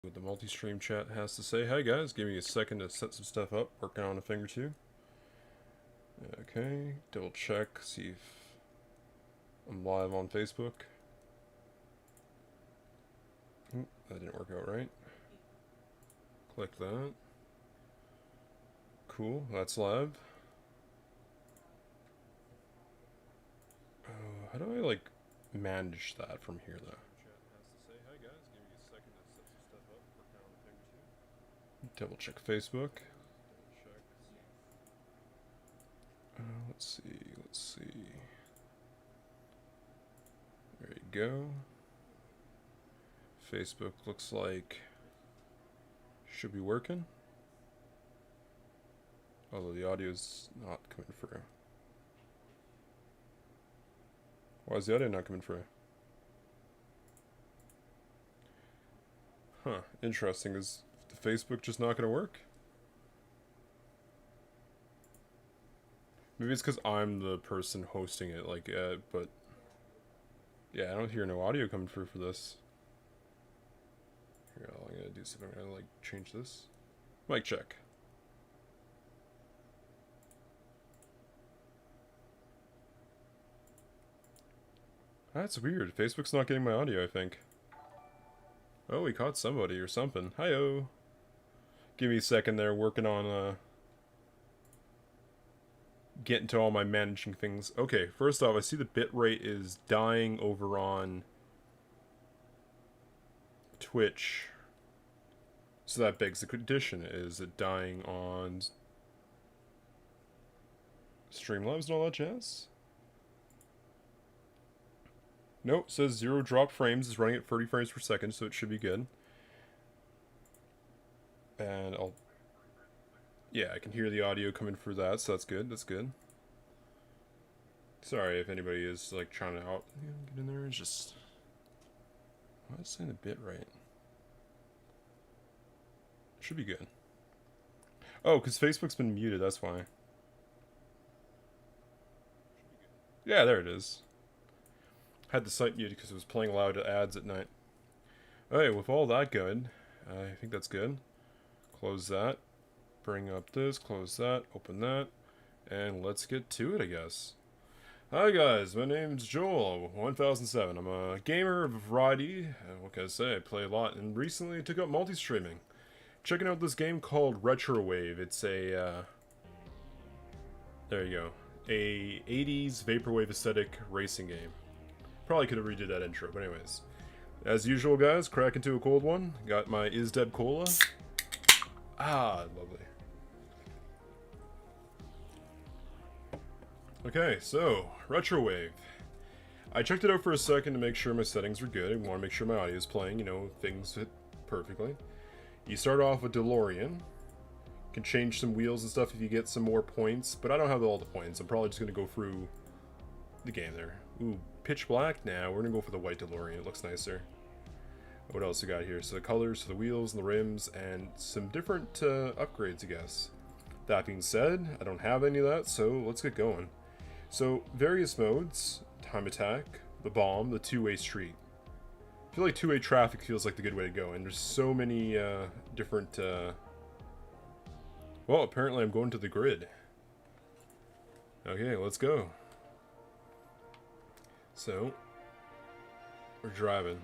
What the multi-stream chat has to say. Hi guys, give me a second to set some stuff up. Working on a thing or two. Okay, double check, see if I'm live on Facebook. Oop, that didn't work out right. Click that. Cool, that's live. How do I like manage that from here though? Double check Facebook. Let's see. There you go. Facebook looks like should be working. Although the audio's not coming through. Why is the audio not coming through? Huh, interesting. Is the Facebook just not going to work? Maybe it's because I'm the person hosting it, but yeah, I don't hear no audio coming through for this. Here, all I'm gonna do is I'm gonna change this. Mic check. That's weird. Facebook's not getting my audio, I think. Oh, we caught somebody or something. Hi-oh. Give me a second there, working on getting to all my managing things. Okay, first off, I see the bitrate is dying over on Twitch. So that begs the condition. Is it dying on Streamlabs and all that jazz? Nope, says 0 drop frames. Is running at 30 frames per second, so it should be good. And yeah, I can hear the audio coming through that, so that's good. That's good. Sorry if anybody is trying to get in there. It's just, why is it saying the bit right? Should be good. Oh, because Facebook's been muted. That's why. Yeah, there it is. Had the site muted because it was playing loud ads at night. Alright, with all that good, I think that's good. Close that. Bring up this, close that, open that, and let's get to it, I guess. Hi guys, my name's Joel1007. I'm a gamer of a variety. What can I say? I play a lot and recently took up multi-streaming. Checking out this game called Retrowave. It's a, there you go. A 80s Vaporwave aesthetic racing game. Probably could have redid that intro, but anyways. As usual, guys, crack into a cold one. Got my Isdeb Cola. Ah, lovely. Okay, so, Retrowave. I checked it out for a second to make sure my settings were good. I want to make sure my audio is playing, you know, things fit perfectly. You start off with DeLorean. You can change some wheels and stuff if you get some more points, but I don't have all the points. I'm probably just going to go through the game there. Ooh, pitch black? Nah, we're going to go for the white DeLorean. It looks nicer. What else we got here? So the colors, the wheels, and the rims, and some different upgrades, I guess. That being said, I don't have any of that, so let's get going. So, various modes, time attack, the bomb, the two-way street. I feel like two-way traffic feels like the good way to go, and there's so many different... Well, apparently I'm going to the grid. Okay, let's go. So, we're driving.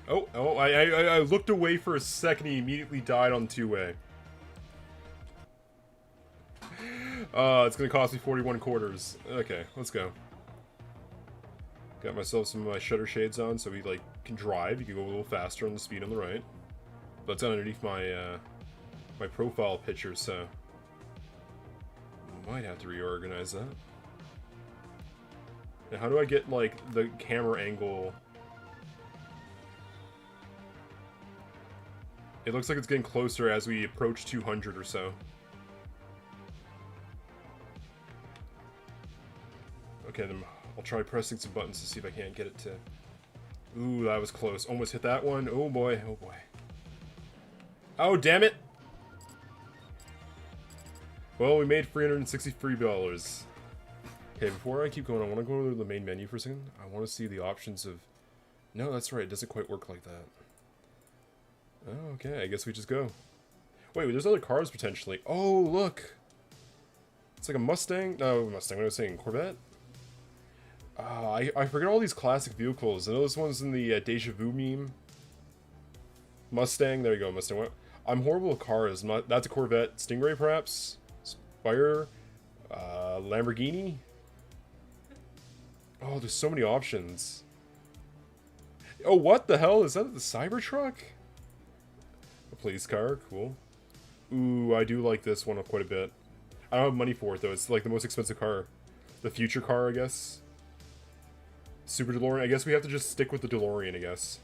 Oh, I looked away for a second, he immediately died on two-way. It's gonna cost me 41 quarters. Okay, let's go. Got myself some of my shutter shades on so we can drive. You can go a little faster on the speed on the right. That's underneath my my profile picture, so might have to reorganize that. Now, how do I get the camera angle? It looks like it's getting closer as we approach 200 or so. Okay, then I'll try pressing some buttons to see if I can't get it to... Ooh, that was close. Almost hit that one. Oh boy, oh boy. Oh, damn it! Well, we made $363. Okay, before I keep going, I want to go to the main menu for a second. I want to see the options of No, that's right. It doesn't quite work like that. Oh, okay. I guess we just go. Wait, there's other cars potentially. Oh, look. It's like a Mustang. No, Mustang. What was I saying? Corvette? I forget all these classic vehicles. I know this one's in the Deja Vu meme. Mustang. There you go, Mustang. I'm horrible with cars. That's a Corvette. Stingray, perhaps? Spire? Lamborghini? Oh, there's so many options. Oh, what the hell? Is that the Cybertruck? A police car. Cool. Ooh, I do like this one quite a bit. I don't have money for it, though. It's like the most expensive car. The future car, I guess. Super DeLorean. I guess we have to just stick with the DeLorean, I guess.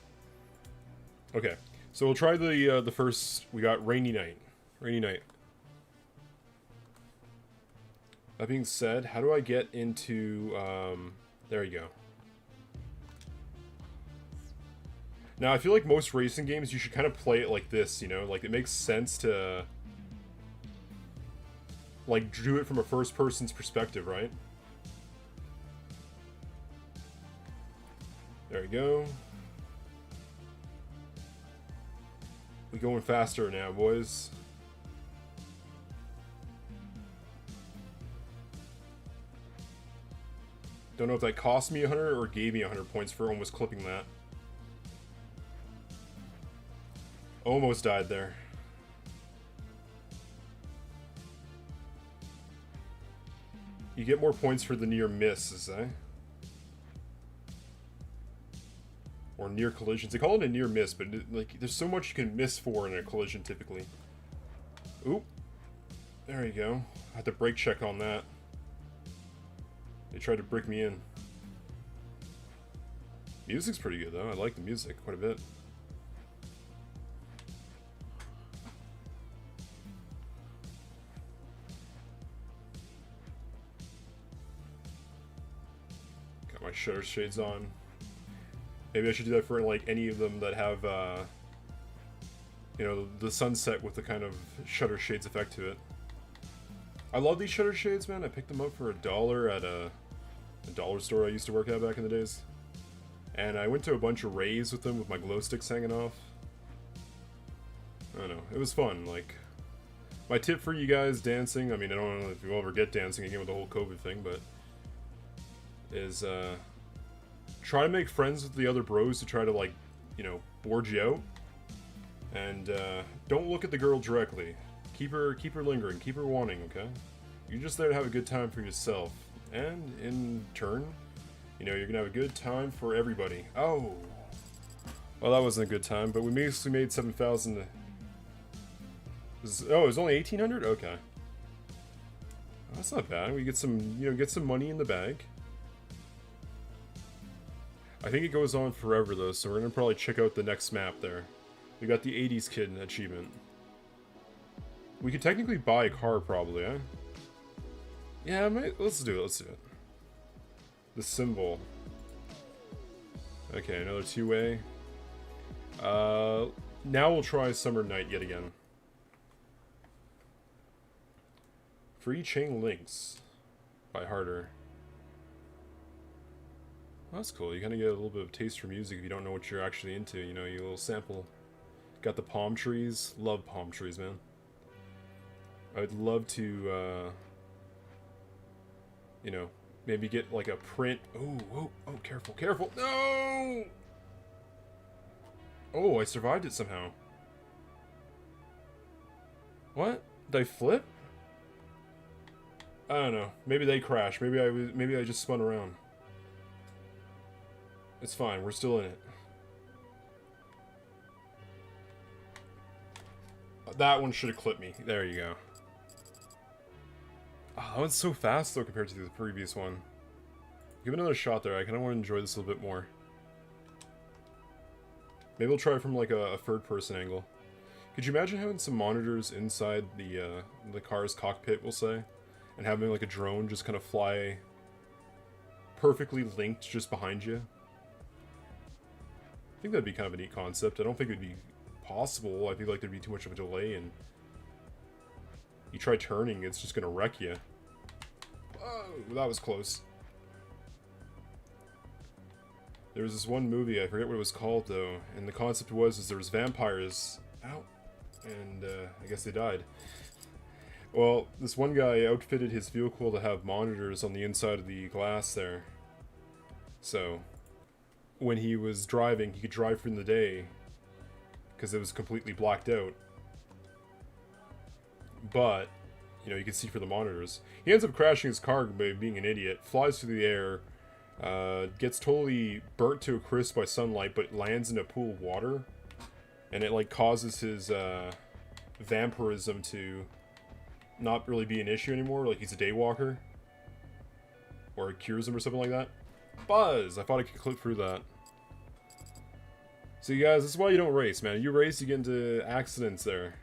Okay. So we'll try the first. We got Rainy Night. Rainy Night. That being said, how do I get into... there you go. Now, I feel like most racing games, you should kind of play it like this, you know? Like, it makes sense to... like, do it from a first person's perspective, right? There we go. We going faster now, boys. Don't know if that cost me 100 or gave me 100 points for almost clipping that. Almost died there. You get more points for the near misses, eh? Or near collisions. They call it a near miss, but like there's so much you can miss for in a collision typically. Oop. There you go. I had to brake check on that. They tried to brick me in. Music's pretty good though. I like the music quite a bit. Got my shutter shades on. Maybe I should do that for like any of them that have, you know, the sunset with the kind of shutter shades effect to it. I love these shutter shades, man. I picked them up for $1 at a dollar store I used to work at back in the days. And I went to a bunch of raves with them with my glow sticks hanging off. I don't know. It was fun. Like, my tip for you guys dancing, I mean, I don't know if you'll ever get dancing again with the whole COVID thing, but is, try to make friends with the other bros to try to, like, you know, board you out. And, don't look at the girl directly. Keep her lingering, keep her wanting, okay? You're just there to have a good time for yourself. And, in turn, you know, you're gonna have a good time for everybody. Oh! Well, that wasn't a good time, but we basically made 7,000... Oh, it was only 1,800? Okay. That's not bad. We get some, you know, get some money in the bag. I think it goes on forever, though, so we're gonna probably check out the next map there. We got the 80s Kid achievement. We could technically buy a car, probably, eh? Yeah, let's do it, let's do it. The symbol. Okay, another two-way. Now we'll try Summer Night yet again. Free Chain Links by Harder. Well, that's cool. You kind of get a little bit of taste for music if you don't know what you're actually into. You know, you little sample. Got the palm trees. Love palm trees, man. I'd love to, you know, maybe get like a print. Oh, careful, careful. No! Oh, I survived it somehow. What? Did I flip? I don't know. Maybe they crashed. Maybe I just spun around. It's fine. We're still in it. That one should have clipped me. There you go. Oh, that one's so fast though compared to the previous one. Give it another shot there. I kind of want to enjoy this a little bit more. Maybe we'll try it from like a third-person angle. Could you imagine having some monitors inside the car's cockpit, we'll say, and having like a drone just kind of fly perfectly linked just behind you? I think that'd be kind of a neat concept. I don't think it'd be possible. I feel like there'd be too much of a delay, and you try turning, it's just gonna wreck you. Oh, that was close. There was this one movie, I forget what it was called though, and the concept was there was vampires out, and I guess they died. Well, this one guy outfitted his vehicle to have monitors on the inside of the glass there. So, when he was driving, he could drive through the day, because it was completely blacked out. But, you know, you can see for the monitors. He ends up crashing his car by being an idiot, flies through the air, gets totally burnt to a crisp by sunlight, but lands in a pool of water. And it, like, causes his, vampirism to not really be an issue anymore, like he's a daywalker. Or it cures him or something like that. Buzz! I thought I could clip through that. So you guys, this is why you don't race, man. You race, you get into accidents there.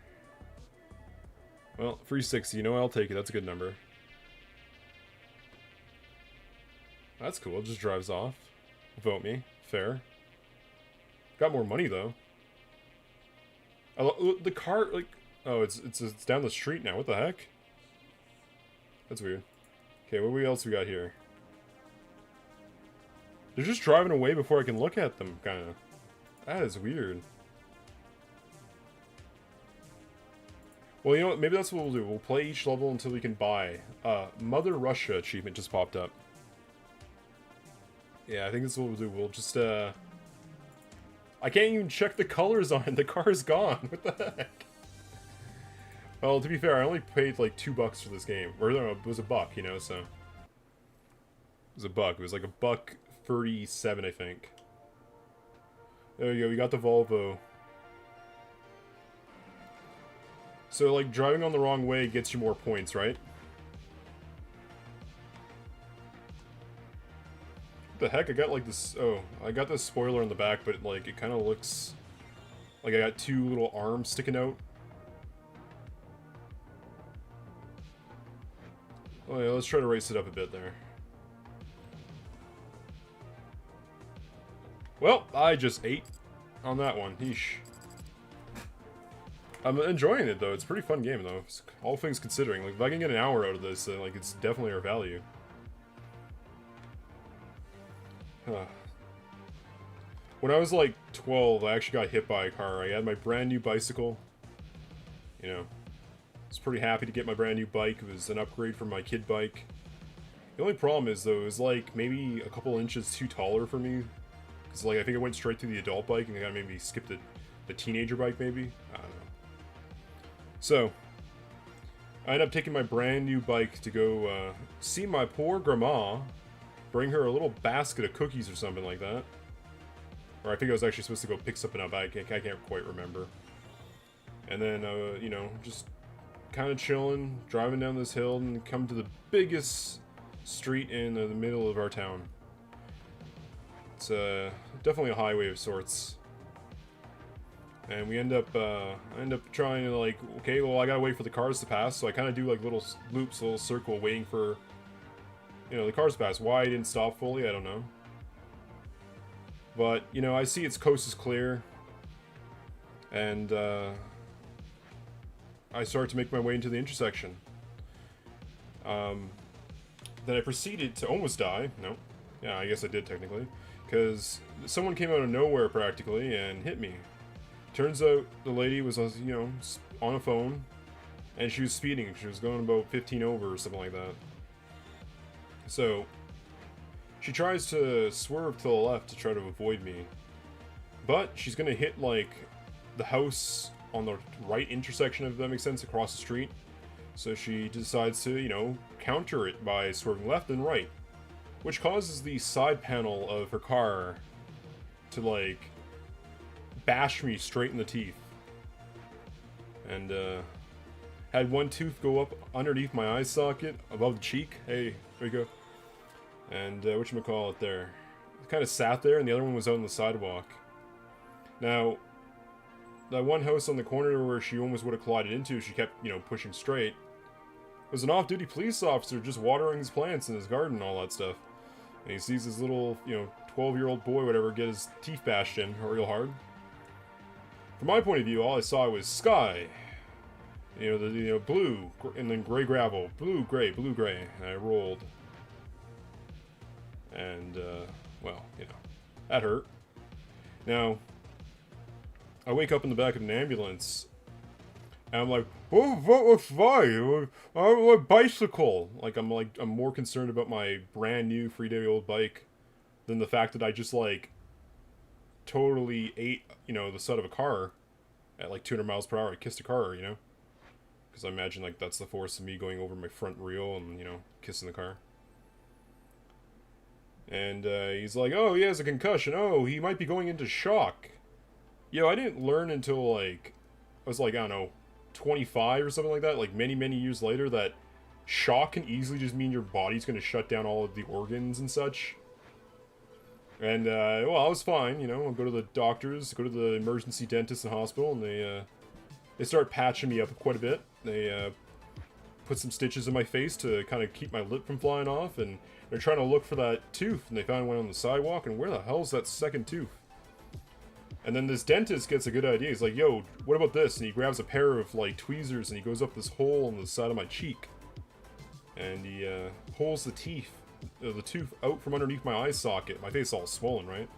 Well, 360, you know I'll take it, that's a good number. That's cool, it just drives off. Vote me. Fair. Got more money, though. The car, like... Oh, it's down the street now, what the heck? That's weird. Okay, what else we got here? They're just driving away before I can look at them, kinda. That is weird. Well, you know what? Maybe that's what we'll do. We'll play each level until we can buy. Mother Russia achievement just popped up. Yeah, I think that's what we'll do. We'll just, I can't even check the colors on it. The car's gone. What the heck? Well, to be fair, I only paid like $2 for this game. Or no, it was $1, you know, so... It was $1. It was like $1.37, I think. There you go, we got the Volvo. So, like, driving on the wrong way gets you more points, right? What the heck? I got, like, this... Oh, I got this spoiler on the back, but, like, it kind of looks... Like I got two little arms sticking out. Oh yeah, let's try to race it up a bit there. Well, I just ate on that one. Yeesh. I'm enjoying it though. It's a pretty fun game though. All things considering, like if I can get an hour out of this, like it's definitely our value. Huh. When I was like 12, I actually got hit by a car. I had my brand new bicycle. You know, I was pretty happy to get my brand new bike. It was an upgrade from my kid bike. The only problem is though, it was like maybe a couple inches too taller for me. Because like I think I went straight to the adult bike and I maybe skipped the teenager bike maybe. I don't know. So, I ended up taking my brand new bike to go see my poor grandma. Bring her a little basket of cookies or something like that. Or I think I was actually supposed to go pick something up. I can't quite remember. And then, you know, just kind of chilling, driving down this hill and come to the biggest street in the middle of our town. It's definitely a highway of sorts. And we end up, I end up trying to like, okay, well I gotta wait for the cars to pass, so I kind of do like little loops, a little circle, waiting for, you know, the cars to pass. Why I didn't stop fully, I don't know. But, you know, I see its coast is clear. And, I start to make my way into the intersection. Then I proceeded to almost die. No. Yeah, I guess I did technically. Because someone came out of nowhere practically and hit me. Turns out the lady was, you know, on a phone. And she was speeding. She was going about 15 over or something like that. So, she tries to swerve to the left to try to avoid me. But she's going to hit, like, the house on the right intersection, if that makes sense, across the street. So she decides to, you know, counter it by swerving left and right. Which causes the side panel of her car to, like, bash me straight in the teeth. And, had one tooth go up underneath my eye socket, above the cheek. Hey, there you go. And, whatchamacallit there. It kind of sat there, and the other one was out on the sidewalk. Now, that one house on the corner where she almost would have collided into, she kept, you know, pushing straight, was an off-duty police officer just watering his plants in his garden and all that stuff. And he sees his little, you know, 12-year-old boy, whatever, get his teeth bashed in real hard. From my point of view, all I saw was sky. You know, blue, and then gray gravel. Blue, gray, and I rolled. And, well, you know. That hurt. Now, I wake up in the back of an ambulance, and I'm like, oh, what was fine? I'm a bicycle. I'm more concerned about my brand new 3-day-old bike than the fact that I just, like, totally ate, the side of a car at, like, 200 miles per hour. I kissed a car, Because I imagine, like, that's the force of me going over my front wheel and, kissing the car. And he's like, oh, he has a concussion. Oh, he might be going into shock. I didn't learn until, like, I was like, I don't know, 25 or something like that, like many, many years later, that shock can easily just mean your body's going to shut down all of the organs and such. And, well, I was fine, I'll go to the doctors, go to the emergency dentist and hospital, and they start patching me up quite a bit. They put some stitches in my face to kind of keep my lip from flying off, and they're trying to look for that tooth, and they found one on the sidewalk, and where the hell's that second tooth? And then this dentist gets a good idea. He's like, yo, what about this? And he grabs a pair of, like, tweezers, and he goes up this hole on the side of my cheek. And he pulls the tooth out from underneath my eye socket. My face is all swollen, right?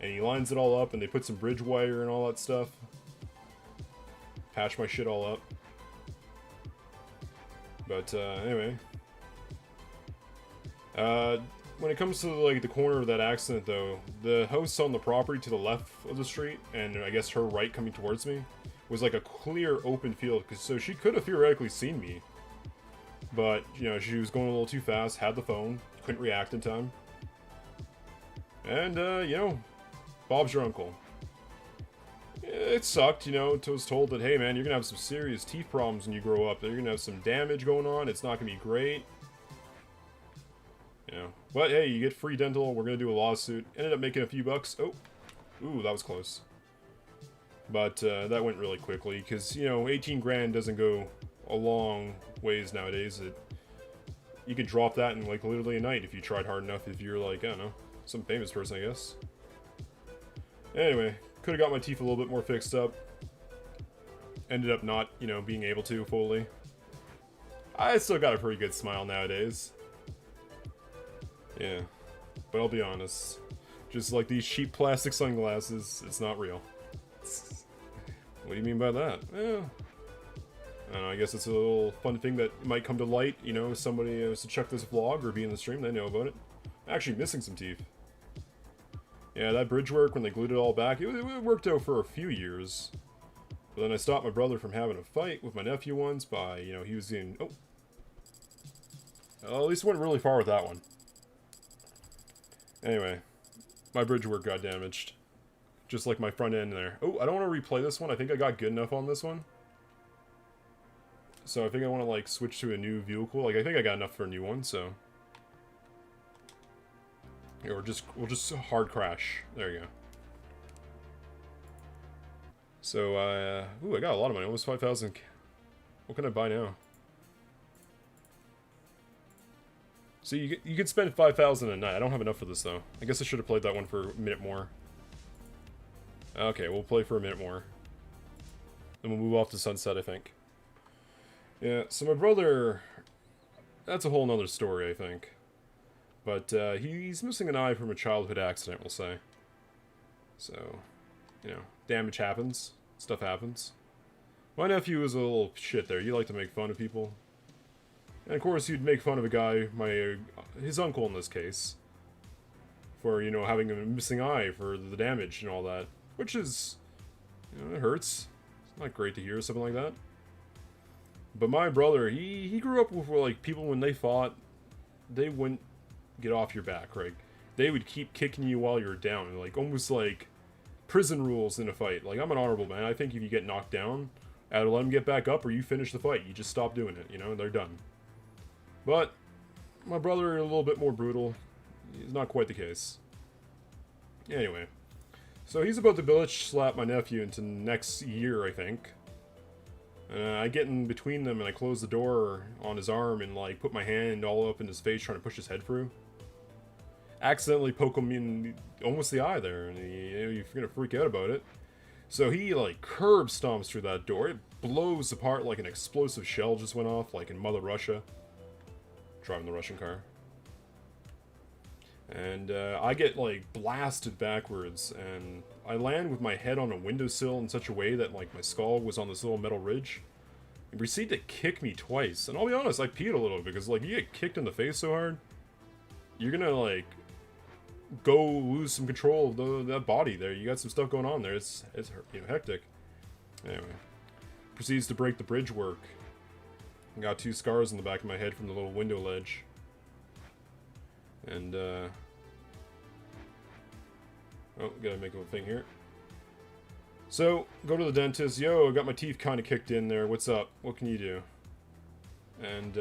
And he lines it all up, and they put some bridge wire and all that stuff. Patch my shit all up. But, anyway. When it comes to, like, the corner of that accident, though, the house on the property to the left of the street, and I guess her right coming towards me, was like a clear open field, so she could have theoretically seen me. But, she was going a little too fast, had the phone, couldn't react in time. And, Bob's your uncle. It sucked, I was told that, hey man, you're gonna have some serious teeth problems when you grow up, that you're gonna have some damage going on, it's not gonna be great. But hey, you get free dental, we're gonna do a lawsuit. Ended up making a few bucks. Oh, ooh, that was close. But that went really quickly, because, 18 grand doesn't go a long ways nowadays. You could drop that in, like, literally a night if you tried hard enough, if you're, like, I don't know, some famous person, I guess. Anyway, could have got my teeth a little bit more fixed up. Ended up not, being able to fully. I still got a pretty good smile nowadays. Yeah, but I'll be honest, just like these cheap plastic sunglasses, it's not real. What do you mean by that? Well, I don't know, I guess it's a little fun thing that might come to light, if somebody was to check this vlog or be in the stream, they know about it. I'm actually missing some teeth. Yeah, that bridge work, when they glued it all back, it worked out for a few years. But then I stopped my brother from having a fight with my nephew once by, he was in... Oh. Well, at least went really far with that one. Anyway, my bridge work got damaged. Just like my front end there. Oh, I don't want to replay this one. I think I got good enough on this one. So I think I want to, like, switch to a new vehicle. Like, I think I got enough for a new one, so... Yeah, we'll just hard crash. There you go. So, ooh, I got a lot of money. Almost 5,000. What can I buy now? So you could spend 5,000 a night. I don't have enough for this, though. I guess I should have played that one for a minute more. Okay, we'll play for a minute more. Then we'll move off to Sunset, I think. Yeah, so my brother... That's a whole nother story, I think. But he's missing an eye from a childhood accident, we'll say. So, damage happens. Stuff happens. My nephew was a little shit there. He liked to make fun of people. And of course, he'd make fun of a guy, his uncle in this case, for, having a missing eye for the damage and all that. Which is, it hurts. It's not great to hear something like that. But my brother, he grew up with, like, people when they fought, they wouldn't get off your back, right? They would keep kicking you while you're down, like, almost like prison rules in a fight. Like, I'm an honorable man. I think if you get knocked down, either let them get back up or you finish the fight. You just stop doing it, they're done. But my brother, a little bit more brutal. He's not quite the case. Anyway, so he's about to bitch slap my nephew into next year, I think. I get in between them and I close the door on his arm and, like, put my hand all up in his face trying to push his head through. Accidentally poke him in almost the eye there, and you're gonna freak out about it. So he, like, curb stomps through that door. It blows apart like an explosive shell just went off, like in Mother Russia. Driving the Russian car. And I get like blasted backwards, and I land with my head on a windowsill in such a way that like my skull was on this little metal ridge. It proceeded to kick me twice, and I'll be honest, I peed a little because like you get kicked in the face so hard, you're gonna like go lose some control of that body there. You got some stuff going on there. It's you know, hectic. Anyway, proceeds to break the bridge work. I got 2 scars in the back of my head from the little window ledge. And, oh, gotta make a thing here. So, go to the dentist. Yo, I got my teeth kind of kicked in there. What's up? What can you do? And,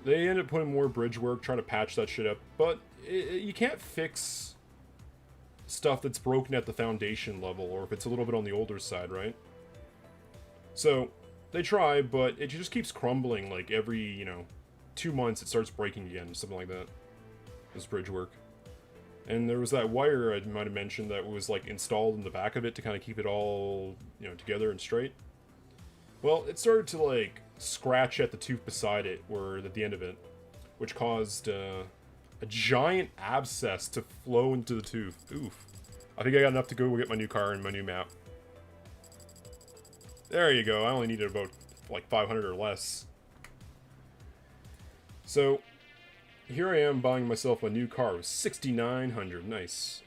they ended up putting more bridge work, trying to patch that shit up. But you can't fix stuff that's broken at the foundation level, or if it's a little bit on the older side, right? So, they try, but it just keeps crumbling, like, every, you know, 2 months it starts breaking again, something like that. This bridge work. And there was that wire I might have mentioned that was, like, installed in the back of it to kind of keep it all, you know, together and straight. Well, it started to, like, scratch at the tooth beside it, or at the end of it, which caused, a giant abscess to flow into the tooth. Oof. I think I got enough to go get my new car and my new map. There you go. I only needed about, like, 500 or less. So, here I am buying myself a new car with 6,900. Nice.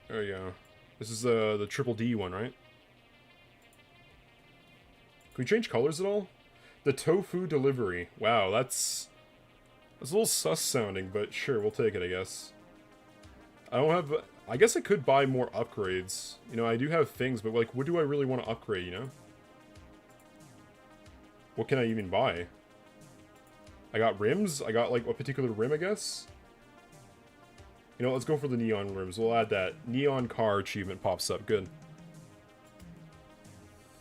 There you go. This is the triple D one, right? Can we change colors at all? The tofu delivery. Wow, that's a little sus sounding, but sure, we'll take it, I guess. I don't have... I guess I could buy more upgrades. You know, I do have things, but, like, what do I really want to upgrade, you know? What can I even buy? I got rims. I got, like, a particular rim, I guess. You know, let's go for the neon rims. We'll add that. Neon car achievement pops up. Good.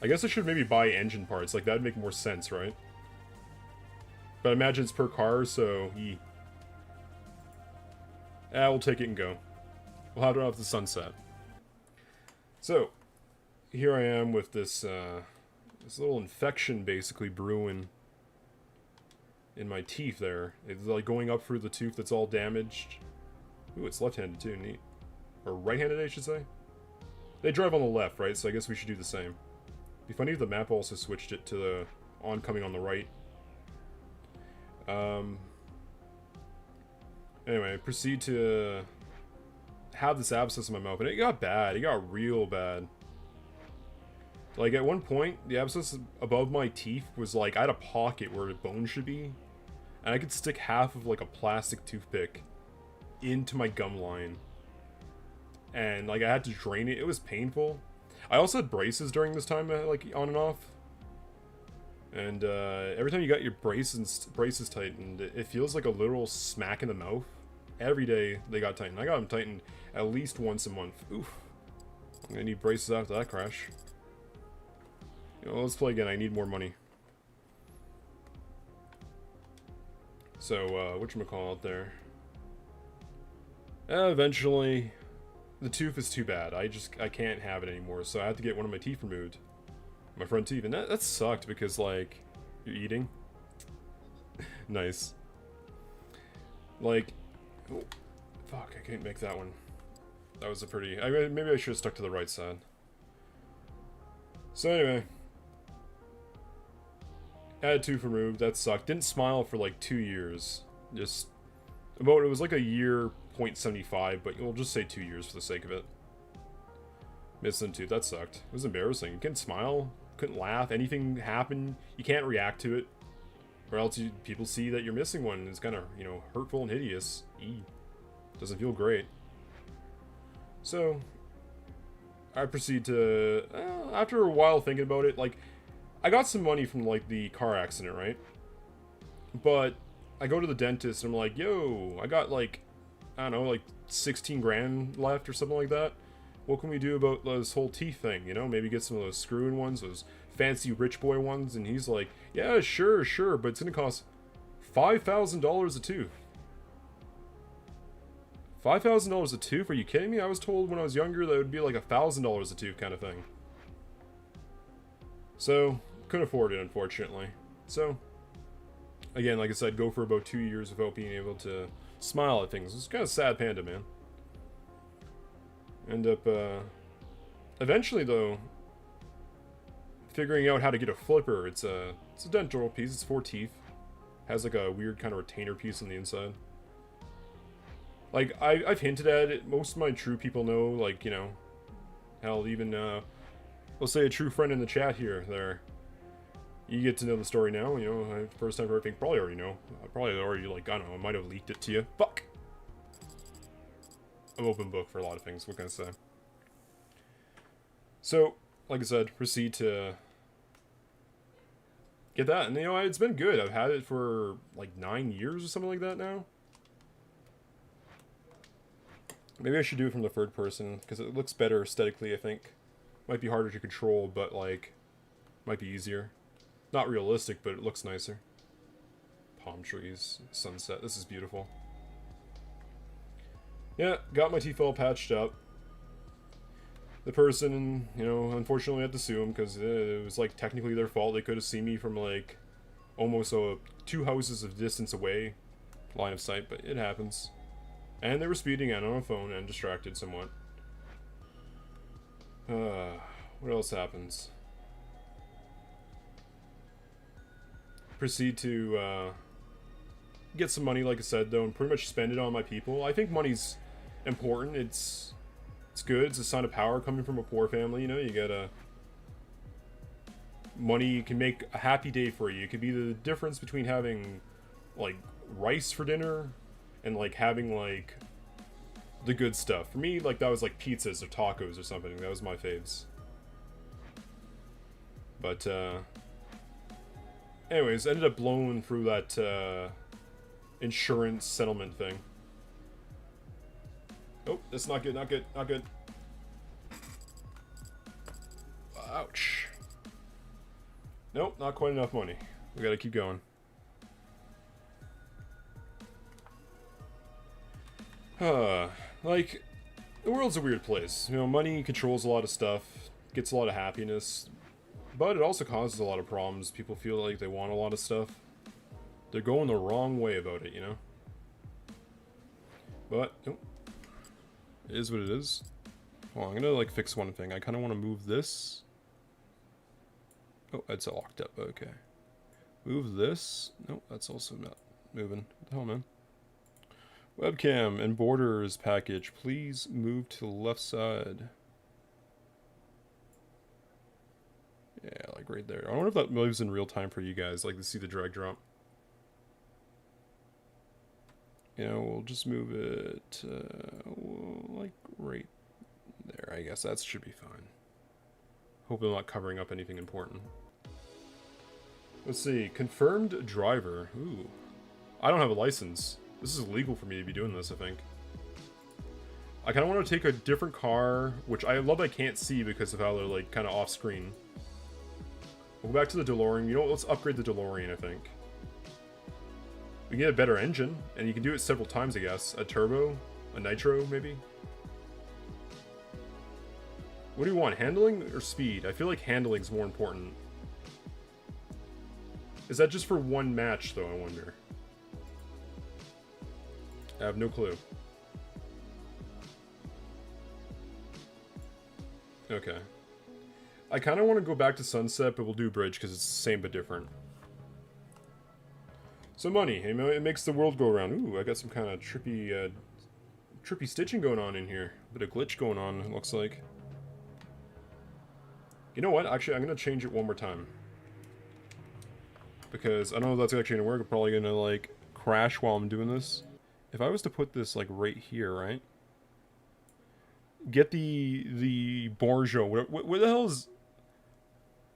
I guess I should maybe buy engine parts. Like, that'd make more sense, right? But I imagine it's per car, so... we'll take it and go. We'll have it off the sunset. So, here I am with this, this little infection basically brewing in my teeth there. It's like going up through the tooth that's all damaged. Ooh, it's left-handed too, neat. Or right-handed, I should say. They drive on the left, right? So I guess we should do the same. Be funny if the map also switched it to the oncoming on the right. Anyway, proceed to have this abscess in my mouth, and it got bad. It got real bad. Like, at one point, the abscess above my teeth was like, I had a pocket where the bone should be, and I could stick half of, like, a plastic toothpick into my gum line. And, like, I had to drain it. It was painful. I also had braces during this time, like, on and off. And, every time you got your braces tightened, it feels like a literal smack in the mouth. Every day, they got tightened. I got them tightened at least once a month. Oof. I'm gonna need braces after that crash. You know, let's play again. I need more money. So, whatchamacallit there. Eventually, the tooth is too bad. I can't have it anymore, so I had to get one of my teeth removed. My front teeth. And that sucked because, like, you're eating. Nice. Like, oh, fuck, I can't make that one. That was a pretty... maybe I should have stuck to the right side. So anyway. Had tooth removed. That sucked. Didn't smile for like 2 years. Just... it was like a year, 0.75, but we'll just say 2 years for the sake of it. Missing tooth. That sucked. It was embarrassing. You couldn't smile. Couldn't laugh. Anything happened. You can't react to it. Or else people see that you're missing one. It's kind of, you know, hurtful and hideous. Doesn't feel great. So, I proceed to, after a while thinking about it, like, I got some money from, like, the car accident, right? But, I go to the dentist and I'm like, yo, I got, like, I don't know, like, 16 grand left or something like that. What can we do about this whole teeth thing, you know? Maybe get some of those screw-in ones, those fancy rich boy ones. And he's like, yeah, sure, but it's gonna cost $5,000 a tooth. $5,000 a tooth? Are you kidding me? I was told when I was younger that it would be like $1,000 a tooth kind of thing. So, couldn't afford it, unfortunately. So, again, like I said, go for about 2 years without being able to smile at things. It's kind of sad panda, man. End up, eventually though, figuring out how to get a flipper. It's a dental piece. It's 4 teeth. Has like a weird kind of retainer piece on the inside. Like I've hinted at it. Most of my true people know. Like, you know, hell, even let's say a true friend in the chat here. There, you get to know the story now. You know, first time for everything. Probably already know. I probably already, like, I don't know. I might have leaked it to you. Fuck. I'm open book for a lot of things. What can I say? So, like I said, proceed to get that, and you know, it's been good. I've had it for like 9 years or something like that now. Maybe I should do it from the third person because it looks better aesthetically. I think might be harder to control, but like might be easier. Not realistic, but it looks nicer. Palm trees, sunset. This is beautiful. Yeah, got my teeth all patched up. The person, you know, unfortunately had to sue them because it was like technically their fault. They could have seen me from like almost 2 houses of distance away, line of sight, but it happens. And they were speeding in on a phone and distracted somewhat. What else happens? Proceed to get some money, like I said, though, and pretty much spend it on my people. I think money's important. It's good. It's a sign of power coming from a poor family. You know, you gotta. Money can make a happy day for you. It could be the difference between having like rice for dinner and like having like the good stuff. For me, like that was like pizzas or tacos or something. That was my faves. But anyways, ended up blowing through that insurance settlement thing. Oh, that's not good, not good, not good. Ouch. Nope, not quite enough money. We gotta keep going. Like, the world's a weird place. You know, money controls a lot of stuff, gets a lot of happiness, but it also causes a lot of problems. People feel like they want a lot of stuff. They're going the wrong way about it, you know? But, nope. It is what it is. Well, I'm gonna, like, fix one thing. I kind of want to move this. Oh, it's locked up. Okay. Move this. Nope, that's also not moving. What the hell, man? Webcam and borders package. Please move to the left side. Yeah, like right there. I wonder if that moves in real time for you guys, like to see the drag drop. You know, we'll just move it, like right there. I guess that should be fine. Hope I'm not covering up anything important. Let's see. Confirmed driver. Ooh. I don't have a license. This is illegal for me to be doing this, I think. I kind of want to take a different car, which I love I can't see because of how they're, like, kind of off-screen. We'll go back to the DeLorean. You know what? Let's upgrade the DeLorean, I think. We can get a better engine, and you can do it several times, I guess. A turbo? A nitro, maybe? What do you want, handling or speed? I feel like handling's more important. Is that just for one match, though, I wonder? I have no clue. Okay. I kind of want to go back to Sunset, but we'll do Bridge because it's the same but different. So money, it makes the world go around. Ooh, I got some kind of trippy stitching going on in here. A bit of glitch going on, it looks like. You know what? Actually, I'm going to change it one more time. Because I don't know if that's actually going to work. I'm probably going to, like, crash while I'm doing this. If I was to put this, like, right here, right? Get the Borjo. What the hell is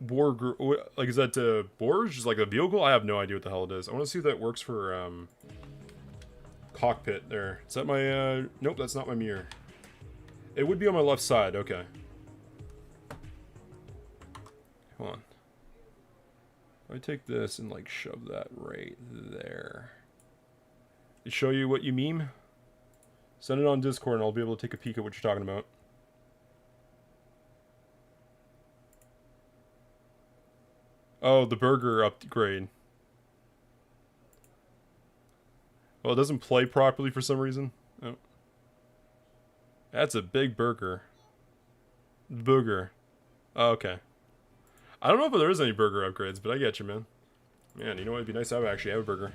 Borg? Like, is that Borge? Is like a vehicle? I have no idea what the hell it is. I want to see if that works for cockpit there. Is that my nope, that's not my mirror. It would be on my left side. Okay. Hold on. If I take this and like shove that right there. To show you what you meme? Send it on Discord and I'll be able to take a peek at what you're talking about. Oh, the burger upgrade. Well, it doesn't play properly for some reason. Oh. That's a big burger. Booger. Oh, okay. I don't know if there is any burger upgrades, but I get you, man. Man, you know what? It'd be nice to actually have a burger.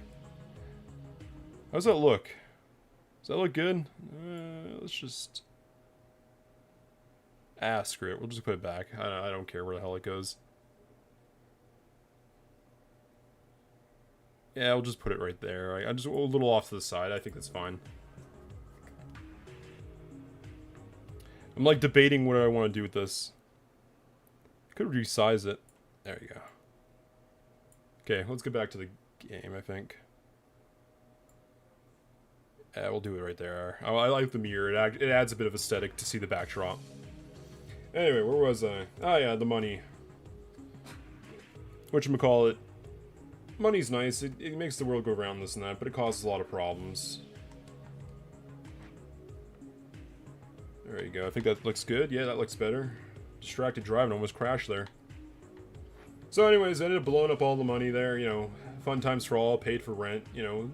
How's that look? Does that look good? Let's just... screw it. We'll just put it back. I don't care where the hell it goes. Yeah, we'll just put it right there. I'm just a little off to the side. I think that's fine. I'm like debating what I want to do with this. Could resize it. There you go. Okay, let's get back to the game, I think. Yeah, we'll do it right there. Oh, I like the mirror. It adds a bit of aesthetic to see the backdrop. Anyway, where was I? Oh yeah, the money. Whatchamacallit. Money's nice. It makes the world go round, this and that, but it causes a lot of problems. There you go. I think that looks good. Yeah, that looks better. Distracted driving, almost crashed there. So anyways, I ended up blowing up all the money there, you know, fun times for all, paid for rent, you know.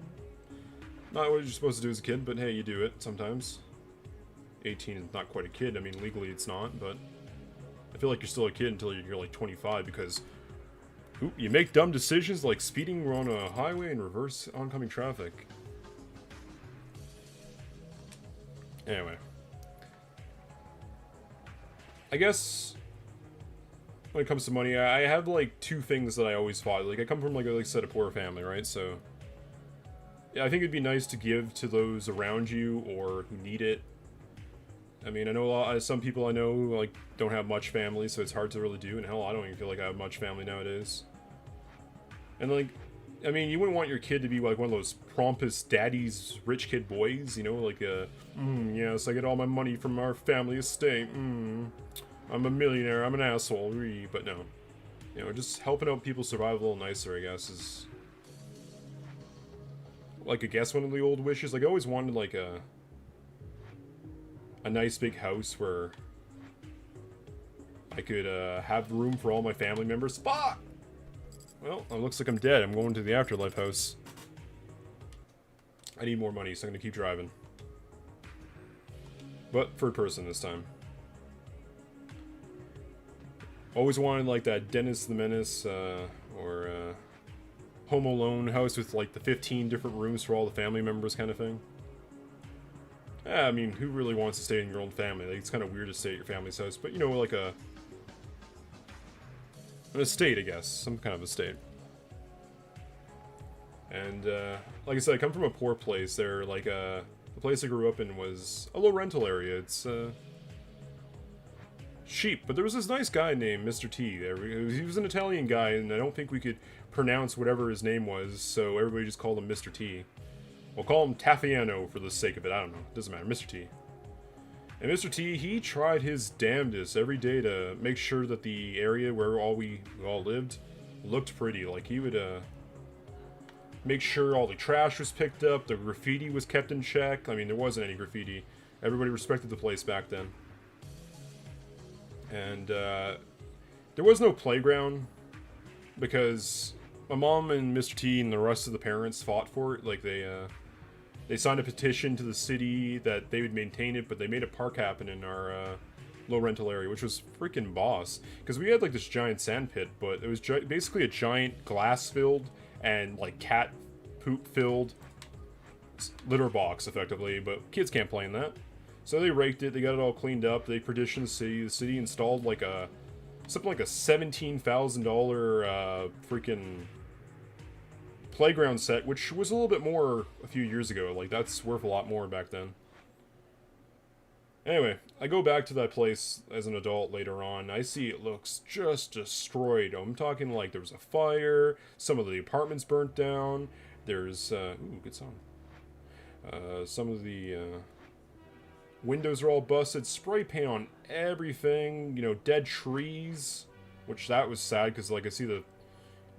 Not what you're supposed to do as a kid, but hey, you do it sometimes. 18 is not quite a kid. I mean, legally it's not, but I feel like you're still a kid until you're like 25 because you make dumb decisions like speeding on a highway and reverse oncoming traffic. Anyway. I guess when it comes to money, I have like two things that I always fought. Like I come from like I said, a poor family, right? So yeah, I think it'd be nice to give to those around you or who need it. I mean, I know some people I know like don't have much family, so it's hard to really do. And hell, I don't even feel like I have much family nowadays. And like, I mean, you wouldn't want your kid to be like one of those pompous daddy's rich kid boys, you know, like yes, I get all my money from our family estate. I'm a millionaire. I'm an asshole. But no, you know, just helping out people survive a little nicer, I guess, is like I guess one of the old wishes. Like I always wanted like a nice big house where I could have room for all my family members. Fuck! Well, it looks like I'm dead. I'm going to the afterlife house. I need more money, so I'm going to keep driving. But third person this time. Always wanted like that Dennis the Menace or Home Alone house with like the 15 different rooms for all the family members kind of thing. I mean, who really wants to stay in your own family? Like, it's kind of weird to stay at your family's house, but you know, like an estate, I guess. Some kind of estate. And, like I said, I come from a poor place. There, like, the place I grew up in was a low rental area. It's, cheap. But there was this nice guy named Mr. T there. He was an Italian guy, and I don't think we could pronounce whatever his name was, so everybody just called him Mr. T. We'll call him Taffiano for the sake of it. I don't know. Doesn't matter. Mr. T. And Mr. T, he tried his damnedest every day to make sure that the area where we all lived looked pretty. Like, he would make sure all the trash was picked up, the graffiti was kept in check. I mean, there wasn't any graffiti. Everybody respected the place back then. And there was no playground because my mom and Mr. T and the rest of the parents fought for it. Like, they signed a petition to the city that they would maintain it, but they made a park happen in our low rental area, which was freaking boss. Because we had like this giant sand pit, but it was basically a giant glass-filled and like cat poop-filled litter box, effectively. But kids can't play in that, so they raked it. They got it all cleaned up. They partitioned the city. The city installed like something like a $17,000 freaking playground set, which was a little bit more a few years ago. Like, that's worth a lot more back then. Anyway, I go back to that place as an adult later on. I see it looks just destroyed. I'm talking like there was a fire, some of the apartments burnt down, there's, ooh, good song. Some of the, windows are all busted, spray paint on everything, you know, dead trees, which that was sad, because, like, I see the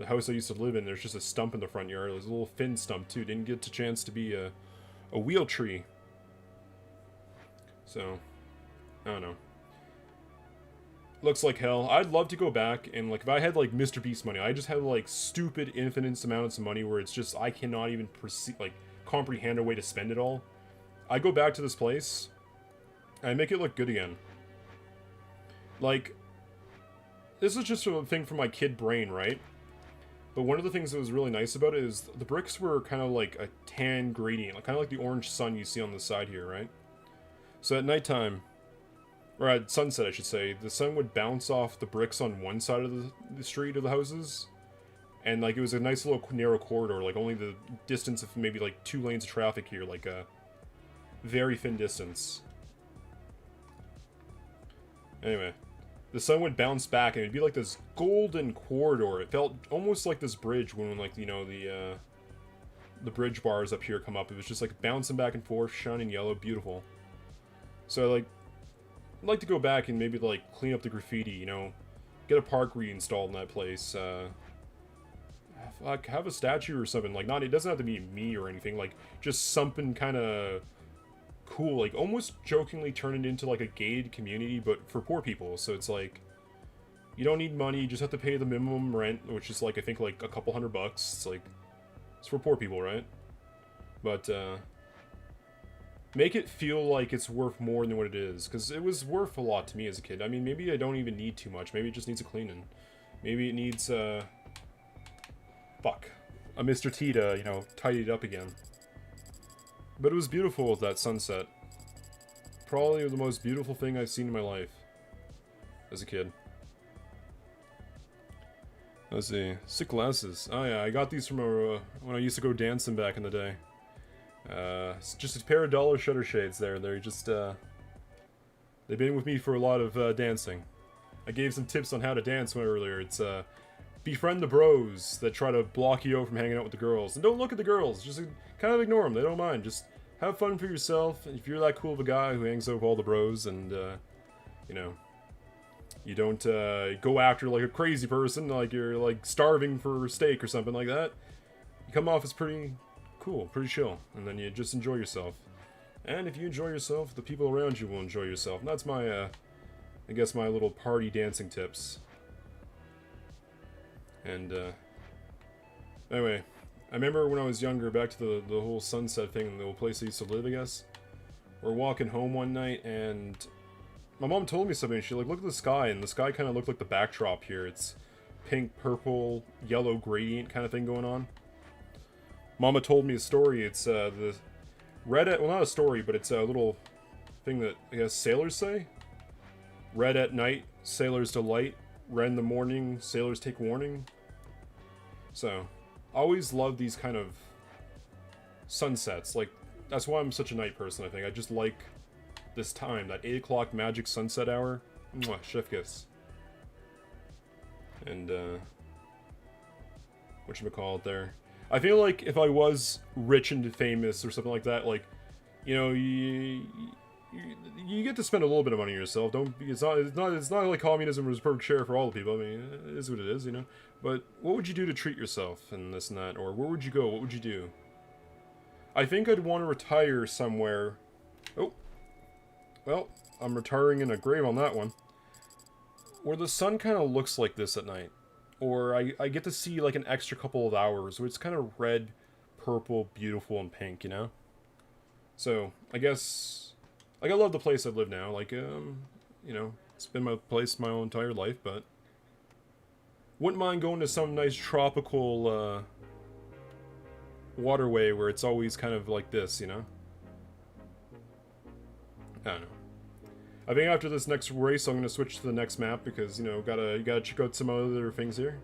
house I used to live in, there's just a stump in the front yard. There's a little thin stump, too. Didn't get a chance to be a wheel tree. So, I don't know. Looks like hell. I'd love to go back and, like, if I had, like, Mr. Beast money, I just had, like, stupid infinite amounts of money where it's just, I cannot even comprehend a way to spend it all, I go back to this place, and I make it look good again. Like, this is just a thing from my kid brain, right? But one of the things that was really nice about it is the bricks were kind of like a tan gradient, kind of like the orange sun you see on the side here, right? So at nighttime, or at sunset I should say, the sun would bounce off the bricks on one side of the street of the houses. And like it was a nice little narrow corridor, like only the distance of maybe like 2 lanes of traffic here, like a very thin distance. Anyway, the sun would bounce back and it'd be like this golden corridor. It felt almost like this bridge when, like, you know, the bridge bars up here come up. It was just like bouncing back and forth, shining yellow, beautiful. So like, I'd like to go back and maybe like clean up the graffiti, you know, get a park reinstalled in that place. Like have a statue or something. Like, not, it doesn't have to be me or anything. Like just something kind of cool, like almost jokingly turn it into like a gated community, but for poor people. So it's like, you don't need money, you just have to pay the minimum rent, which is like, I think like a couple $100. It's like, it's for poor people, right? But make it feel like it's worth more than what it is, because it was worth a lot to me as a kid. I mean, maybe I don't even need too much. Maybe it just needs a cleaning. Maybe it needs fuck, a Mr. T to, you know, tidy it up again. But it was beautiful with that sunset. Probably the most beautiful thing I've seen in my life as a kid. Let's see. Sick glasses. Oh yeah, I got these from when I used to go dancing back in the day. It's just a pair of dollar shutter shades there. They're just, they've been with me for a lot of dancing. I gave some tips on how to dance earlier. It's, befriend the bros that try to block you out from hanging out with the girls. And don't look at the girls. Just kind of ignore them. They don't mind. Just have fun for yourself. If you're that cool of a guy who hangs out with all the bros and, you know, you don't go after like a crazy person, like you're like starving for steak or something like that, you come off as pretty cool, pretty chill. And then you just enjoy yourself. And if you enjoy yourself, the people around you will enjoy yourself. And that's my, I guess, my little party dancing tips. And, anyway, I remember when I was younger, back to the whole sunset thing, the old place I used to live, I guess. We're walking home one night, and my mom told me something. She like, look at the sky, and the sky kind of looked like the backdrop here. It's pink, purple, yellow gradient kind of thing going on. Mama told me a story. It's, the red at, well, not a story, but it's a little thing that, I guess, sailors say. Red at night, sailors delight. Red in the morning, sailors take warning. So, I always love these kind of sunsets. Like, that's why I'm such a night person, I think. I just like this time, that 8 o'clock magic sunset hour. Mwah, chef kiss. And, whatchamacallit there. I feel like if I was rich and famous or something like that, like, you know, you get to spend a little bit of money on yourself. Don't be, it's not like communism was a perfect share for all the people. I mean, it is what it is, you know. But what would you do to treat yourself and this and that? Or where would you go? What would you do? I think I'd want to retire somewhere. Oh, well, I'm retiring in a grave on that one. Where the sun kind of looks like this at night. Or I get to see like an extra couple of hours where it's kind of red, purple, beautiful, and pink, you know? So, I guess, like, I love the place I live now. Like, you know, it's been my place my whole entire life, but wouldn't mind going to some nice tropical, waterway where it's always kind of like this, you know? I don't know. I think after this next race, I'm going to switch to the next map because, you know, you gotta check out some other things here.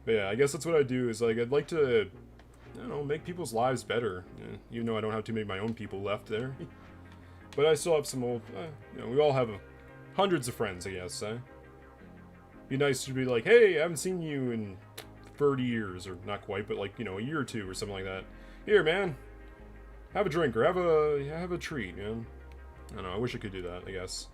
But yeah, I guess that's what I do is, like, I'd like to, I don't know, make people's lives better. Even though I don't have too many of my own people left there. But I still have some old, you know, we all have hundreds of friends, I guess, Be nice to be like, hey, I haven't seen you in 30 years, or not quite, but like, you know, a year or two or something like that. Here, man, have a drink, or have a treat, you know? I don't know, I wish I could do that, I guess.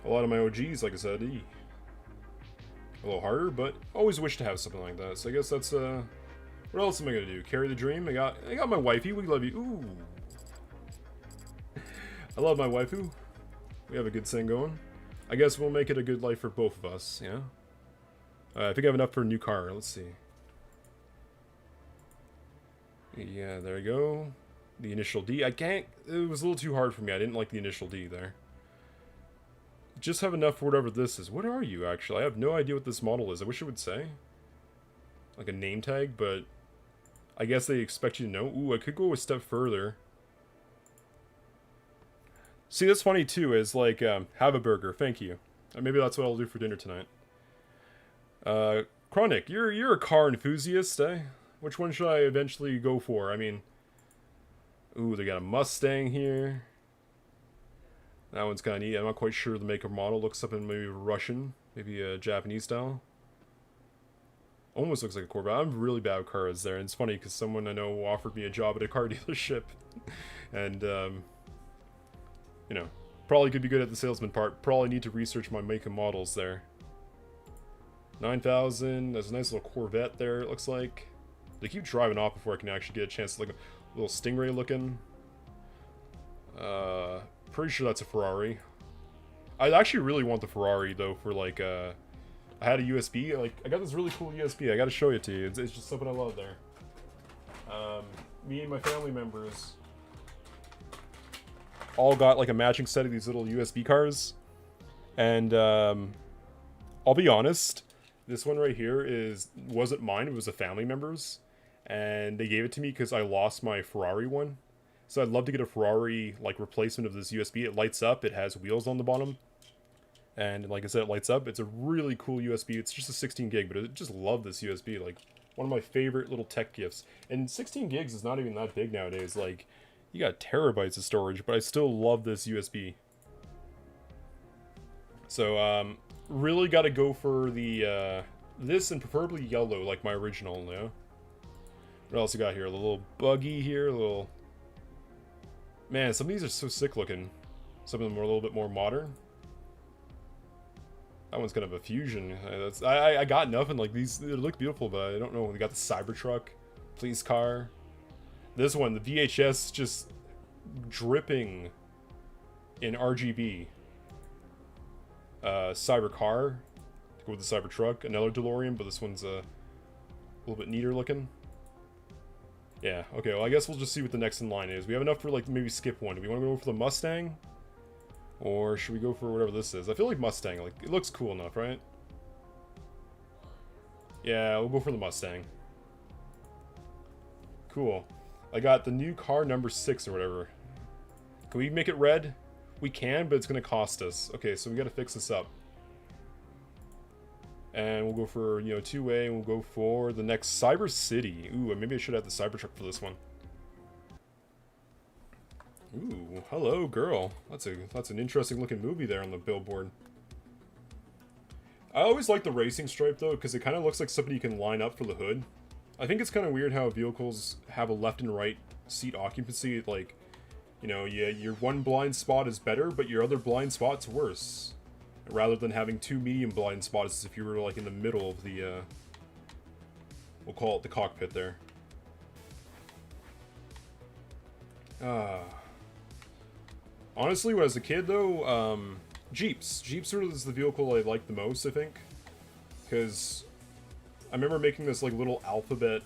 A lot of my OGs, like I said, a little harder, but always wish to have something like that. So I guess that's, what else am I gonna do? Carry the dream? I got my wifey, we love you. Ooh. I love my waifu. We have a good thing going. I guess we'll make it a good life for both of us, you know? I think I have enough for a new car, let's see. Yeah, there you go. The initial D. I can't... It was a little too hard for me. I didn't like the initial D there. Just have enough for whatever this is. What are you, actually? I have no idea what this model is. I wish it would say. Like a name tag, but... I guess they expect you to know. Ooh, I could go a step further. See, that's funny, too, is like, have a burger. Thank you. Maybe that's what I'll do for dinner tonight. Chronic, you're a car enthusiast, eh? Which one should I eventually go for? I mean... Ooh, they got a Mustang here. That one's kind of neat. I'm not quite sure the make or model. Looks something maybe Russian. Maybe a Japanese style. Almost looks like a Corvette. I'm really bad with cars there. And it's funny because someone I know offered me a job at a car dealership. And, you know, probably could be good at the salesman part. Probably need to research my make and models there. 9,000. There's a nice little Corvette there, it looks like. They keep driving off before I can actually get a chance to look. A little Stingray looking. Pretty sure that's a Ferrari. I actually really want the Ferrari though for like I had a USB. Like I got this really cool USB. I got to show it to you. It's just something I love there. Me and my family members all got like a matching set of these little USB cars, and I'll be honest. This one right here wasn't mine. It was a family member's. And they gave it to me because I lost my Ferrari one. So I'd love to get a Ferrari, like, replacement of this USB. It lights up. It has wheels on the bottom. And like I said, it lights up. It's a really cool USB. It's just a 16 gig, but I just love this USB. Like, one of my favorite little tech gifts. And 16 gigs is not even that big nowadays. Like, you got terabytes of storage, but I still love this USB. So, really got to go for the, this and preferably yellow, like my original, you know? What else we got here? A little buggy here, a little... Man, some of these are so sick looking. Some of them are a little bit more modern. That one's kind of a fusion. I got nothing. Like, these, they look beautiful, but I don't know. We got the Cybertruck, police car. This one, the VHS just dripping in RGB. Cyber car, to go with the Cybertruck. Another DeLorean, but this one's a little bit neater looking. Yeah, okay, well I guess we'll just see what the next in line is. We have enough for like maybe skip one. Do we want to go for the Mustang? Or should we go for whatever this is? I feel like Mustang, like, it looks cool enough, right? Yeah, we'll go for the Mustang. Cool. I got the new car number 6 or whatever. Can we make it red? We can, but it's going to cost us. Okay, so we got to fix this up. And we'll go for, you know, 2A, and we'll go for the next Cyber City. Ooh, maybe I should have the Cybertruck for this one. Ooh, hello, girl. That's an interesting looking movie there on the billboard. I always like the racing stripe, though, because it kind of looks like something you can line up for the hood. I think it's kind of weird how vehicles have a left and right seat occupancy. Like, you know, yeah, your one blind spot is better, but your other blind spot's worse. Rather than having 2 medium blind spots as if you were like in the middle of the, we'll call it the cockpit there. Honestly, when I was a kid though, Jeeps. Jeeps sort of is the vehicle I like the most, I think. Because I remember making this like little alphabet,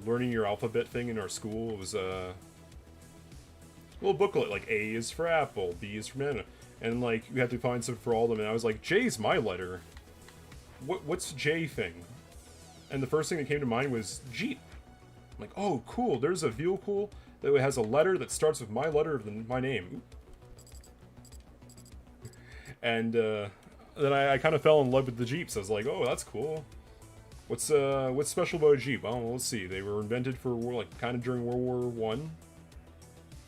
learning your alphabet thing in our school. It was a little booklet, like A is for apple, B is for banana. And, like, you had to find something for all of them, and I was like, J's my letter. What's J thing? And the first thing that came to mind was Jeep. I'm like, oh, cool, there's a vehicle that has a letter that starts with my letter of my name. And, then I kind of fell in love with the Jeeps. I was like, oh, that's cool. What's special about a Jeep? Well, let's see. They were invented for, like, kind of during World War One.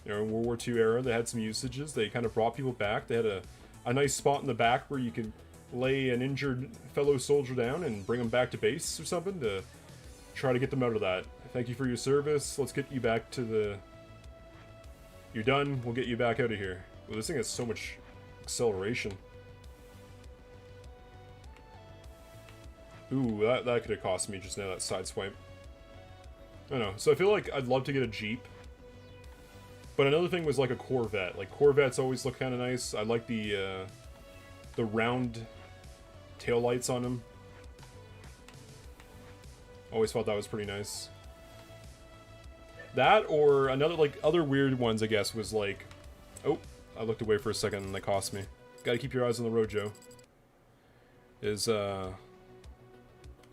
You know, in World War II era, they had some usages. They kind of brought people back. They had a nice spot in the back where you could lay an injured fellow soldier down and bring them back to base or something to try to get them out of that. Thank you for your service. Let's get you back to the... You're done. We'll get you back out of here. Well, this thing has so much acceleration. Ooh, that could have cost me just now, that side swipe. I don't know. So I feel like I'd love to get a Jeep. But another thing was like a Corvette. Like, Corvettes always look kind of nice. I like the round taillights on them. Always thought that was pretty nice. That or another, like, other weird ones, I guess, was like... Oh, I looked away for a second and they cost me. Gotta keep your eyes on the road, Joe. Is, a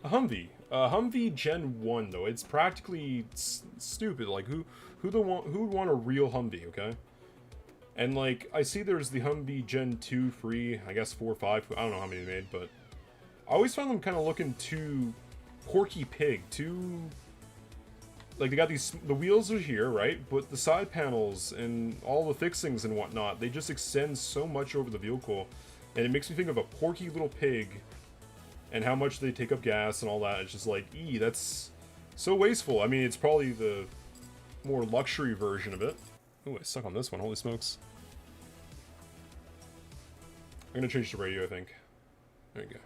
Humvee. Humvee Gen 1, though. It's practically stupid. Like, who would want a real Humvee, okay? And, like, I see there's the Humvee Gen 2 free, I guess 4 or 5, I don't know how many they made, but... I always found them kind of looking too Porky Pig, too... Like, they got these, the wheels are here, right? But the side panels and all the fixings and whatnot, they just extend so much over the vehicle. And it makes me think of a porky little pig and how much they take up gas and all that. It's just like, that's so wasteful. I mean, it's probably the more luxury version of it. Oh, I suck on this one. Holy smokes. I'm gonna change the radio, I think. There you go.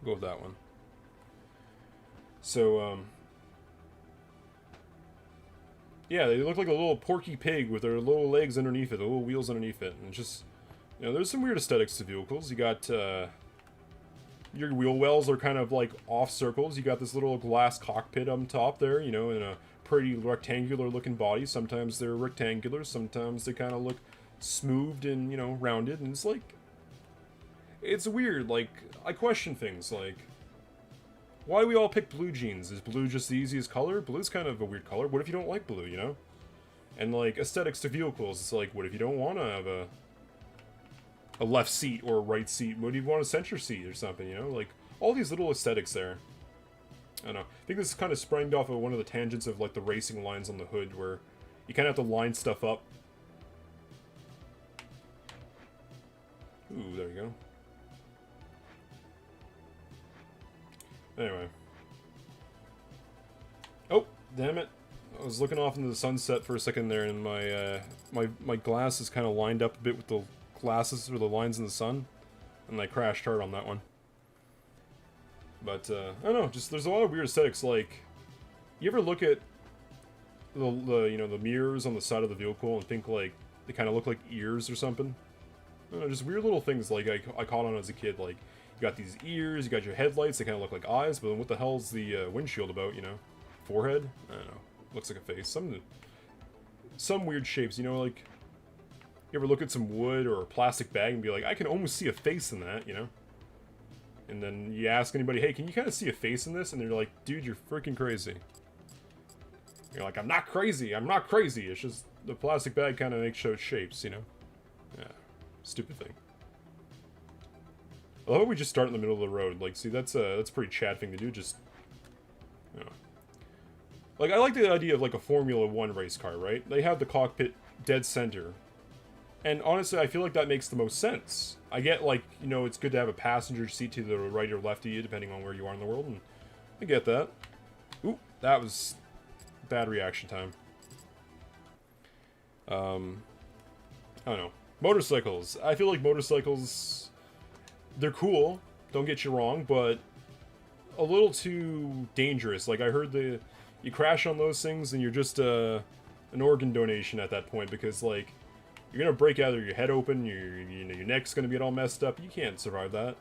Go with that one. So, yeah, they look like a little porky pig with their little legs underneath it, the little wheels underneath it, and just, you know, there's some weird aesthetics to vehicles. You got, your wheel wells are kind of like off circles. You got this little glass cockpit on top there, you know, in a pretty rectangular looking body. Sometimes they're rectangular, sometimes they kind of look smoothed and, you know, rounded, and it's like, it's weird. Like, I question things like, why do we all pick blue jeans? Is blue just the easiest color? Blue's kind of a weird color. What if you don't like blue, you know? And, like, aesthetics to vehicles, it's like, what if you don't want to have a left seat or a right seat? What do you want, a center seat or something, you know? Like, all these little aesthetics there. I don't know. I think this is kind of sprang off of one of the tangents of, like, the racing lines on the hood, where you kind of have to line stuff up. Ooh, there you go. Anyway. Oh, damn it. I was looking off into the sunset for a second there, and my glasses kind of lined up a bit with the glasses or the lines in the sun, and I crashed hard on that one. But, I don't know, just there's a lot of weird aesthetics. Like, you ever look at the you know, the mirrors on the side of the vehicle and think, like, they kind of look like ears or something? I don't know, just weird little things, like, I caught on as a kid, like, you got these ears, you got your headlights, they kind of look like eyes, but then what the hell's the windshield about, you know? Forehead? I don't know. Looks like a face. Some weird shapes, you know, like, you ever look at some wood or a plastic bag and be like, I can almost see a face in that, you know? And then you ask anybody, hey, can you kind of see a face in this? And they're like, dude, you're freaking crazy. You're like, I'm not crazy, I'm not crazy, it's just the plastic bag kind of makes shapes, you know? Yeah, stupid thing. I love how we just start in the middle of the road. Like, see, that's a pretty Chad thing to do, just, you know. Like, I like the idea of, like, a Formula 1 race car, right? They have the cockpit dead center. And honestly, I feel like that makes the most sense. I get, like, you know, it's good to have a passenger seat to the right or left of you, depending on where you are in the world, and I get that. Ooh, that was bad reaction time. I don't know. Motorcycles. I feel like motorcycles, they're cool, don't get you wrong, but a little too dangerous. Like, I heard you crash on those things and you're just an organ donation at that point, because, like, you're gonna break either your head open, you know, your neck's gonna get all messed up. You can't survive that.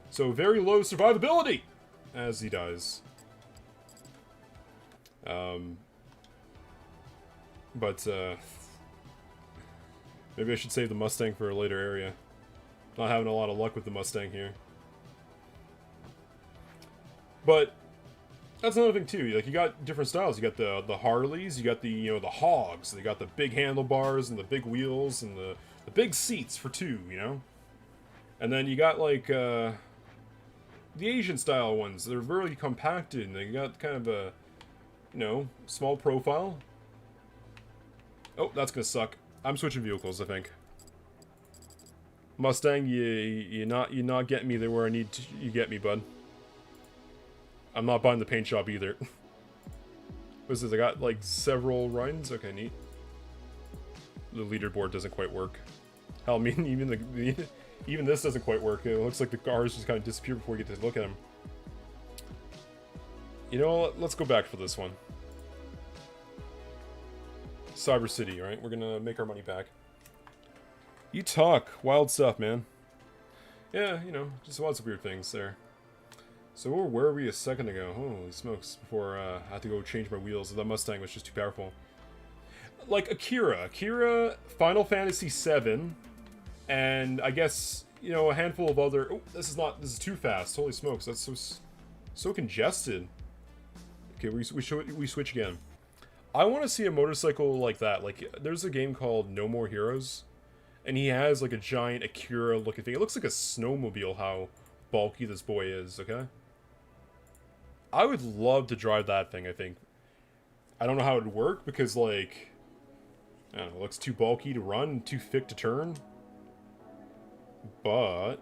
So very low survivability as he dies. But maybe I should save the Mustang for a later area. Not having a lot of luck with the Mustang here. But that's another thing too. Like, you got different styles. You got the Harleys. You got the, you know, the Hogs. They got the big handlebars and the big wheels and the big seats for two. You know. And then you got, like, the Asian style ones. They're very compacted. And they got kind of a, you know, small profile. Oh, that's gonna suck. I'm switching vehicles, I think. Mustang, you're not getting me there where I need you get me, bud. I'm not buying the paint shop either. What's this? I got, like, several runs. Okay, neat. The leaderboard doesn't quite work. Hell, I mean, even this doesn't quite work. It looks like the cars just kind of disappear before we get to look at them. You know what? Let's go back for this one. Cyber City, right? We're gonna make our money back. You talk. Wild stuff, man. Yeah, you know, just lots of weird things there. So where were we a second ago? Holy smokes, before I had to go change my wheels. The Mustang was just too powerful. Like Akira, Final Fantasy VII, and I guess, you know, a handful of other... Oh, this is too fast. Holy smokes, that's so congested. Okay, we switch again. I want to see a motorcycle like that. Like, there's a game called No More Heroes, and he has like a giant Akira looking thing. It looks like a snowmobile, how bulky this boy is, okay? I would love to drive that thing, I think. I don't know how it would work, because, like... I don't know, it looks too bulky to run, too thick to turn. But,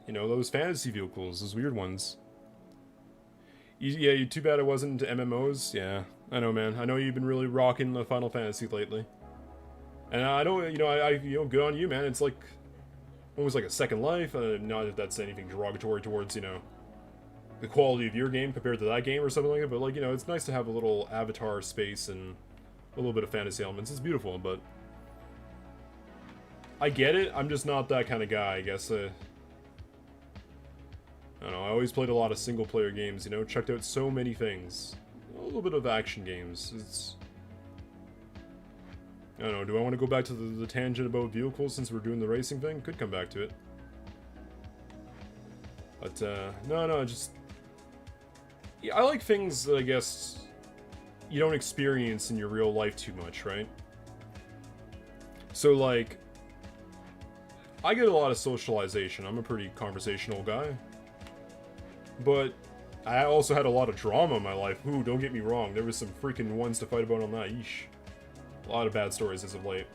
you know, those fantasy vehicles, those weird ones. Yeah, too bad it wasn't into MMOs. Yeah, I know, man. I know you've been really rocking the Final Fantasy lately. And I know, you know, good on you, man. It's like, almost like a second life. Not if that's anything derogatory towards, you know, the quality of your game compared to that game or something like that. But, like, you know, it's nice to have a little avatar space and a little bit of fantasy elements. It's beautiful, but I get it. I'm just not that kind of guy, I guess. I don't know, I always played a lot of single-player games, you know, checked out so many things. A little bit of action games. It's... I don't know, do I want to go back to the tangent about vehicles since we're doing the racing thing? Could come back to it. But, no, just... Yeah, I like things that, I guess, you don't experience in your real life too much, right? So, like, I get a lot of socialization. I'm a pretty conversational guy. But I also had a lot of drama in my life. Ooh, don't get me wrong. There was some freaking ones to fight about on that. Yeesh. A lot of bad stories as of late.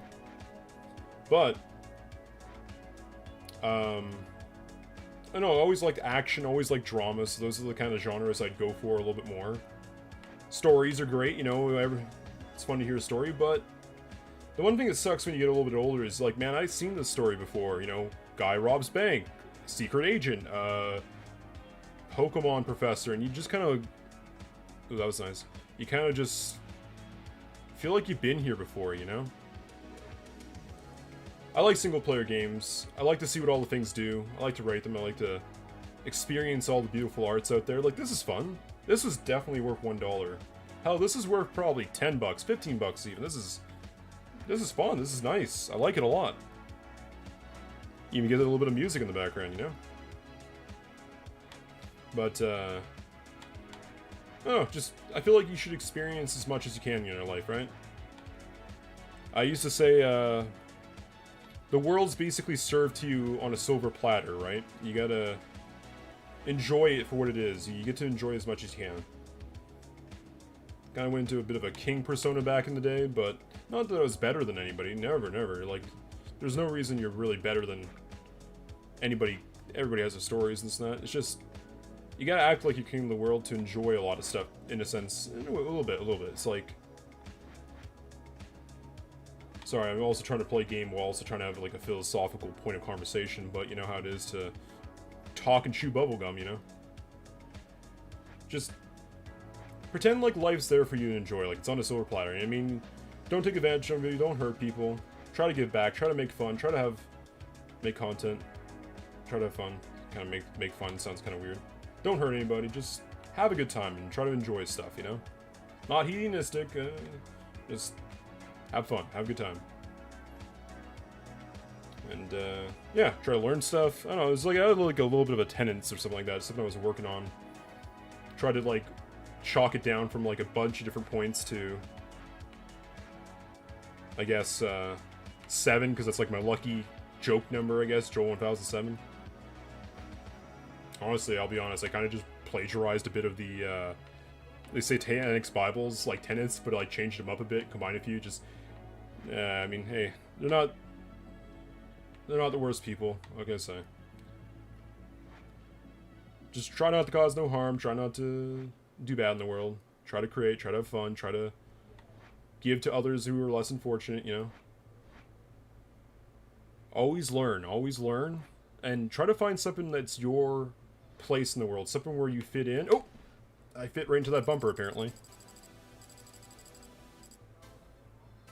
But, I don't know, I always liked action, always liked drama, so those are the kind of genres I'd go for a little bit more. Stories are great, you know, it's fun to hear a story, but the one thing that sucks when you get a little bit older is, like, man, I've seen this story before, you know, guy robs bank, secret agent, Pokemon professor, and you just kind of... Ooh, that was nice. You kind of just feel like you've been here before, you know? I like single-player games. I like to see what all the things do. I like to rate them. I like to experience all the beautiful arts out there. Like, this is fun. This is definitely worth $1. Hell, this is worth probably $10, $15 even. This is fun. This is nice. I like it a lot. You even get a little bit of music in the background, you know? But, I don't know, just, I feel like you should experience as much as you can in your life, right? I used to say, the world's basically served to you on a silver platter, right? You gotta enjoy it for what it is. You get to enjoy as much as you can. Kind of went into a bit of a king persona back in the day, but not that I was better than anybody. Never, never. Like, there's no reason you're really better than anybody. Everybody has their stories and stuff. It's just, you gotta act like you're king of the world to enjoy a lot of stuff, in a sense. A little bit. It's like... Sorry, I'm also trying to play a game while also trying to have, like, a philosophical point of conversation, but you know how it is to talk and chew bubblegum, you know? Just pretend like life's there for you to enjoy, like it's on a silver platter. I mean, don't take advantage of it, don't hurt people, try to give back, try to make fun, try to make content, try to have fun. Kind of make fun sounds kind of weird. Don't hurt anybody, just have a good time and try to enjoy stuff, you know? Not hedonistic, just have fun, have a good time. And, yeah, try to learn stuff. I don't know, it was like, I had like a little bit of attendance or something like that, something I was working on. Try to, like, chalk it down from, like, a bunch of different points to, I guess, 7, because that's, like, my lucky joke number, I guess, Joel 1007. Honestly, I'll be honest, I kind of just plagiarized a bit of the, they say Satanic Bibles, like, tenets, but, like, changed them up a bit, combined a few, just, I mean, hey, they're not the worst people, what can I say? Just try not to cause no harm, try not to do bad in the world, try to create, try to have fun, try to give to others who are less unfortunate, you know? Always learn, and try to find something that's your place in the world, something where you fit in. Oh! I fit right into that bumper, apparently.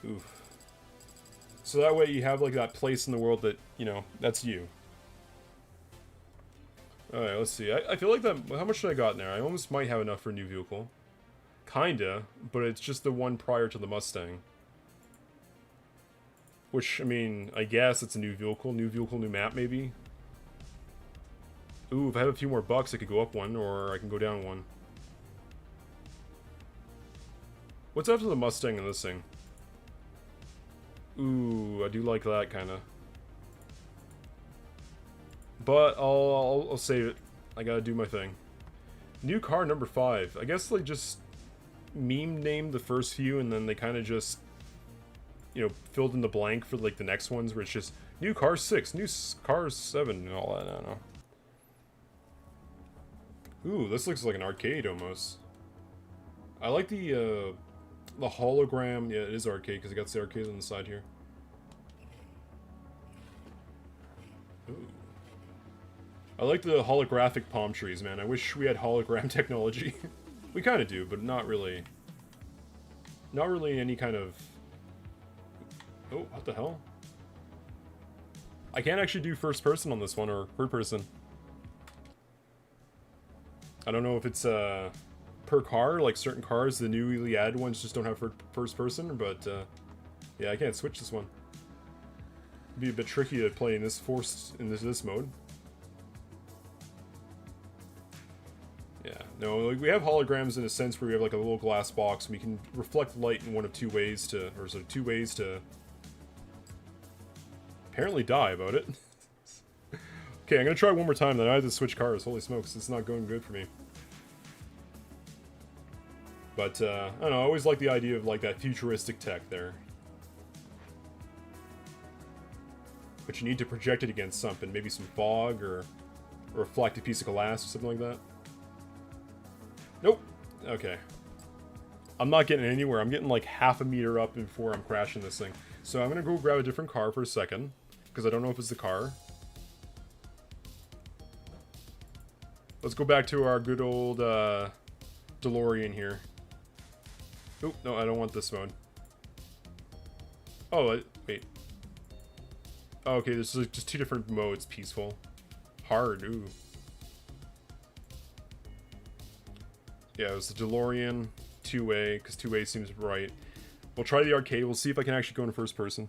Oof. So that way you have, like, that place in the world that, you know, that's you. Alright, let's see. I feel like that... How much did I got in there? I almost might have enough for a new vehicle. Kinda, but it's just the one prior to the Mustang. Which, I mean, I guess it's a new vehicle, new map, maybe? Ooh, if I have a few more bucks, I could go up one, or I can go down one. What's after the Mustang in this thing? Ooh, I do like that, kinda. But I'll save it. I gotta do my thing. New car number 5. I guess they just meme named the first few, and then they kind of just, you know, filled in the blank for like the next ones, where it's just new car 6, new car 7, and all that. I don't know. Ooh, this looks like an arcade almost. I like the hologram. Yeah, it is arcade because it got the arcade on the side here. Ooh. I like the holographic palm trees, man. I wish we had hologram technology. We kind of do, but not really. Not really any kind of... Oh, what the hell? I can't actually do first person on this one, or third person. I don't know if it's per car, like certain cars, the newly added ones just don't have first person, but yeah, I can't switch this one. It'd be a bit tricky to play in this this mode. Yeah, no, like we have holograms in a sense where we have like a little glass box and we can reflect light in one of two ways to, or sort of two ways to apparently die about it. Okay, I'm gonna try one more time, then I have to switch cars. Holy smokes, it's not going good for me. But, I don't know, I always like the idea of like that futuristic tech there. But you need to project it against something, maybe some fog or a reflective piece of glass or something like that. Nope. Okay. I'm not getting anywhere. I'm getting like half a meter up before I'm crashing this thing. So I'm gonna go grab a different car for a second, because I don't know if it's the car. Let's go back to our good old DeLorean here. Oop, no, I don't want this mode. Oh, wait. Oh, okay, there's like just two different modes. Peaceful. Hard, ooh. Yeah, it was the DeLorean 2A, because 2A seems right. We'll try the arcade. We'll see if I can actually go in first person.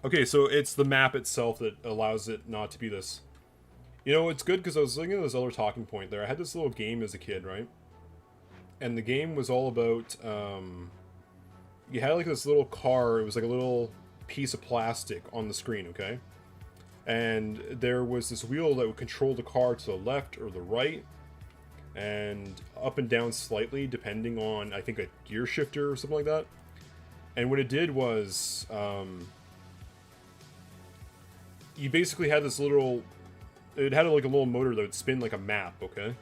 Okay, so it's the map itself that allows it not to be this. You know, it's good because I was looking at this other talking point there. I had this little game as a kid, right? And the game was all about, you had like this little car. It was like a little piece of plastic on the screen, okay? And there was this wheel that would control the car to the left or the right, and up and down slightly, depending on, I think, a gear shifter or something like that. And what it did was, you basically had this little... It had like a little motor that would spin like a map, okay?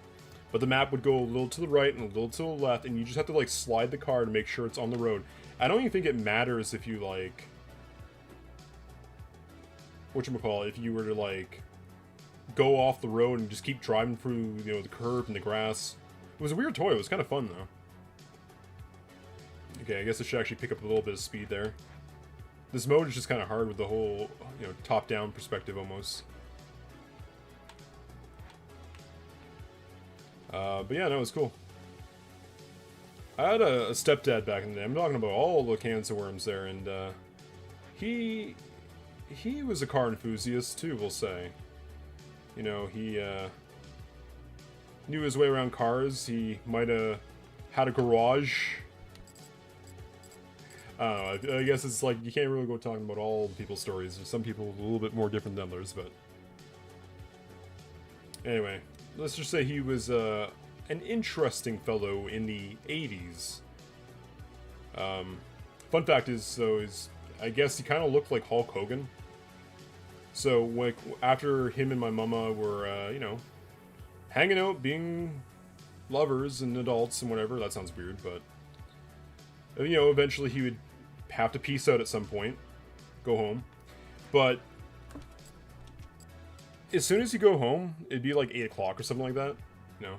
But the map would go a little to the right and a little to the left, and you just have to like slide the car to make sure it's on the road. I don't even think it matters if you like... Whatchamacallit, if you were to like go off the road and just keep driving through, you know, the curb and the grass. It was a weird toy. It was kind of fun though. Okay, I guess I should actually pick up a little bit of speed there. This mode is just kind of hard with the whole, you know, top-down perspective almost. But yeah, no, it was cool. I had a stepdad back in the day. I'm talking about all the cans of worms there, and he was a car enthusiast too, we'll say. You know, he knew his way around cars. He might have had a garage. I don't know, I guess it's like, you can't really go talking about all people's stories. Some people a little bit more different than others, but... Anyway, let's just say he was an interesting fellow in the 80s. Fun fact is, though, I guess he kind of looked like Hulk Hogan. So, like, after him and my mama were, you know, hanging out, being lovers and adults and whatever, that sounds weird, but... You know, eventually he would have to peace out at some point. Go home. But... as soon as you go home, it'd be like 8 o'clock or something like that, you know?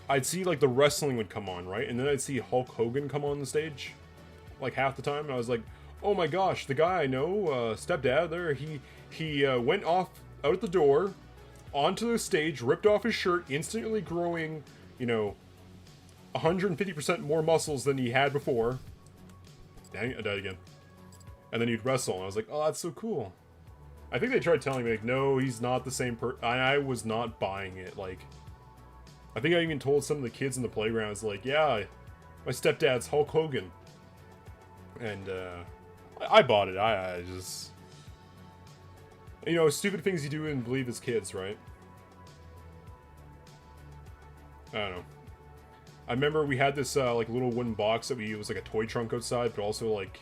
I'd see, like, the wrestling would come on, right? And then I'd see Hulk Hogan come on the stage, like, half the time, and I was like, oh my gosh, the guy I know, stepdad there, he went off out the door, onto the stage, ripped off his shirt, instantly growing, you know, 150% more muscles than he had before. Dang, I died again. And then he'd wrestle, and I was like, oh, that's so cool. I think they tried telling me, like, no, he's not the same I was not buying it, like... I think I even told some of the kids in the playgrounds, like, yeah, my stepdad's Hulk Hogan. And, I bought it. I just... You know, stupid things you do and believe as kids, right? I don't know. I remember we had this, like, little wooden box that it was like a toy trunk outside, but also, like,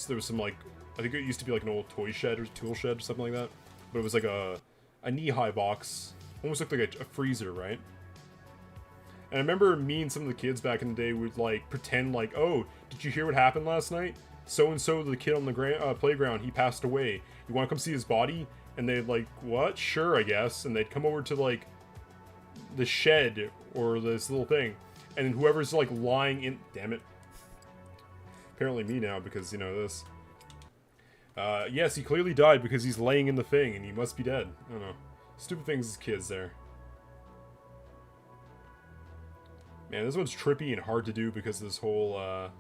there was some, like, I think it used to be like an old toy shed or tool shed or something like that. But it was like a knee-high box. Almost looked like a freezer, right? And I remember me and some of the kids back in the day would, like, pretend like, oh, did you hear what happened last night? So-and-so, the kid on the playground, he passed away. You want to come see his body? And they'd like, what? Sure, I guess. And they'd come over to, like, the shed or this little thing. And whoever's, like, lying in... Damn it. Apparently me now, because, you know, this. Yes, he clearly died because he's laying in the thing, and he must be dead. I don't know. Stupid things as kids there. Man, this one's trippy and hard to do because of this whole, I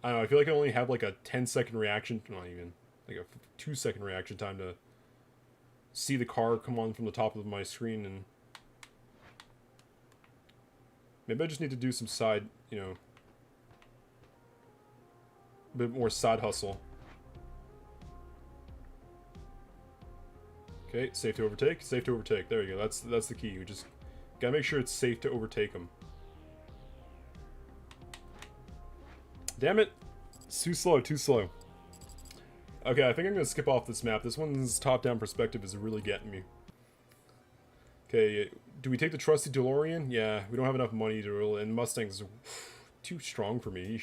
don't know, I feel like I only have, like, a 10-second reaction, not even, like a 2-second reaction time to see the car come on from the top of my screen, and maybe I just need to do some side, you know, a bit more side hustle. Okay, safe to overtake, safe to overtake. There you go, that's the key. You just gotta make sure it's safe to overtake them. Damn it! It's too slow, too slow. Okay, I think I'm gonna skip off this map. This one's top-down perspective is really getting me. Okay, do we take the trusty DeLorean? Yeah, we don't have enough money to roll, and Mustang's too strong for me.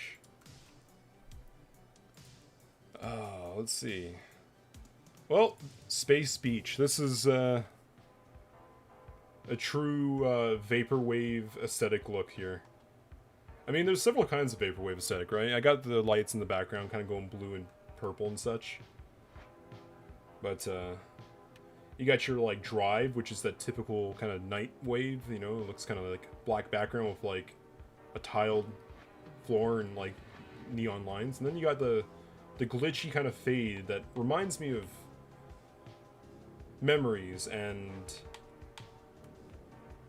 Let's see. Well, Space Beach. This is, a true, Vaporwave aesthetic look here. I mean, there's several kinds of Vaporwave aesthetic, right? I got the lights in the background kind of going blue and purple and such. But, you got your, like, drive, which is that typical kind of night wave, you know? It looks kind of like black background with, like, a tiled floor and, like, neon lines. And then you got the glitchy kind of fade that reminds me of memories and...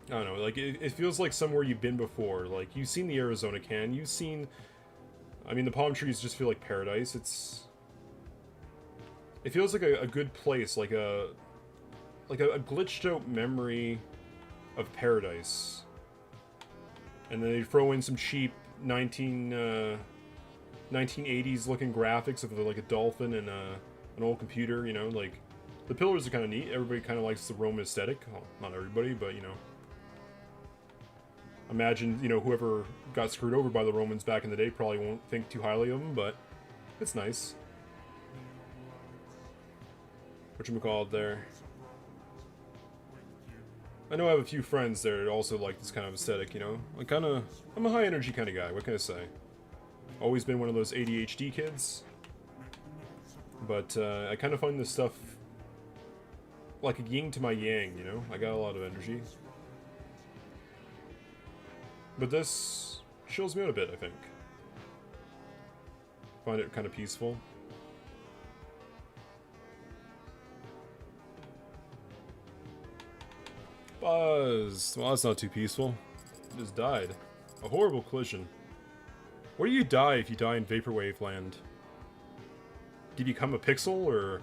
I don't know, like, it feels like somewhere you've been before. Like, you've seen the Arizona can, you've seen... I mean, the palm trees just feel like paradise. It feels like a good place, like a glitched out memory of paradise. And then they throw in some cheap 1980s looking graphics of, like, a dolphin and an old computer, you know, like... The pillars are kind of neat. Everybody kind of likes the Roman aesthetic. Well, not everybody, but, you know... Imagine, you know, whoever got screwed over by the Romans back in the day probably won't think too highly of them, but it's nice. Whatchamacallit there. I know I have a few friends there that also like this kind of aesthetic, you know? I'm a high energy kind of guy, what can I say? Always been one of those ADHD kids. But, I kind of find this stuff like a yin to my yang, you know? I got a lot of energy. But this chills me out a bit, I think. Find it kind of peaceful. Buzz! Well, that's not too peaceful. It just died. A horrible collision. Where do you die if you die in Vaporwave land? Do you become a pixel, or...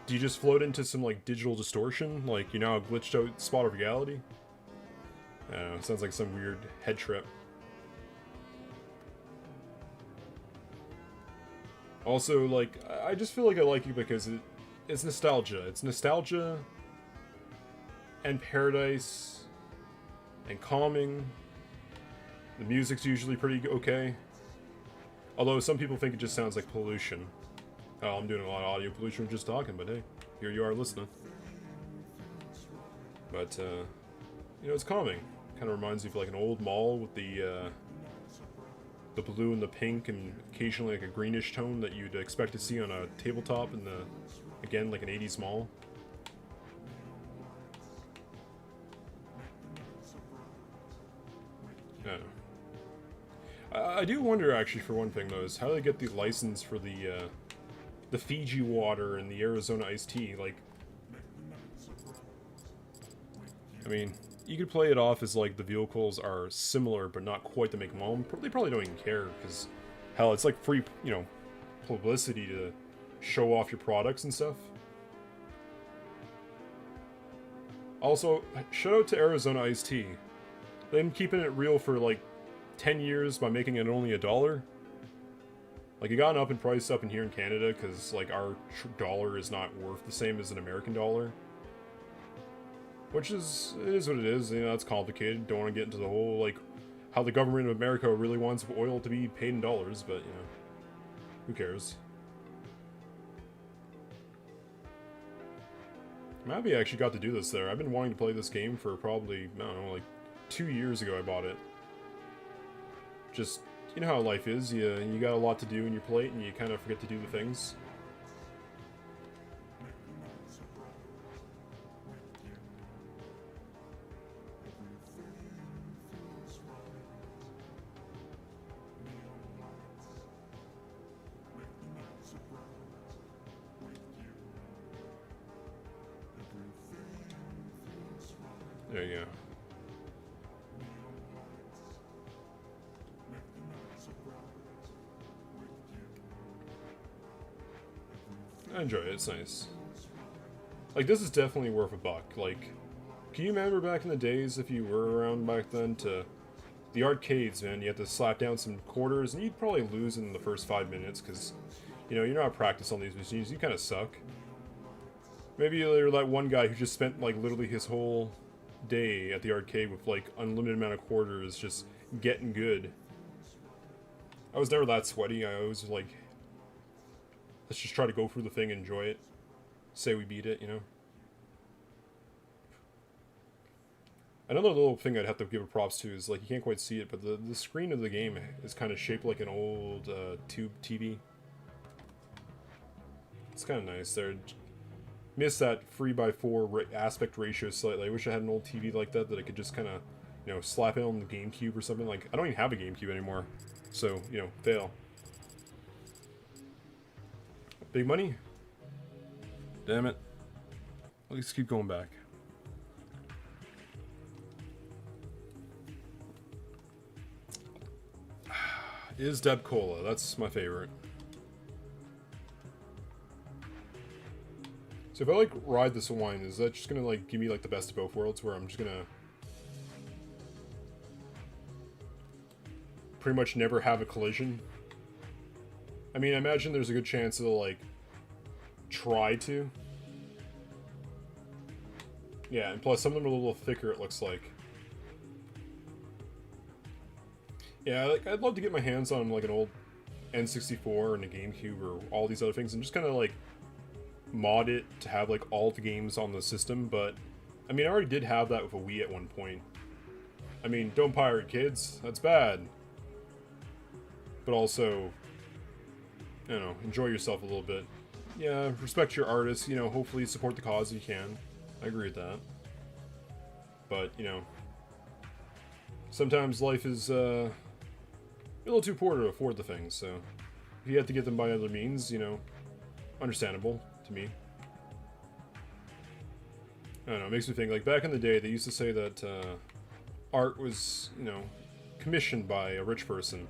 do you just float into some, like, digital distortion? Like, you're now a glitched out spot of reality? I don't know, it sounds like some weird head trip. Also, like, I just feel like I like it because it's nostalgia. It's nostalgia and paradise and calming. The music's usually pretty okay. Although some people think it just sounds like pollution. Oh, I'm doing a lot of audio pollution just talking, but hey, here you are listening. But, you know, it's calming. Kind of reminds me of like an old mall with the the blue and the pink, and occasionally like a greenish tone that you'd expect to see on a tabletop in the, again, like an 80s mall. I don't know. I do wonder, actually, for one thing, though, is how they get the license for the Fiji water and the Arizona iced tea. Like, I mean, you could play it off as like the vehicles are similar, but not quite to make them all. They probably don't even care, because, hell, it's like free, you know, publicity to show off your products and stuff. Also, shout out to Arizona iced tea. They've been keeping it real for like 10 years by making it only $1. Like, it got up in price up in here in Canada because like our dollar is not worth the same as an American dollar. Which is, it is what it is, you know, it's complicated. Don't want to get into the whole, like, how the government of America really wants oil to be paid in dollars, but, you know, who cares? I'm happy I actually got to do this there. I've been wanting to play this game for probably, I don't know, like 2 years ago I bought it. Just, you know how life is, you got a lot to do in your plate and you kind of forget to do the things. There you go. I enjoy it, it's nice. Like, this is definitely worth a buck. Like, can you remember back in the days, if you were around back then, to the arcades, man, you had to slap down some quarters, and you'd probably lose in the first 5 minutes, because, you know, you're not practiced on these machines, you kind of suck. Maybe you're that one guy who just spent, like, literally his whole day at the arcade with, like, unlimited amount of quarters, just getting good. I was never that sweaty, I always, like, let's just try to go through the thing and enjoy it. Say we beat it, you know? Another little thing I'd have to give a props to is, like, you can't quite see it, but the screen of the game is kind of shaped like an old tube TV. It's kind of nice there. Miss that 3:4 aspect ratio slightly. I wish I had an old TV like that I could just kind of, you know, slap it on the GameCube or something. Like, I don't even have a GameCube anymore. So, you know, fail. Big money? Damn it. Let's keep going back. Is Deb Cola. That's my favorite. So if I, like, ride this wine, is that just gonna, like, give me, like, the best of both worlds, where I'm just gonna pretty much never have a collision? I mean, I imagine there's a good chance it'll, like, try to. Yeah, and plus some of them are a little thicker, it looks like. Yeah, like, I'd love to get my hands on, like, an old N64 and a GameCube or all these other things and just kind of, like, mod it to have, like, all the games on the system, but I mean, I already did have that with a Wii at one point. I mean, don't pirate, kids. That's bad. But also, you know, enjoy yourself a little bit. Yeah, respect your artists, you know, hopefully support the cause if you can. I agree with that. But, you know, sometimes life is a little too poor to afford the things, so if you have to get them by other means, you know, understandable to me. I don't know, it makes me think, like, back in the day, they used to say that art was, you know, commissioned by a rich person.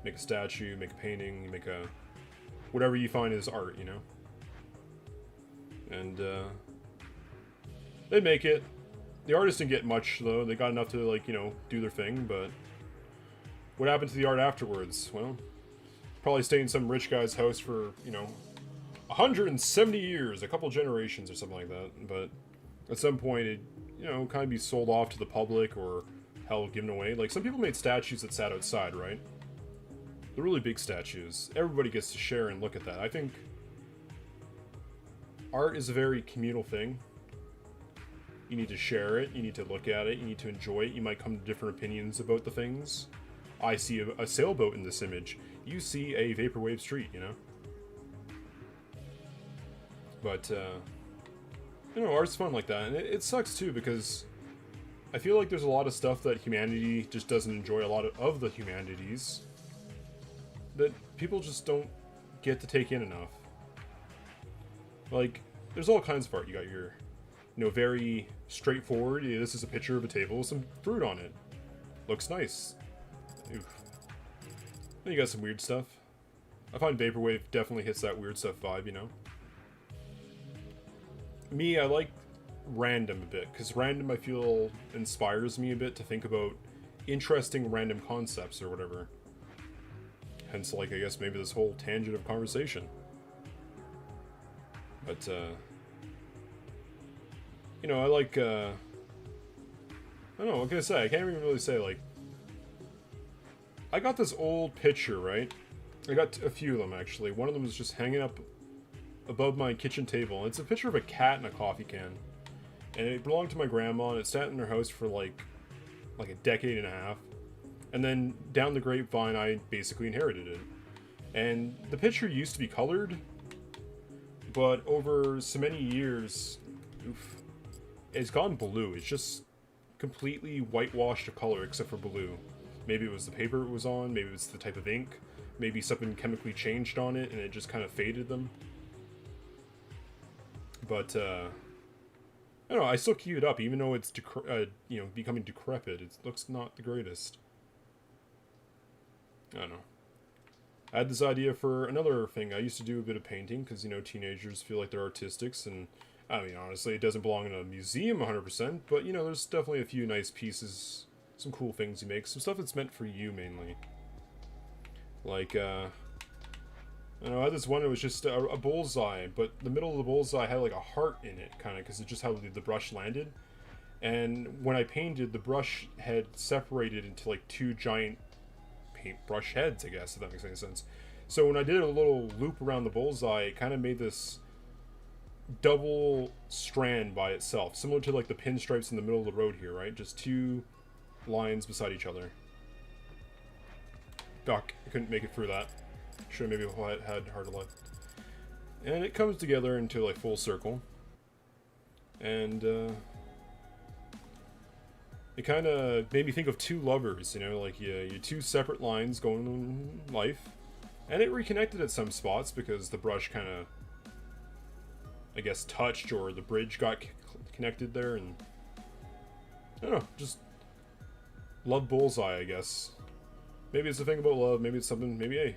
Make a statue, make a painting, you make a... whatever you find is art, you know? And, they'd make it. The artists didn't get much, though. They got enough to, like, you know, do their thing, but... what happened to the art afterwards? Well, probably stayed in some rich guy's house for, you know, 170 years, a couple generations or something like that, but at some point it, you know, kind of be sold off to the public or, hell, given away. Like, some people made statues that sat outside, right? The really big statues. Everybody gets to share and look at that. I think art is a very communal thing. You need to share it, you need to look at it, you need to enjoy it. You might come to different opinions about the things. I see a sailboat in this image. You see a Vaporwave street, you know? But, you know, art's fun like that. And it sucks, too, because I feel like there's a lot of stuff that humanity just doesn't enjoy, a lot of the humanities, that people just don't get to take in enough. Like, there's all kinds of art. You got your, you know, very straightforward, yeah, this is a picture of a table with some fruit on it. Looks nice. Oof. Then you got some weird stuff. I find Vaporwave definitely hits that weird stuff vibe, you know? Me, I like random a bit, because random I feel inspires me a bit to think about interesting random concepts or whatever. Hence, like, I guess maybe this whole tangent of conversation. But, you know, I like, I don't know, what can I say? I can't even really say, like, I got this old picture, right? I got a few of them, actually. One of them is just hanging up above my kitchen table. It's a picture of a cat in a coffee can. And it belonged to my grandma, and it sat in her house for, like a decade and a half. And then, down the grapevine, I basically inherited it. And the picture used to be colored, but over so many years, oof, it's gone blue. It's just completely whitewashed to color, except for blue. Maybe it was the paper it was on, maybe it's the type of ink, maybe something chemically changed on it, and it just kind of faded them. But, I don't know, I still keep it up, even though it's, you know, becoming decrepit. It looks not the greatest. I don't know. I had this idea for another thing. I used to do a bit of painting, because, you know, teenagers feel like they're artistics, and, I mean, honestly, it doesn't belong in a museum 100%, but, you know, there's definitely a few nice pieces, some cool things you make, some stuff that's meant for you, mainly. Like, I don't know, I had this one, it was just a bullseye, but the middle of the bullseye had, like, a heart in it, kind of, because it's just how the brush landed. And when I painted, the brush had separated into, like, two giant paintbrush heads, I guess, if that makes any sense. So when I did a little loop around the bullseye, it kind of made this double strand by itself, similar to, like, the pinstripes in the middle of the road here, right? Just two lines beside each other. Fuck, I couldn't make it through that. Should have maybe had harder luck. And it comes together into, like, full circle. And, it kind of made me think of two lovers, you know, like, yeah, your two separate lines going in life. And it reconnected at some spots because the brush kind of, I guess, touched, or the bridge got connected there, and I don't know, just love bullseye, I guess. Maybe it's a thing about love, maybe it's something, maybe, hey.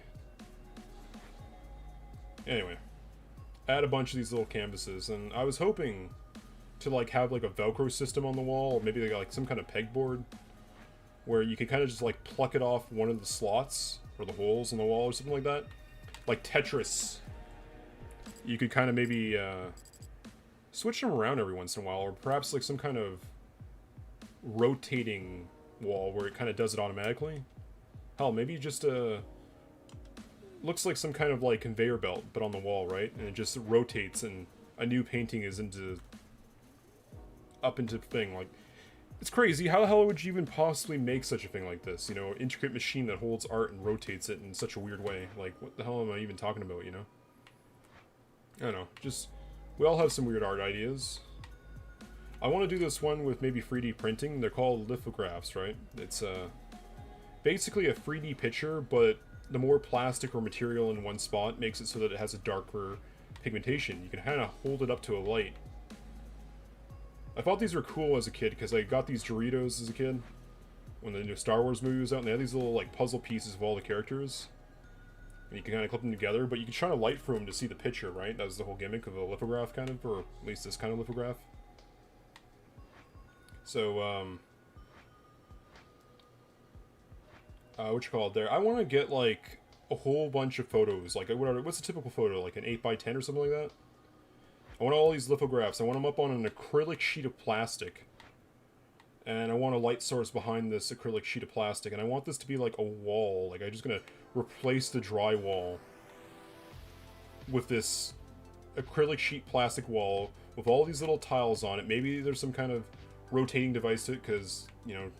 Anyway, I had a bunch of these little canvases, and I was hoping to, like, have, like, a Velcro system on the wall, or maybe, like, some kind of pegboard, where you could kind of just, like, pluck it off one of the slots, or the holes in the wall, or something like that. Like Tetris. You could kind of maybe, switch them around every once in a while, or perhaps, like, some kind of rotating wall, where it kind of does it automatically. Hell, maybe just, looks like some kind of, like, conveyor belt, but on the wall, right? And it just rotates, and a new painting is up into the thing. Like, it's crazy. How the hell would you even possibly make such a thing like this? You know, intricate machine that holds art and rotates it in such a weird way. Like, what the hell am I even talking about, you know? I don't know. Just, we all have some weird art ideas. I want to do this one with maybe 3D printing. They're called lithographs, right? It's, basically a 3D picture, but the more plastic or material in one spot makes it so that it has a darker pigmentation. You can kind of hold it up to a light. I thought these were cool as a kid, because I got these Doritos as a kid when the new Star Wars movie was out, and they had these little, like, puzzle pieces of all the characters. And you can kind of clip them together, but you can shine a light through them to see the picture, right? That was the whole gimmick of a lithograph, kind of, or at least this kind of lithograph. So, what you call it there? I want to get, like, a whole bunch of photos, like, whatever, what's a typical photo, like an 8x10 or something like that? I want all these lithographs. I want them up on an acrylic sheet of plastic. And I want a light source behind this acrylic sheet of plastic. And I want this to be like a wall. Like, I'm just going to replace the drywall with this acrylic sheet plastic wall with all these little tiles on it. Maybe there's some kind of rotating device to it, because, you know,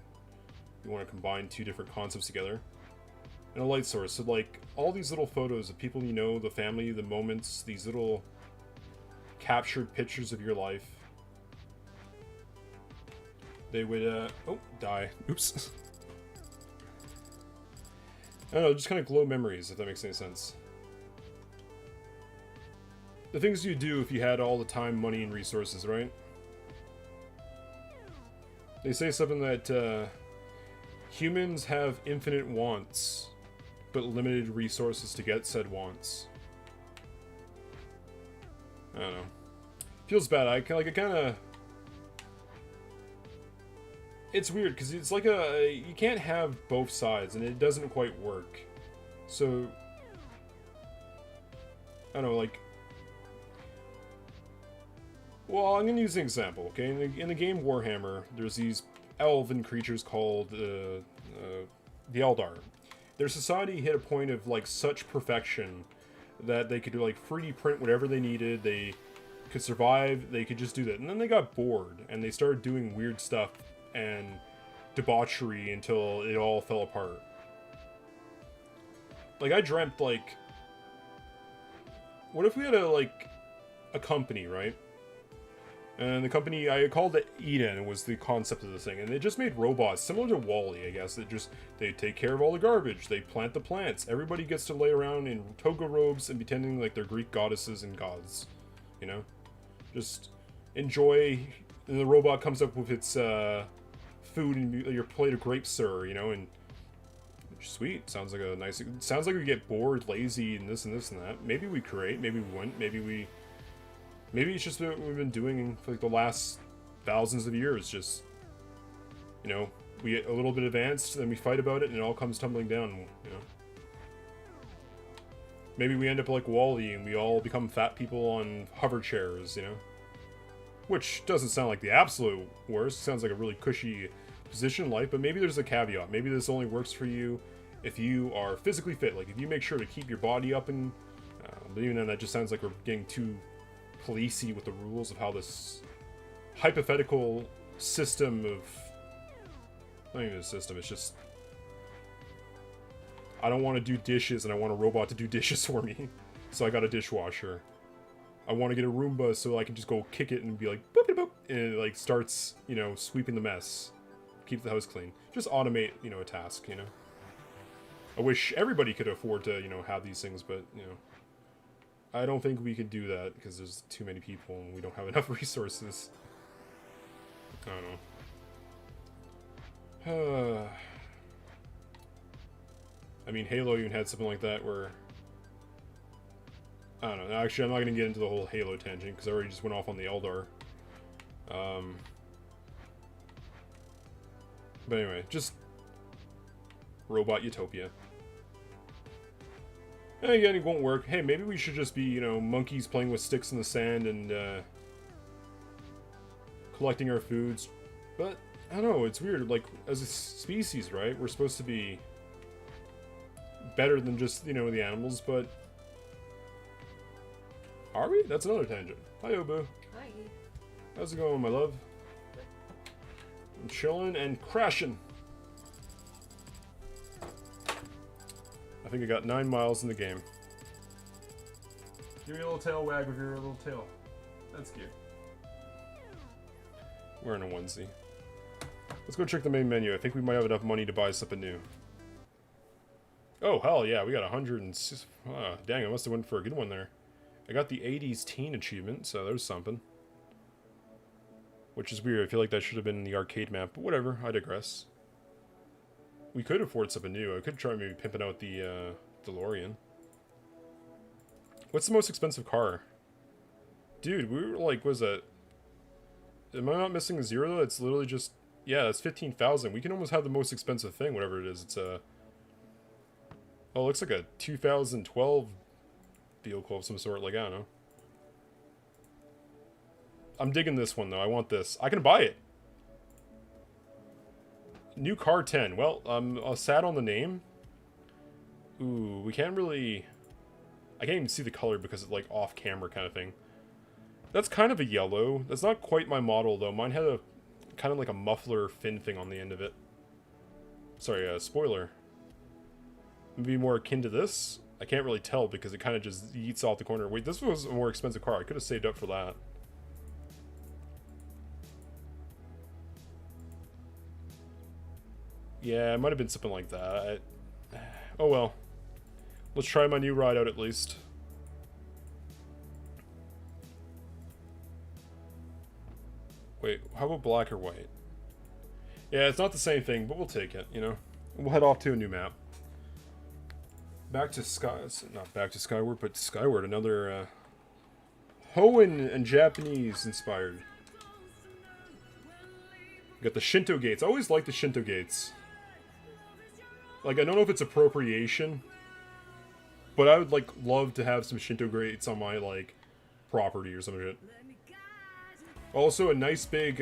You want to combine two different concepts together. And a light source. So, like, all these little photos of people you know, the family, the moments, these little captured pictures of your life. They would, oh, die. Oops. I don't know, just kind of glow memories, if that makes any sense. The things you'd do if you had all the time, money, and resources, right? They say something that, humans have infinite wants, but limited resources to get said wants. I don't know. Feels bad. I kind of... It's weird, because it's like you can't have both sides, and it doesn't quite work. So... I don't know, like... Well, I'm going to use an example, okay? In the game Warhammer, there's these elven creatures called the Eldar. Their society hit a point of, like, such perfection that they could, like, 3D print whatever they needed, they could survive, they could just do that. And then they got bored, and they started doing weird stuff and debauchery until it all fell apart. Like, I dreamt, like... What if we had a company, right? And the company, I called it Eden, was the concept of the thing. And they just made robots, similar to WALL-E, I guess. They take care of all the garbage. They plant the plants. Everybody gets to lay around in toga robes and pretending like they're Greek goddesses and gods. You know? Just enjoy. And the robot comes up with its food and your plate of grapes, sir, you know? And sweet. Sounds like a nice... Sounds like we get bored, lazy, and this and this and that. Maybe we create. Maybe we wouldn't. Maybe it's just what we've been doing for like the last thousands of years. Just, you know, we get a little bit advanced, then we fight about it, and it all comes tumbling down, you know. Maybe we end up like WALL-E, and we all become fat people on hover chairs, you know. Which doesn't sound like the absolute worst. It sounds like a really cushy position in life, but maybe there's a caveat. Maybe this only works for you if you are physically fit. Like, if you make sure to keep your body up and... but even then, that just sounds like we're getting too... policey with the rules of how this hypothetical system of... Not even a system, it's just... I don't want to do dishes, and I want a robot to do dishes for me. So I got a dishwasher. I want to get a Roomba so I can just go kick it and be like, boop, boop, boop, and it like starts, you know, sweeping the mess. Keep the house clean. Just automate, you know, a task, you know. I wish everybody could afford to, you know, have these things, but, you know. I don't think we could do that because there's too many people and we don't have enough resources. I don't know. I mean, Halo even had something like that where... I don't know. Actually, I'm not going to get into the whole Halo tangent because I already just went off on the Eldar. But anyway, just... Robot Utopia. And again, it won't work. Hey, maybe we should just be, you know, monkeys playing with sticks in the sand and, collecting our foods. But, I don't know, it's weird. Like, as a species, right? We're supposed to be better than just, you know, the animals, but... Are we? That's another tangent. Hi, Obu. Hi. How's it going, my love? I'm chilling and crashing. I think I got 9 miles in the game. Give me a little tail wag with your little tail. That's cute. We're in a onesie. Let's go check the main menu. I think we might have enough money to buy something new. Oh, hell yeah. We got 106. Dang, I must have went for a good one there. I got the 80s teen achievement, so there's something. Which is weird. I feel like that should have been in the arcade map, but whatever. I digress. We could afford something new. I could try maybe pimping out the DeLorean. What's the most expensive car? Dude, we were like, what is that? Am I not missing a zero though? It's literally just... Yeah, it's 15,000. We can almost have the most expensive thing, whatever it is. It's a... Oh, it looks like a 2012 vehicle of some sort. Like, I don't know. I'm digging this one though. I want this. I can buy it. New car 10. Well, I'm sad on the name. Ooh, we can't really... I can't even see the color because it's like off camera kind of thing. That's kind of a yellow. That's not quite my model though. Mine had a kind of like a muffler fin thing on the end of it. Sorry, spoiler. Maybe more akin to this? I can't really tell because it kind of just eats off the corner. Wait, this was a more expensive car. I could have saved up for that. Yeah, it might have been something like that. Oh well. Let's try my new ride out at least. Wait, how about black or white? Yeah, it's not the same thing, but we'll take it, you know? We'll head off to a new map. Back to not back to Skyward, but Skyward, another Hoenn and Japanese inspired. We got the Shinto gates. I always like the Shinto gates. Like, I don't know if it's appropriation, but I would, like, love to have some Shinto gates on my, like, property or some shit. Also, a nice big,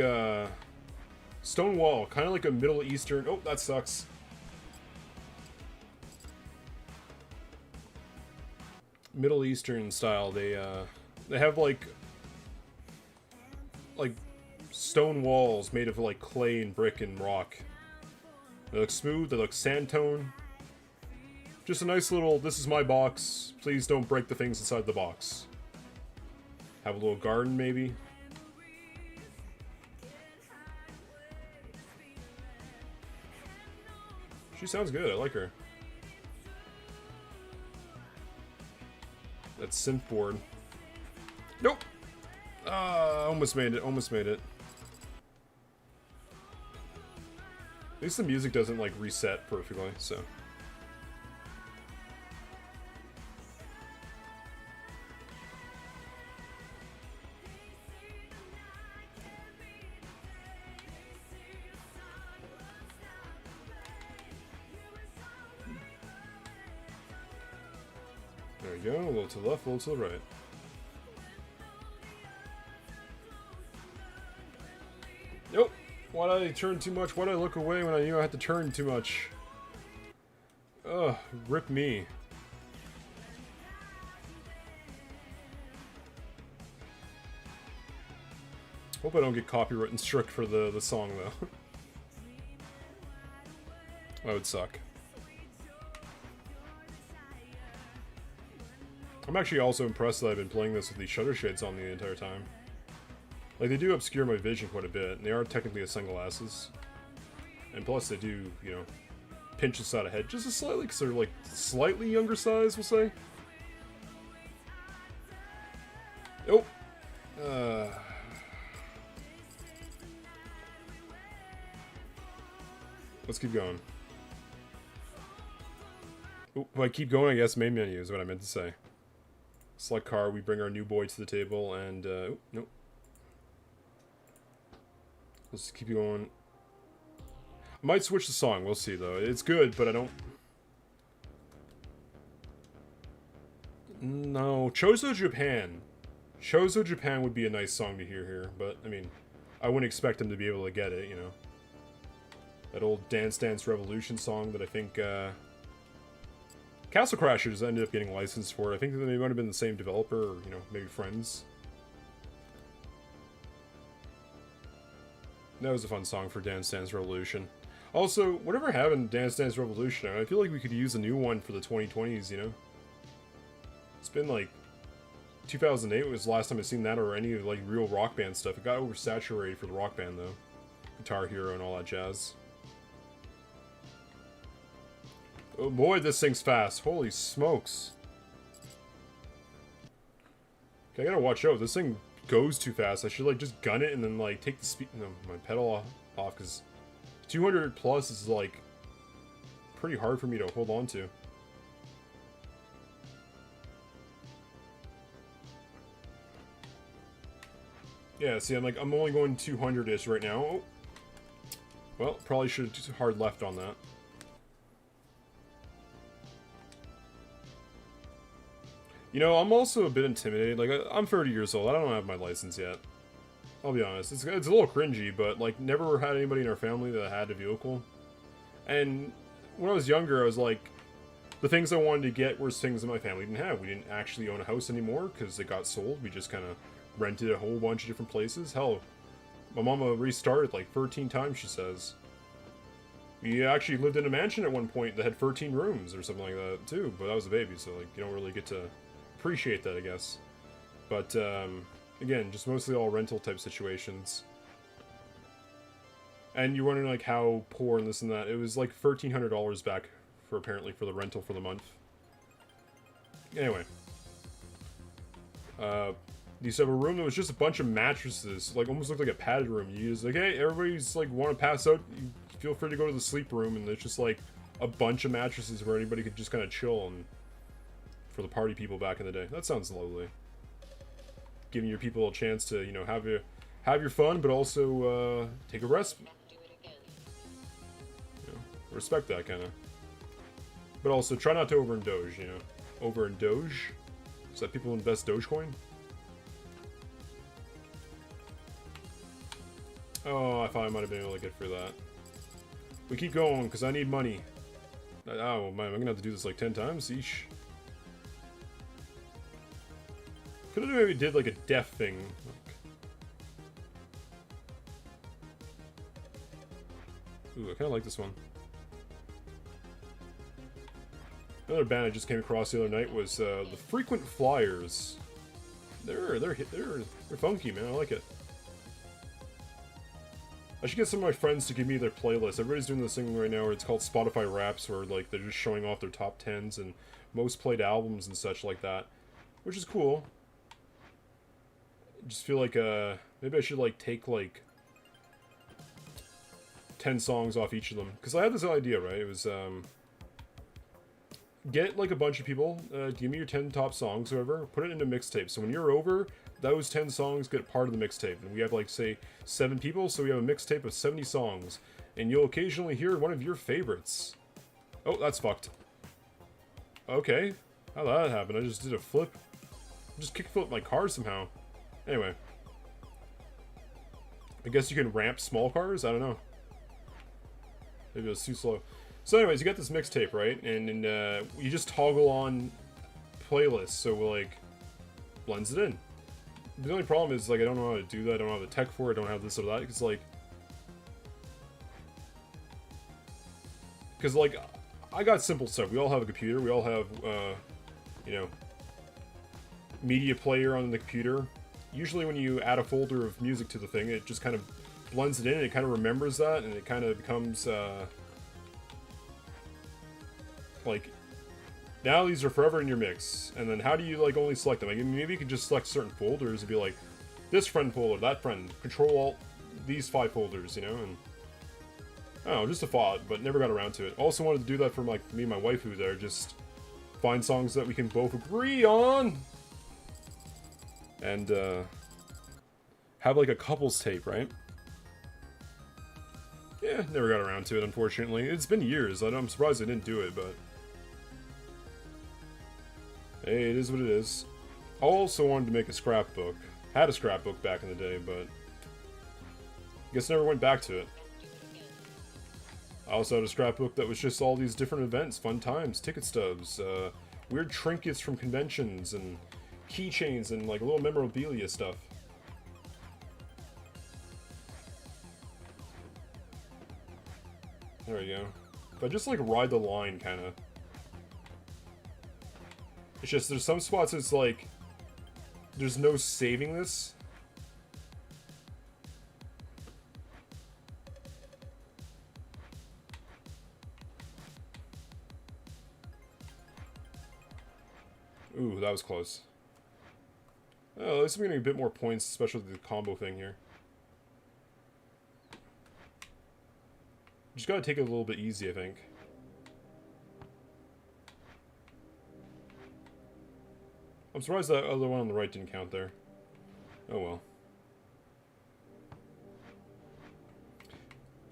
stone wall. Kind of like a Middle Eastern... Oh, that sucks. Middle Eastern style. They have, like, stone walls made of, like, clay and brick and rock. They look smooth, they look sand tone. Just a nice little, this is my box, please don't break the things inside the box. Have a little garden, maybe. She sounds good, I like her. That synth board. Nope! Almost made it, almost made it. At least the music doesn't, like, reset perfectly, so. There we go, a little to the left, a little to the right. Nope! Why'd I turn too much? Why'd I look away when I knew I had to turn too much? Ugh, rip me. Hope I don't get copyright struck for the song, though. That would suck. I'm actually also impressed that I've been playing this with these shutter shades on the entire time. Like, they do obscure my vision quite a bit, and they are technically sunglasses. And plus, they do, you know, pinch the side of head just a slightly, because they're, like, slightly younger size, we'll say. Oh! Let's keep going. Oh, if I keep going, I guess main menu is what I meant to say. Select car, we bring our new boy to the table, and, oh, nope. Let's keep going. I might switch the song, we'll see, though. It's good, but I don't... No, Chozo Japan. Chozo Japan would be a nice song to hear here, but, I mean, I wouldn't expect them to be able to get it, you know. That old Dance Dance Revolution song that I think, Castle Crashers ended up getting licensed for it. I think they might have been the same developer, or, you know, maybe friends. That was a fun song for Dance Dance Revolution. Also, whatever happened to Dance Dance Revolution? I feel like we could use a new one for the 2020s, you know? It's been like 2008 was the last time I've seen that, or any like real rock band stuff. It got oversaturated for the rock band though. Guitar Hero and all that jazz. Oh boy, this thing's fast. Holy smokes. Okay, I gotta watch out. This thing goes too fast. I should like just gun it and then like take the speed, no, my pedal off, because 200 plus is like pretty hard for me to hold on to. Yeah, see, I'm only going 200-ish right now. Oh. Well, probably should have just hard left on that. You know, I'm also a bit intimidated. Like, I'm 30 years old. I don't have my license yet. I'll be honest. It's a little cringy, but, like, never had anybody in our family that had a vehicle. And when I was younger, I was like, the things I wanted to get were things that my family didn't have. We didn't actually own a house anymore because it got sold. We just kind of rented a whole bunch of different places. Hell, my mama restarted like 13 times, she says. We actually lived in a mansion at one point that had 13 rooms or something like that too, but I was a baby, so like you don't really get to appreciate that, I guess. But again, just mostly all rental type situations. And you're wondering like how poor and this and that. It was like $1,300 back for apparently for the rental for the month. Anyway, you used to have a room that was just a bunch of mattresses, like almost looked like a padded room. You just like, hey, everybody's like want to pass out. You feel free to go to the sleep room, and there's just like a bunch of mattresses where anybody could just kind of chill and for the party people back in the day. That sounds lovely. Giving your people a chance to, you know, have your fun, but also take a rest. You know, respect that kind of. But also try not to overindulge, you know. Overindulge? Is that people invest Dogecoin? Oh, I thought I might have been able to get through that. We keep going, because I need money. Oh, man, I'm gonna have to do this like 10 times? Eesh. Could have maybe did like a death thing. Ooh, I kind of like this one. Another band I just came across the other night was the Frequent Flyers. They're funky, man. I like it. I should get some of my friends to give me their playlist. Everybody's doing this thing right now where it's called Spotify Wraps, where like they're just showing off their top 10s and most played albums and such like that, which is cool. I just feel like maybe I should like take like 10 songs off each of them, because I had this idea, right? It was get like a bunch of people, give me your 10 top songs, whatever, put it into mixtape. So when you're over, those 10 songs get part of the mixtape. And we have like, say, 7 people, so we have a mixtape of 70 songs. And you'll occasionally hear one of your favorites. Oh, that's fucked. Okay. How'd that happen? I just did a flip. Just kickflip my car somehow. Anyway. I guess you can ramp small cars? I don't know. Maybe it was too slow. So anyways, you got this mixtape, right? And you just toggle on playlists, so we're like, blends it in. The only problem is, like, I don't know how to do that. I don't have the tech for it. I don't have this or that. It's like... Because, like, I got simple stuff. We all have a computer. We all have, you know, media player on the computer. Usually when you add a folder of music to the thing, it just kind of blends it in, and it kind of remembers that, and it kind of becomes, like... Now these are forever in your mix, and then how do you like only select them? Like, maybe you could just select certain folders and be like, this friend folder, that friend, Control-Alt, these 5 folders, you know, and I don't know, just a thought, but never got around to it. Also wanted to do that for like me and my wife who's there, just find songs that we can both agree on, and have like a couples tape, right? Yeah, never got around to it, unfortunately. It's been years. I'm surprised I didn't do it, but hey, it is what it is. I also wanted to make a scrapbook. Had a scrapbook back in the day, but guess never went back to it. I also had a scrapbook that was just all these different events, fun times, ticket stubs, weird trinkets from conventions, and keychains, and like little memorabilia stuff. There you go. But just like ride the line, kind of. It's just, there's some spots it's like, there's no saving this. Ooh, that was close. Oh, at least I'm getting a bit more points, especially the combo thing here. Just gotta take it a little bit easy, I think. I'm surprised that other one on the right didn't count there. Oh well.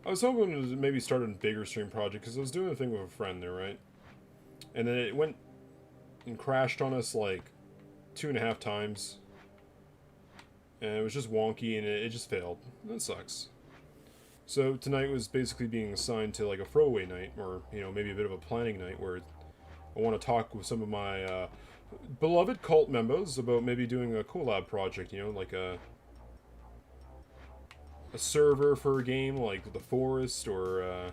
I was hoping to maybe start a bigger stream project, because I was doing a thing with a friend there, right? And then it went and crashed on us like 2.5 times. And it was just wonky, and it just failed. That sucks. So tonight was basically being assigned to like a throwaway night, or, you know, maybe a bit of a planning night, where I want to talk with some of my beloved cult members about maybe doing a collab project, you know, like a server for a game like The Forest, or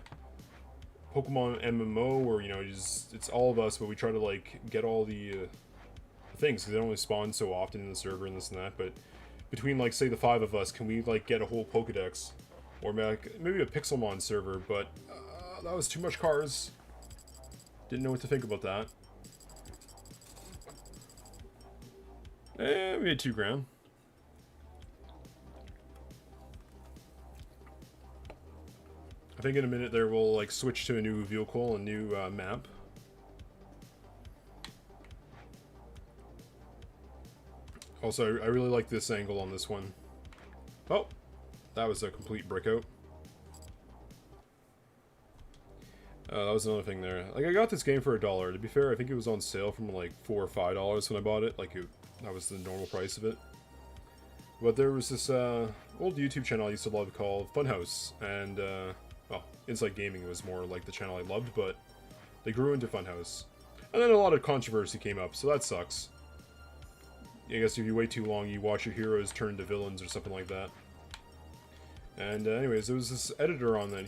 Pokemon MMO where, you know, it's all of us, but we try to, like, get all the things, because they don't really spawn so often in the server and this and that, but between, like, say the 5 of us, can we, like, get a whole Pokedex? Or maybe a Pixelmon server, but that was too much cars. Didn't know what to think about that. We had $2,000. I think in a minute there we'll, like, switch to a new vehicle, a new map. Also, I really like this angle on this one. Oh, that was a complete brick out. That was another thing there. Like, I got this game for $1. To be fair, I think it was on sale from like $4 or $5 when I bought it. Like, that was the normal price of it. But there was this old YouTube channel I used to love called Funhouse, and well, Insight Gaming was more like the channel I loved, but they grew into Funhouse. And then a lot of controversy came up, so that sucks. I guess if you wait too long, you watch your heroes turn into villains or something like that. And anyways, there was this editor on that.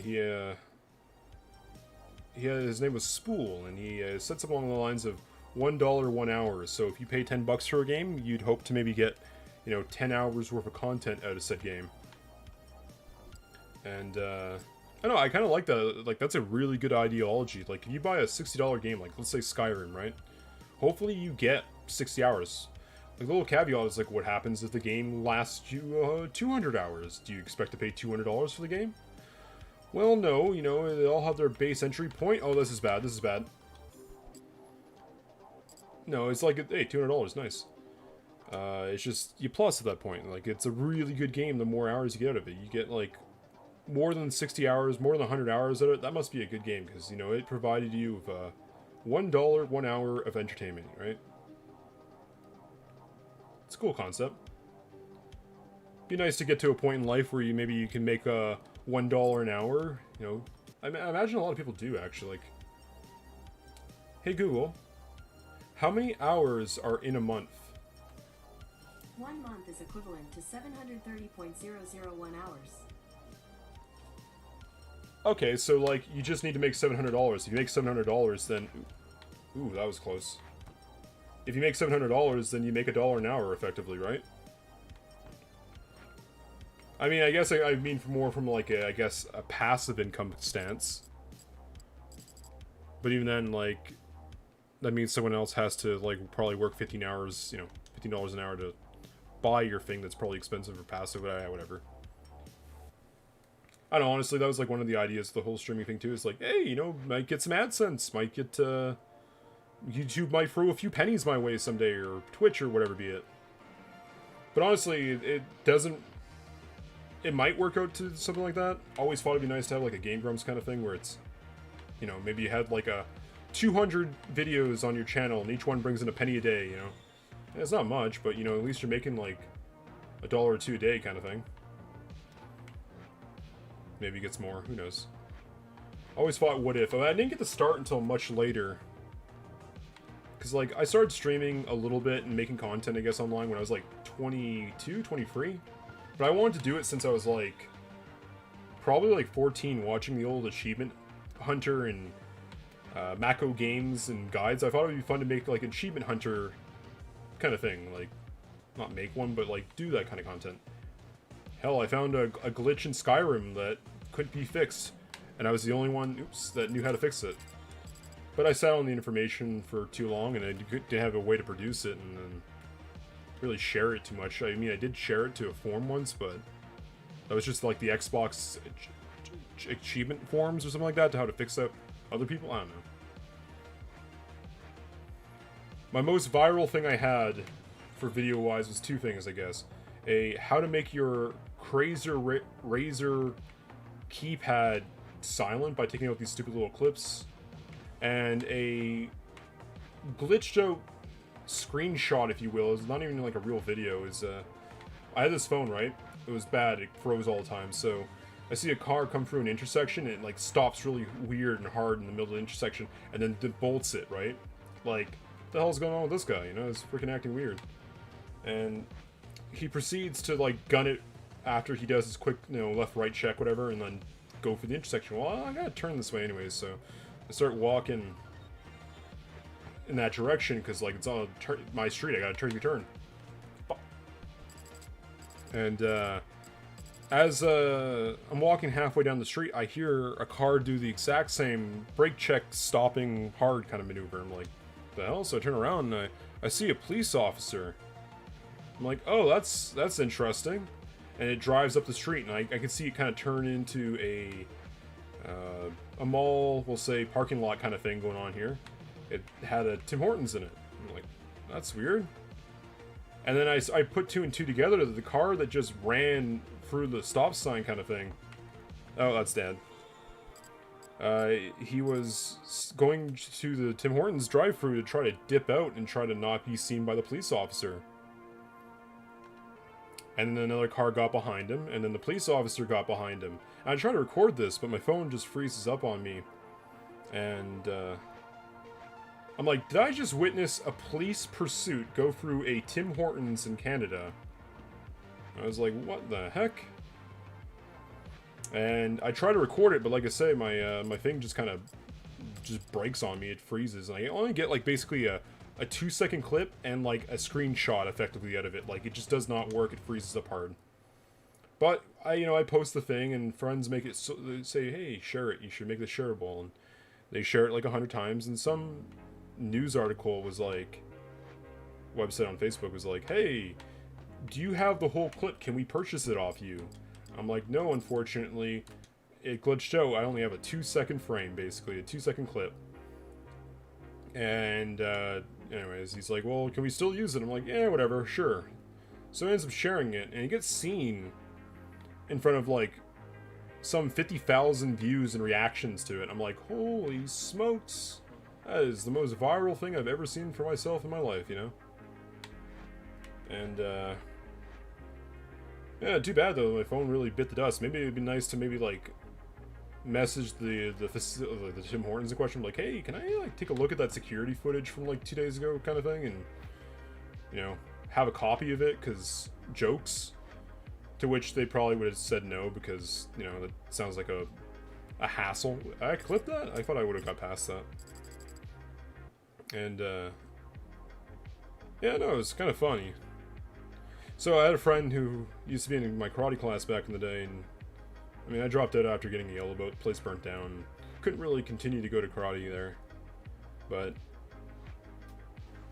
His name was Spool, and he said something along the lines of $1 1 hour. So if you pay $10 for a game, you'd hope to maybe get, you know, 10 hours worth of content out of said game. And I don't know, I kind of like that. Like, that's a really good ideology. Like, if you buy a $60 game, like let's say Skyrim, right? Hopefully you get 60 hours. Like, the little caveat is, like, what happens if the game lasts you 200 hours? Do you expect to pay $200 for the game? Well, no, you know, they all have their base entry point. Oh, this is bad, this is bad. No, it's like, hey, $200, nice. It's just, you plus at that point. Like, it's a really good game the more hours you get out of it. You get, like, more than 60 hours, more than 100 hours out of it. That must be a good game, because, you know, it provided you with $1 1 hour of entertainment, right? It's a cool concept. Be nice to get to a point in life where maybe you can make $1 an hour. You know, I imagine a lot of people do actually. Like, hey Google, how many hours are in a month? 1 month is equivalent to 730.001 hours. Okay, so like you just need to make $700. If you make $700, then ooh, that was close. If you make $700, then you make $1 an hour, effectively, right? I mean, I guess I mean more from like a passive income stance. But even then, like, that means someone else has to like probably work 15 hours, you know, $15 an hour to buy your thing that's probably expensive or passive, whatever. I don't know, honestly, that was like one of the ideas of the whole streaming thing too. Is like, hey, you know, might get some AdSense, might get YouTube might throw a few pennies my way someday, or Twitch, or whatever be it. But honestly, it doesn't... It might work out to something like that. Always thought it'd be nice to have like a Game Grumps kind of thing, where it's, you know, maybe you had like a 200 videos on your channel, and each one brings in a penny a day, you know? And it's not much, but, you know, at least you're making like $1 or $2 a day kind of thing. Maybe it gets more, who knows. Always thought, what if? I didn't get to start until much later. Because, like, I started streaming a little bit and making content, I guess, online when I was, like, 22, 23. But I wanted to do it since I was, like, probably, like, 14, watching the old Achievement Hunter and Mako games and guides. I thought it would be fun to make, like, Achievement Hunter kind of thing. Like, not make one, but, like, do that kind of content. Hell, I found a glitch in Skyrim that couldn't be fixed. And I was the only one, that knew how to fix it. But I sat on the information for too long, and I didn't have a way to produce it, and then really share it too much. I mean, I did share it to a forum once, but that was just like the Xbox achievement forums or something like that, to how to fix up other people. I don't know. My most viral thing I had for video-wise was two things, I guess. How to make your Razer keypad silent by taking out these stupid little clips, and a glitched out screenshot, if you will. It's not even like a real video. I had this phone, right? It was bad. It froze all the time. So I see a car come through an intersection, and it like stops really weird and hard in the middle of the intersection, and then bolts it, right? Like, what the hell's going on with this guy? You know, it's freaking acting weird. And he proceeds to like gun it after he does his quick, you know, left-right check, whatever, and then go for the intersection. Well, I gotta turn this way anyways, so I start walking in that direction because like it's on my street. I gotta turn your turn. And as I'm walking halfway down the street, I hear a car do the exact same brake check, stopping hard kind of maneuver. I'm like, the hell? So I turn around and I see a police officer. I'm like, oh, that's interesting. And it drives up the street, and I can see it kind of turn into a mall, we'll say, parking lot kind of thing going on here. It had a Tim Hortons in it. I'm like, that's weird. And then I put two and two together that the car that just ran through the stop sign kind of thing. Oh, that's Dad. He was going to the Tim Hortons drive-thru to try to dip out and try to not be seen by the police officer. And then another car got behind him, and then the police officer got behind him. And I try to record this, but my phone just freezes up on me. And, I'm like, did I just witness a police pursuit go through a Tim Hortons in Canada? I was like, what the heck? And I try to record it, but like I say, my thing just kind of just breaks on me. It freezes, and I only get like basically a 2-second clip and like a screenshot effectively out of it. Like it just does not work. It freezes up hard. But I post the thing, and friends make it they say, hey, share it. You should make this shareable, and they share it like 100 times. And some news article was like, website on Facebook was like, hey, do you have the whole clip? Can we purchase it off you? I'm like, no, unfortunately, it glitched out. I only have a 2-second frame, basically, a 2-second clip. And, anyways, he's like, well, can we still use it? I'm like, yeah, whatever, sure. So he ends up sharing it, and it gets seen in front of, like, some 50,000 views and reactions to it. I'm like, holy smokes. That is the most viral thing I've ever seen for myself in my life, you know? And, yeah, too bad though. My phone really bit the dust. Maybe it'd be nice to maybe like message the Tim Hortons in question, like, hey, can I like take a look at that security footage from like 2 days ago, kind of thing, and have a copy of it, because jokes. To which they probably would have said no, because that sounds like a hassle. I clipped that. I thought I would have got past that. And yeah, no, it's kind of funny. So I had a friend who used to be in my karate class back in the day, and I mean, I dropped out after getting the yellow belt. The place burnt down. Couldn't really continue to go to karate there. But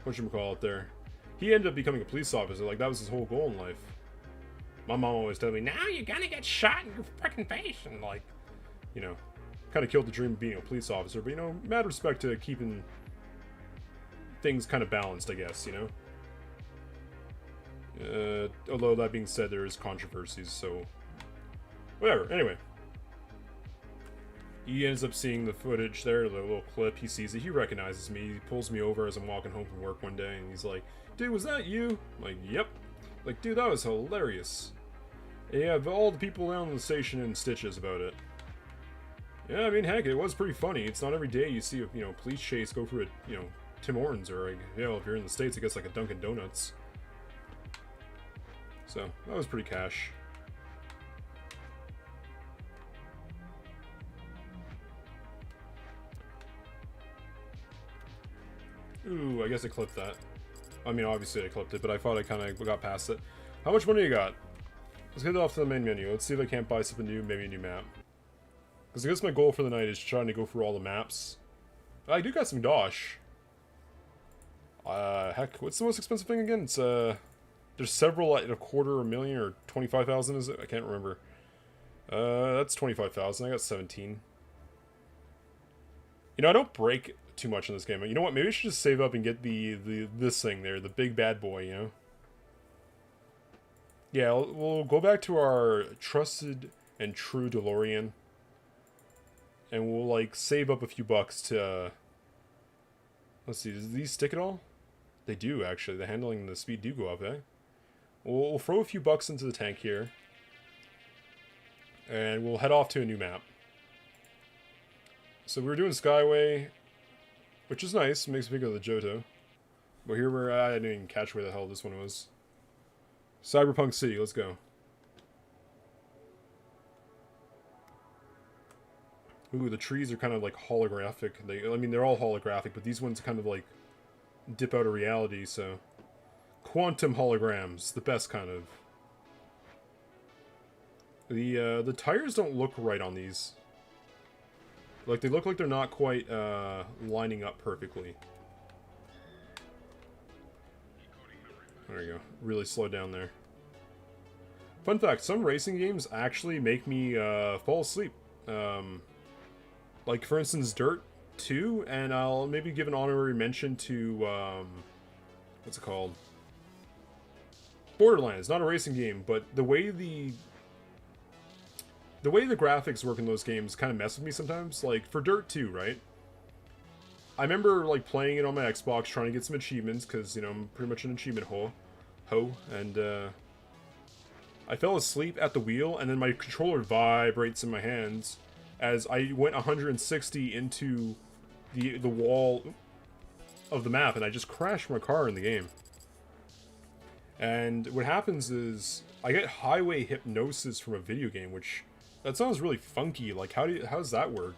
whatchamacallit there. He ended up becoming a police officer. Like, that was his whole goal in life. My mom always told me, now you're gonna get shot in your freaking face. And like, kind of killed the dream of being a police officer. But mad respect to keeping things kind of balanced, I guess, although that being said, there is controversies, so whatever. Anyway, he ends up seeing the footage there, the little clip. He sees it. He recognizes me. He pulls me over as I'm walking home from work one day, and he's like, dude, was that you? I'm like, yep. Like, dude, that was hilarious. And yeah, all the people down the station in stitches about it. Yeah, I mean, heck, it was pretty funny. It's not every day you see a police chase go through a Tim Hortons, or if you're in the States, I guess like a Dunkin' Donuts. So, that was pretty cash. Ooh, I guess I clipped that. I mean, obviously I clipped it, but I thought I kind of got past it. How much money you got? Let's get off to the main menu. Let's see if I can't buy something new, maybe a new map. Because I guess my goal for the night is trying to go through all the maps. I do got some dosh. Heck, what's the most expensive thing again? It's, there's several at $250,000 or 25,000, is it? I can't remember. That's 25,000. I got 17. I don't break too much in this game. You know what? Maybe I should just save up and get this thing there, the big bad boy, Yeah, we'll go back to our trusted and true DeLorean. And we'll, like, save up a few bucks to, let's see, does these stick at all? They do, actually. The handling and the speed do go up, eh? We'll throw a few bucks into the tank here. And we'll head off to a new map. So we're doing Skyway, which is nice. It makes me think of the Johto. But here we're at. I didn't even catch where the hell this one was. Cyberpunk City, let's go. Ooh, the trees are kind of like holographic. I mean, they're all holographic, but these ones kind of like dip out of reality, so... Quantum holograms, the best kind of. The tires don't look right on these. Like, they look like they're not quite lining up perfectly. There you go. Really slow down there. Fun fact, some racing games actually make me fall asleep. Like, for instance, Dirt 2, and I'll maybe give an honorary mention to, what's it called? Borderlands, not a racing game, but the way the graphics work in those games kind of mess with me sometimes. Like, for Dirt 2, right? I remember, like, playing it on my Xbox, trying to get some achievements, because, you know, I'm pretty much an achievement ho, and, I fell asleep at the wheel, and then my controller vibrates in my hands as I went 160 into the wall of the map, and I just crashed my car in the game. And what happens is, I get highway hypnosis from a video game, which, that sounds really funky. Like, how does that work?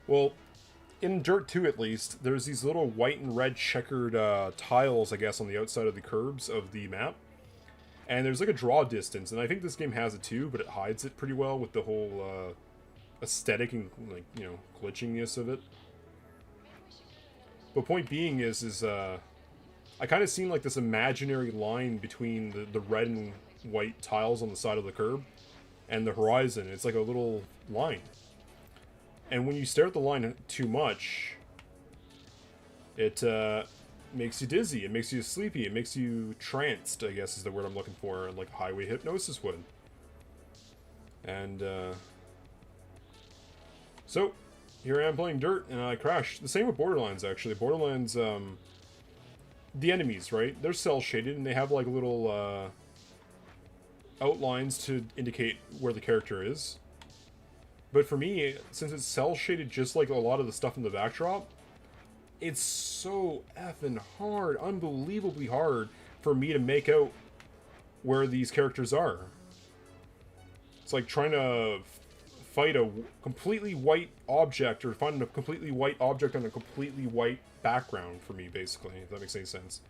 Well, in Dirt 2 at least, there's these little white and red checkered tiles, I guess, on the outside of the curbs of the map. And there's like a draw distance, and I think this game has it too, but it hides it pretty well with the whole aesthetic and, like, you know, glitchiness of it. But point being is I kind of seen like this imaginary line between the red and white tiles on the side of the curb and the horizon. It's like a little line. And when you stare at the line too much, it makes you dizzy, it makes you sleepy, it makes you tranced, I guess is the word I'm looking for, like highway hypnosis would. And so, here I am playing Dirt, and I crashed. The same with Borderlands, actually. Borderlands, the enemies, right? They're cel-shaded, and they have, like, little, outlines to indicate where the character is. But for me, since it's cel-shaded just like a lot of the stuff in the backdrop, it's so effing hard, unbelievably hard, for me to make out where these characters are. It's like trying to fight a completely white object, or find a completely white object on a completely white background for me, basically, if that makes any sense.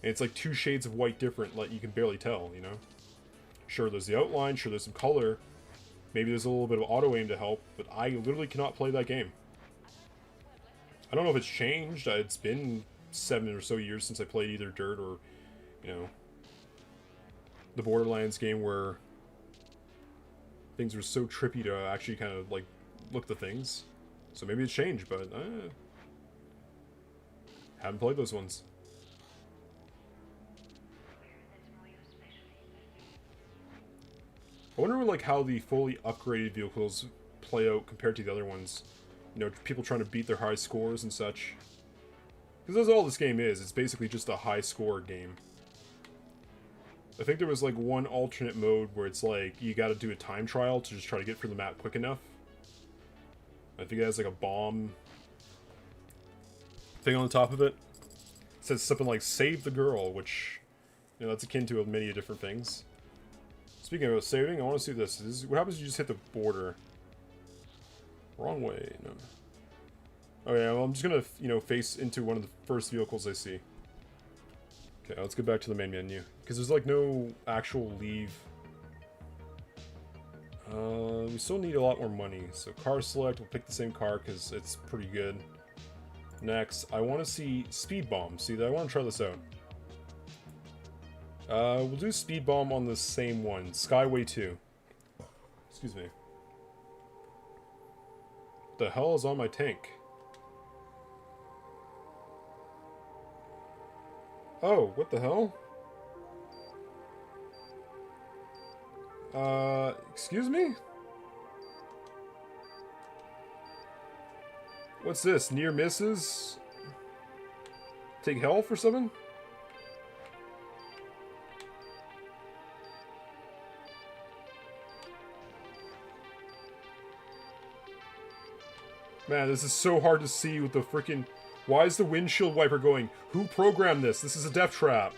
And it's like two shades of white different, like you can barely tell, you know? Sure, there's the outline, sure, there's some color, maybe there's a little bit of auto-aim to help, but I literally cannot play that game. I don't know if it's changed. It's been 7 or so years since I played either Dirt or, you know, the Borderlands game where things were so trippy to actually kind of, like, look at the things. So maybe it's changed, but haven't played those ones. I wonder, like, how the fully upgraded vehicles play out compared to the other ones. You know, people trying to beat their high scores and such. Because that's all this game is. It's basically just a high score game. I think there was, like, one alternate mode where it's like, you gotta do a time trial to just try to get through the map quick enough. I think it has, like, a bomb thing on the top of it. It says something like, save the girl, which, you know, that's akin to many different things. Speaking of saving, I want to see this. What happens if you just hit the border? Wrong way. No. Oh yeah, well, I'm just gonna, you know, face into one of the first vehicles I see. Okay, let's get back to the main menu. Because there's, like, no actual leave. We still need a lot more money. So car select, we'll pick the same car because it's pretty good. Next, I want to see Speed Bomb. See, I want to try this out. We'll do Speed Bomb on the same one. Skyway 2. Excuse me. What the hell is on my tank? Oh, what the hell? Excuse me? What's this? Near misses? Take health or something? Man, this is so hard to see with the freaking... Why is the windshield wiper going? Who programmed this? This is a death trap.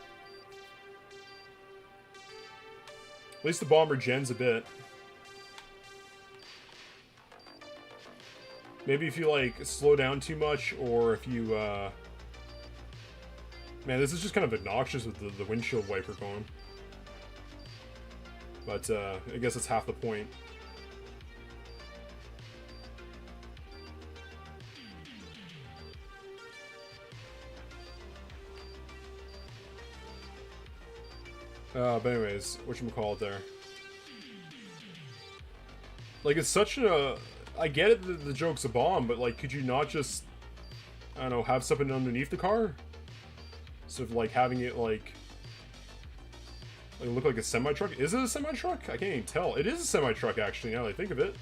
At least the bomber gens a bit. Maybe if you, like, slow down too much, or if you, Man, this is just kind of obnoxious with the windshield wiper going. But, I guess that's half the point. But anyways, whatchamacallit there. Like, it's such a... I get it that the joke's a bomb, but, like, could you not just... I don't know, have something underneath the car? So, like, having it, like look like a semi-truck? Is it a semi-truck? I can't even tell. It is a semi-truck, actually, now that I think of it.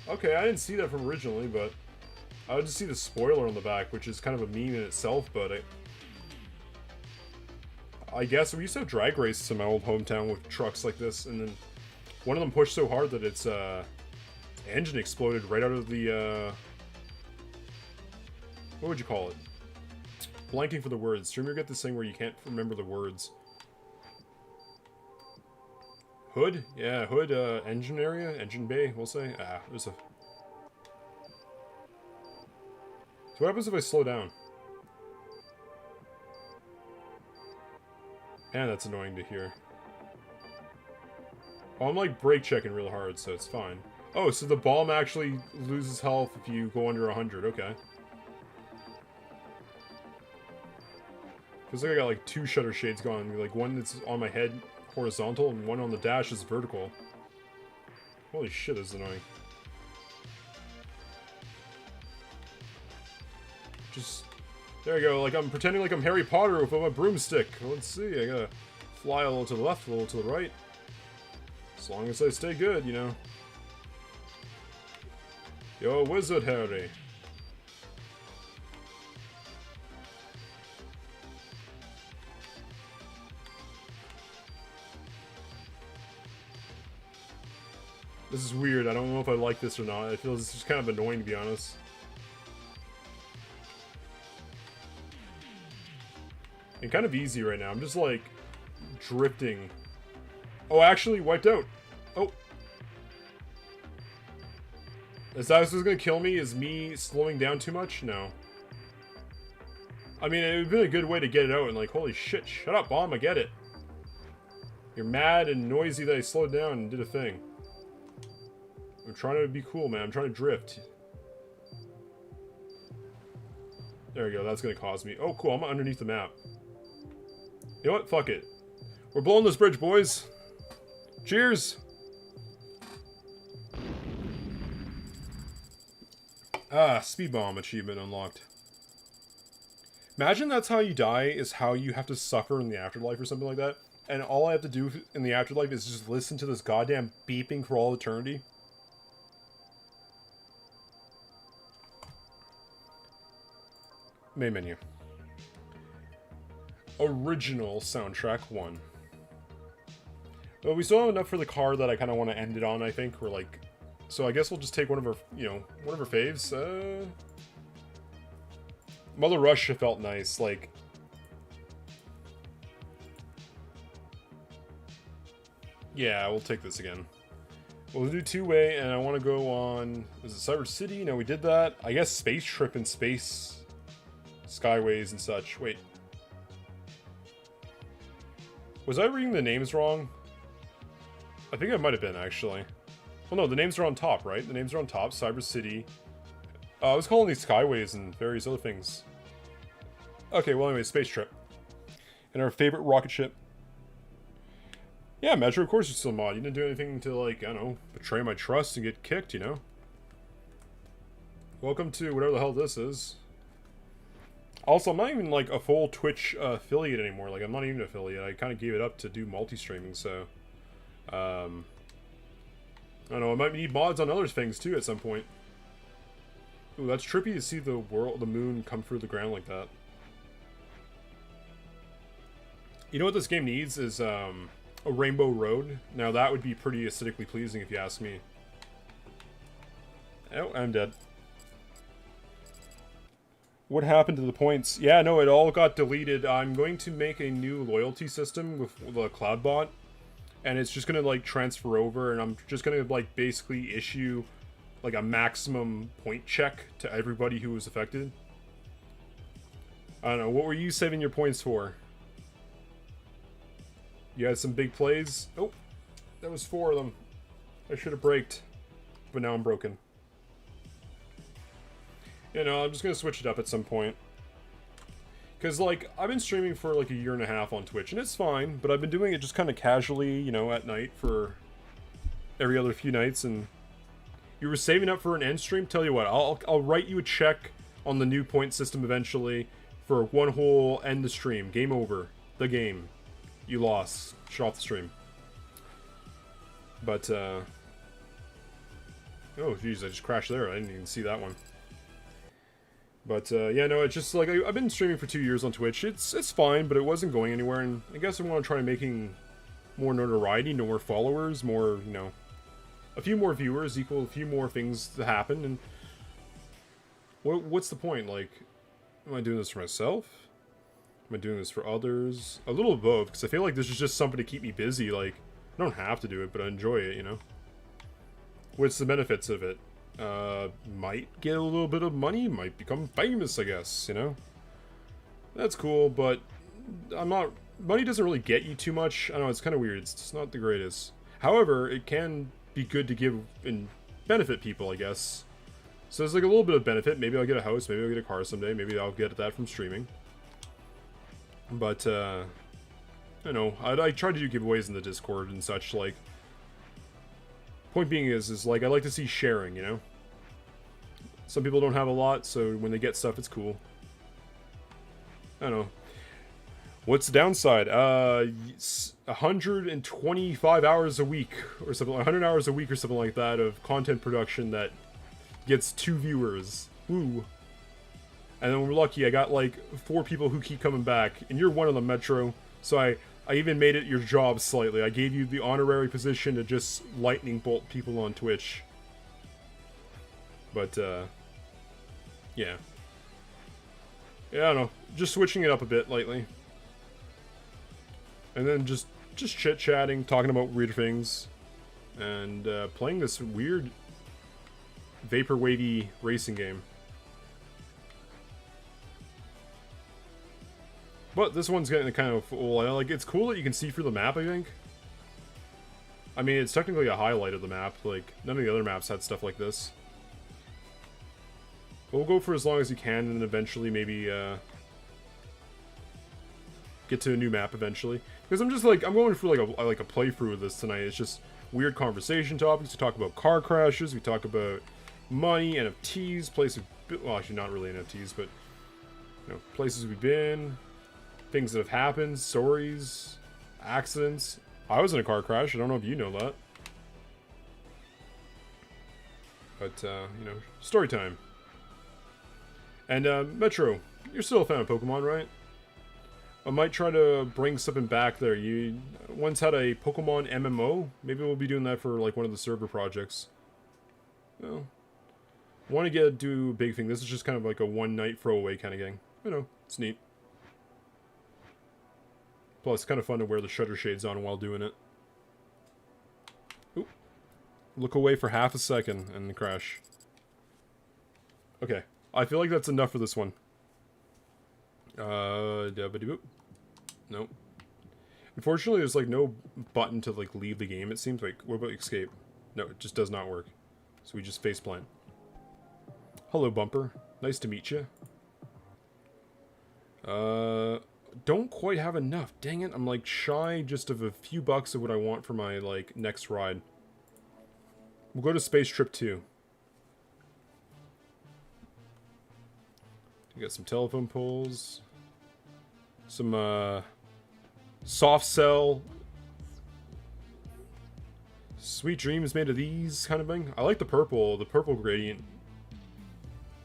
Okay, I didn't see that from originally, but... I would just see the spoiler on the back, which is kind of a meme in itself, but I guess we used to have drag races in my old hometown with trucks like this, and then one of them pushed so hard that its engine exploded right out of the, what would you call it? Blanking for the words. Streamer get this thing where you can't remember the words. Hood? Yeah, hood, engine area? Engine bay, we'll say. Ah, there's a... So what happens if I slow down? Man, that's annoying to hear. Oh, I'm like brake checking real hard, so it's fine. Oh, so the bomb actually loses health if you go under 100, okay. Feels like I got like two shutter shades going, like one that's on my head horizontal and one on the dash is vertical. Holy shit, this is annoying. Just, there you go, like I'm pretending like I'm Harry Potter with a broomstick. Let's see, I gotta fly a little to the left, a little to the right. As long as I stay good, you know. Yo, wizard Harry. This is weird, I don't know if I like this or not. I feel this is kind of annoying, to be honest. And kind of easy right now. I'm just like drifting. Oh, actually wiped out. Oh. Is that what's gonna kill me? Is me slowing down too much? No. I mean, it would have been a good way to get it out and like, holy shit, shut up, bomb, I get it. You're mad and noisy that I slowed down and did a thing. I'm trying to be cool, man. I'm trying to drift. There we go, that's gonna cause me. Oh, cool, I'm underneath the map. You know what? Fuck it. We're blowing this bridge, boys. Cheers! Ah, speed bomb achievement unlocked. Imagine that's how you die, is how you have to suffer in the afterlife or something like that. And all I have to do in the afterlife is just listen to this goddamn beeping for all eternity. Main menu. Original soundtrack 1. But we still have enough for the car that I kind of want to end it on, I think. We're like... So I guess we'll just take one of our, you know, one of our faves. Mother Russia felt nice, like... Yeah, we'll take this again. We'll do two-way, and I want to go on... Was it Cyber City? No, we did that. I guess Space Trip and Space... Skyways and such. Wait. Was I reading the names wrong? I think I might have been, actually. Well, no, the names are on top, right? The names are on top. Cyber City. I was calling these Skyways and various other things. Okay, well, anyway, Space Trip. And our favorite rocket ship. Yeah, Metro, of course you're still mod. You didn't do anything to, like, I don't know, betray my trust and get kicked, you know? Welcome to whatever the hell this is. Also, I'm not even, like, a full Twitch affiliate anymore. Like, I'm not even an affiliate. I kind of gave it up to do multi-streaming, so... I don't know, I might need mods on other things, too, at some point. Ooh, that's trippy to see the world, the moon come through the ground like that. You know what this game needs is, a Rainbow Road. Now, that would be pretty aesthetically pleasing, if you ask me. Oh, I'm dead. What happened to the points? Yeah, no, it all got deleted. I'm going to make a new loyalty system with the cloud bot, and it's just gonna like transfer over, and I'm just gonna like basically issue like a maximum point check to everybody who was affected. I don't know, what were you saving your points for? You had some big plays? Oh, that was 4 of them. I should have braked, but now I'm broken. You know, I'm just gonna switch it up at some point. Because, like, I've been streaming for like a year and a half on Twitch, and it's fine, but I've been doing it just kind of casually, you know, at night for every other few nights, and you were saving up for an end stream? Tell you what, I'll write you a check on the new point system eventually for one whole end the stream. Game over. The game. You lost. Shut off the stream. But, oh, jeez, I just crashed there. I didn't even see that one. But, yeah, no, it's just, like, I've been streaming for 2 years on Twitch. It's fine, but it wasn't going anywhere, and I guess I want to try making more notoriety, more followers, more, you know, a few more viewers equal a few more things to happen, and what's the point? Like, am I doing this for myself? Am I doing this for others? A little of both, because I feel like this is just something to keep me busy. Like, I don't have to do it, but I enjoy it, you know? What's the benefits of it? Might get a little bit of money, might become famous, I guess, you know? That's cool, but money doesn't really get you too much. I don't know, it's kind of weird. It's just not the greatest. However, it can be good to give and benefit people, I guess. So there's like a little bit of benefit. Maybe I'll get a house, maybe I'll get a car someday, maybe I'll get that from streaming. But, you know, I try to do giveaways in the Discord and such, like... Point being is like, I like to see sharing, you know? Some people don't have a lot, so when they get stuff, it's cool. I don't know. What's the downside? 125 hours a week, or something, 100 hours a week or something like that of content production that gets 2 viewers. Woo. And then we're lucky, I got like 4 people who keep coming back, and you're one of them, Metro. So I even made it your job slightly. I gave you the honorary position to just lightning bolt people on Twitch. But, yeah. Yeah, I don't know. Just switching it up a bit lately. And then just chit-chatting, talking about weird things. And, playing this weird Vaporwavy racing game. But this one's getting kind of full. Like, it's cool that you can see through the map, I think. I mean, it's technically a highlight of the map. Like, none of the other maps had stuff like this. But we'll go for as long as you can, and then eventually maybe, get to a new map eventually. Because I'm just like, I'm going for like a playthrough of this tonight. It's just weird conversation topics. We talk about car crashes. We talk about money, NFTs, places. Well, actually, not really NFTs, but you know, places we've been. Things that have happened, stories, accidents. I was in a car crash. I don't know if you know that. But, you know, story time. And, Metro, you're still a fan of Pokemon, right? I might try to bring something back there. You once had a Pokemon MMO. Maybe we'll be doing that for, like, one of the server projects. Well, I want to do a big thing. This is just kind of like a one-night throwaway kind of game. You know, it's neat. Plus, it's kind of fun to wear the shutter shades on while doing it. Oop. Look away for half a second and crash. Okay. I feel like that's enough for this one. Nope. Unfortunately, there's like no button to like leave the game, it seems. Like, what about escape? No, it just does not work. So we just faceplant. Hello, Bumper. Nice to meet you. Don't quite have enough. Dang it, I'm like shy just of a few bucks of what I want for my like next ride. We'll go to Space Trip 2. We got some telephone poles. Some soft cell. Sweet dreams made of these kind of thing. I like the purple gradient.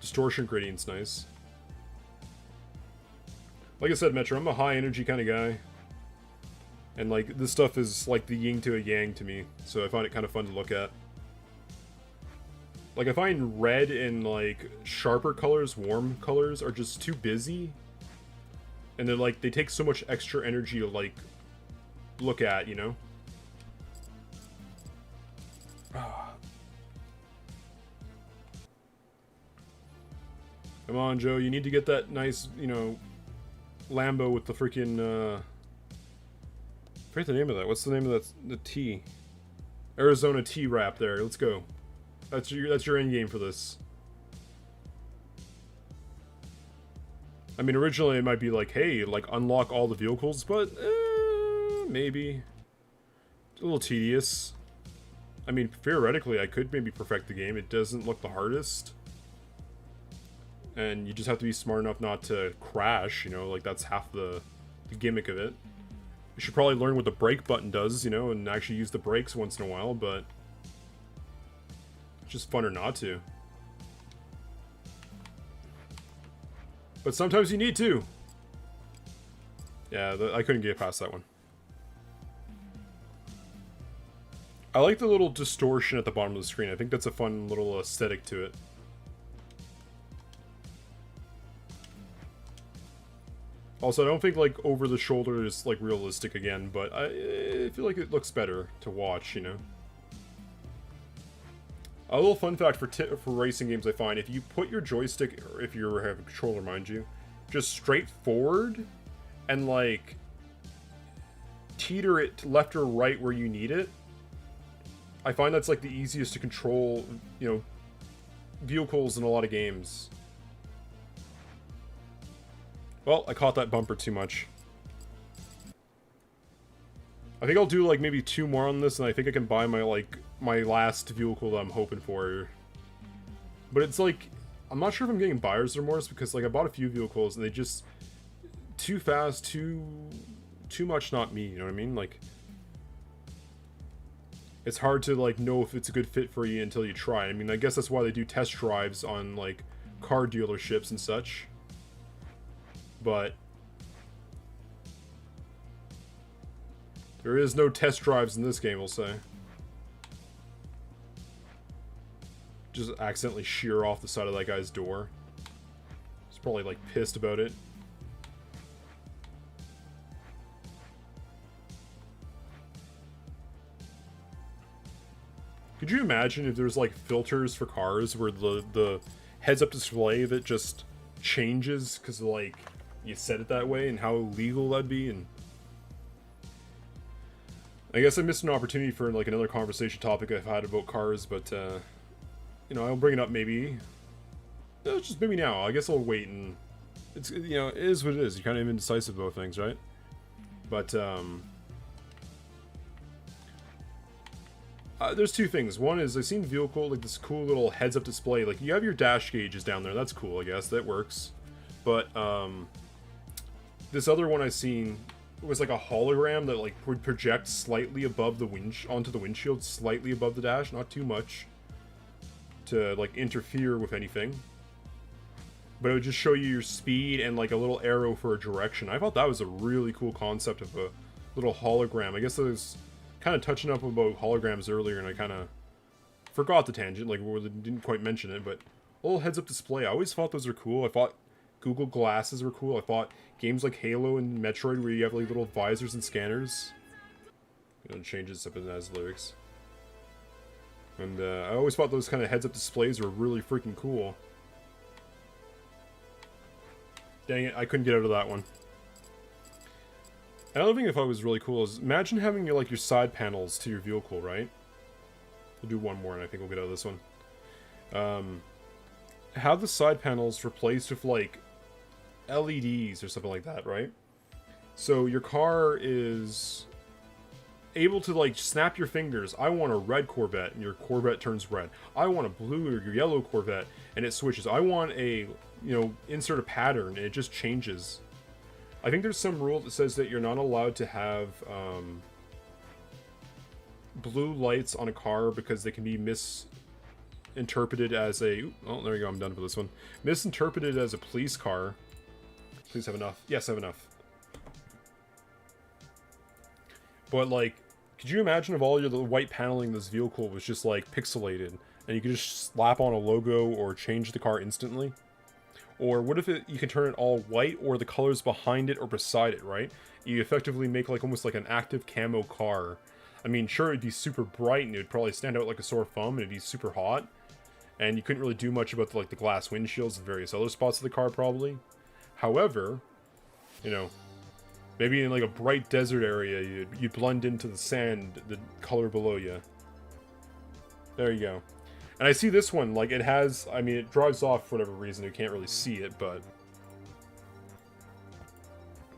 Distortion gradient's nice. Like I said, Metro, I'm a high energy kind of guy. And like, this stuff is like the yin to a yang to me. So I find it kind of fun to look at. Like, I find red and like sharper colors, warm colors, are just too busy. And they're like, they take so much extra energy to like, look at, you know? Come on, Joe, you need to get that nice, you know, Lambo with the freaking, I forget the name of that. What's the name of that? The T. Arizona T wrap there. Let's go. That's your end game for this. I mean, originally it might be like, hey, like unlock all the vehicles, but maybe it's a little tedious. I mean, theoretically, I could maybe perfect the game. It doesn't look the hardest, and you just have to be smart enough not to crash. You know, like that's half the gimmick of it. You should probably learn what the brake button does, you know, and actually use the brakes once in a while, but it's just funner not to. But sometimes you need to. Yeah, I couldn't get past that one. I like the little distortion at the bottom of the screen. I think that's a fun little aesthetic to it. Also, I don't think, like, over the shoulder is, like, realistic again, but I feel like it looks better to watch, you know? A little fun fact for racing games I find, if you put your joystick, or if you have a controller, mind you, just straight forward, and, like, teeter it left or right where you need it, I find that's, like, the easiest to control, you know, vehicles in a lot of games. Well, I caught that bumper too much. I think I'll do, like, maybe 2 more on this, and I think I can buy my, like, my last vehicle that I'm hoping for. But it's, like, I'm not sure if I'm getting buyer's remorse, because, like, I bought a few vehicles, and they just... too fast, too much not me, you know what I mean? Like... it's hard to, like, know if it's a good fit for you until you try. I mean, I guess that's why they do test drives on, like, car dealerships and such. But there is no test drives in this game, we'll say. Just accidentally shear off the side of that guy's door. He's probably, like, pissed about it. Could you imagine if there's, like, filters for cars where the heads-up display of it just changes because, like, you set it that way, and how illegal that'd be? And I guess I missed an opportunity for, like, another conversation topic I've had about cars, but you know, I'll bring it up maybe. No, just maybe now. I guess I'll wait, and it's, you know, it is what it is. You're kind of indecisive about things, right? But there's 2 things. One is I've seen vehicle, like, this cool little heads-up display. Like, you have your dash gauges down there. That's cool, I guess. That works. But this other one I've seen was like a hologram that, like, would project slightly above the onto the windshield, slightly above the dash, not too much to, like, interfere with anything. But it would just show you your speed and, like, a little arrow for a direction. I thought that was a really cool concept of a little hologram. I guess I was kind of touching up about holograms earlier, and I kind of forgot the tangent, like, didn't quite mention it, but a little heads-up display. I always thought those were cool. I thought Google Glasses were cool. I thought games like Halo and Metroid, where you have, like, little visors and scanners. You know, changes up in as lyrics. And I always thought those kind of heads-up displays were really freaking cool. Dang it, I couldn't get out of that one. Another thing I thought was really cool is, imagine having your, like, your side panels to your vehicle, right? We'll do one more and I think we'll get out of this one. Have the side panels replaced with, like, LEDs or something like that, right? So your car is able to, like, snap your fingers. I want a red Corvette, and your Corvette turns red. I want a blue or yellow Corvette, and it switches. I want a, you know, insert a pattern, and it just changes. I think there's some rule that says that you're not allowed to have blue lights on a car because they can be misinterpreted as a... oh, there you go, I'm done for this one. Misinterpreted as a police car. Please have enough. Yes, I have enough. But, like, could you imagine if all the white paneling in this vehicle was just, like, pixelated, and you could just slap on a logo or change the car instantly? Or what if you can turn it all white, or the colors behind it or beside it, right? You effectively make, like, almost like an active camo car. I mean, sure, it'd be super bright, and it would probably stand out like a sore thumb, and it'd be super hot. and you couldn't really do much about the glass windshields and various other spots of the car probably. However, you know, maybe in like a bright desert area, you'd blend into the sand, the color below you. There you go. And I see this one, like, it has, I mean, it drives off for whatever reason, you can't really see it, but...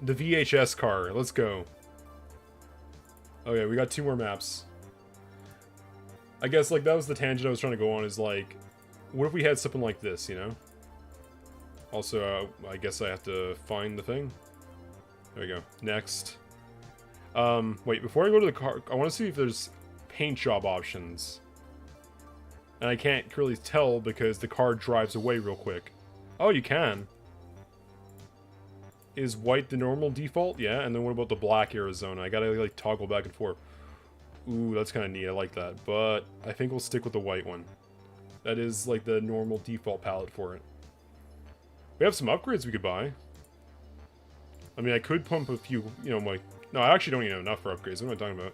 The VHS car, let's go. Okay, we got 2 more maps. I guess, like, that was the tangent I was trying to go on, is, like, what if we had something like this, you know? Also, I guess I have to find the thing. There we go. Next. Wait, before I go to the car, I want to see if there's paint job options. And I can't really tell because the car drives away real quick. Oh, you can. Is white the normal default? Yeah, and then what about the black Arizona? I gotta, like, toggle back and forth. Ooh, that's kind of neat. I like that. But I think we'll stick with the white one. That is, like, the normal default palette for it. We have some upgrades we could buy. I mean, I could pump a few, you know, like... No, I actually don't even have enough for upgrades. What am I talking about?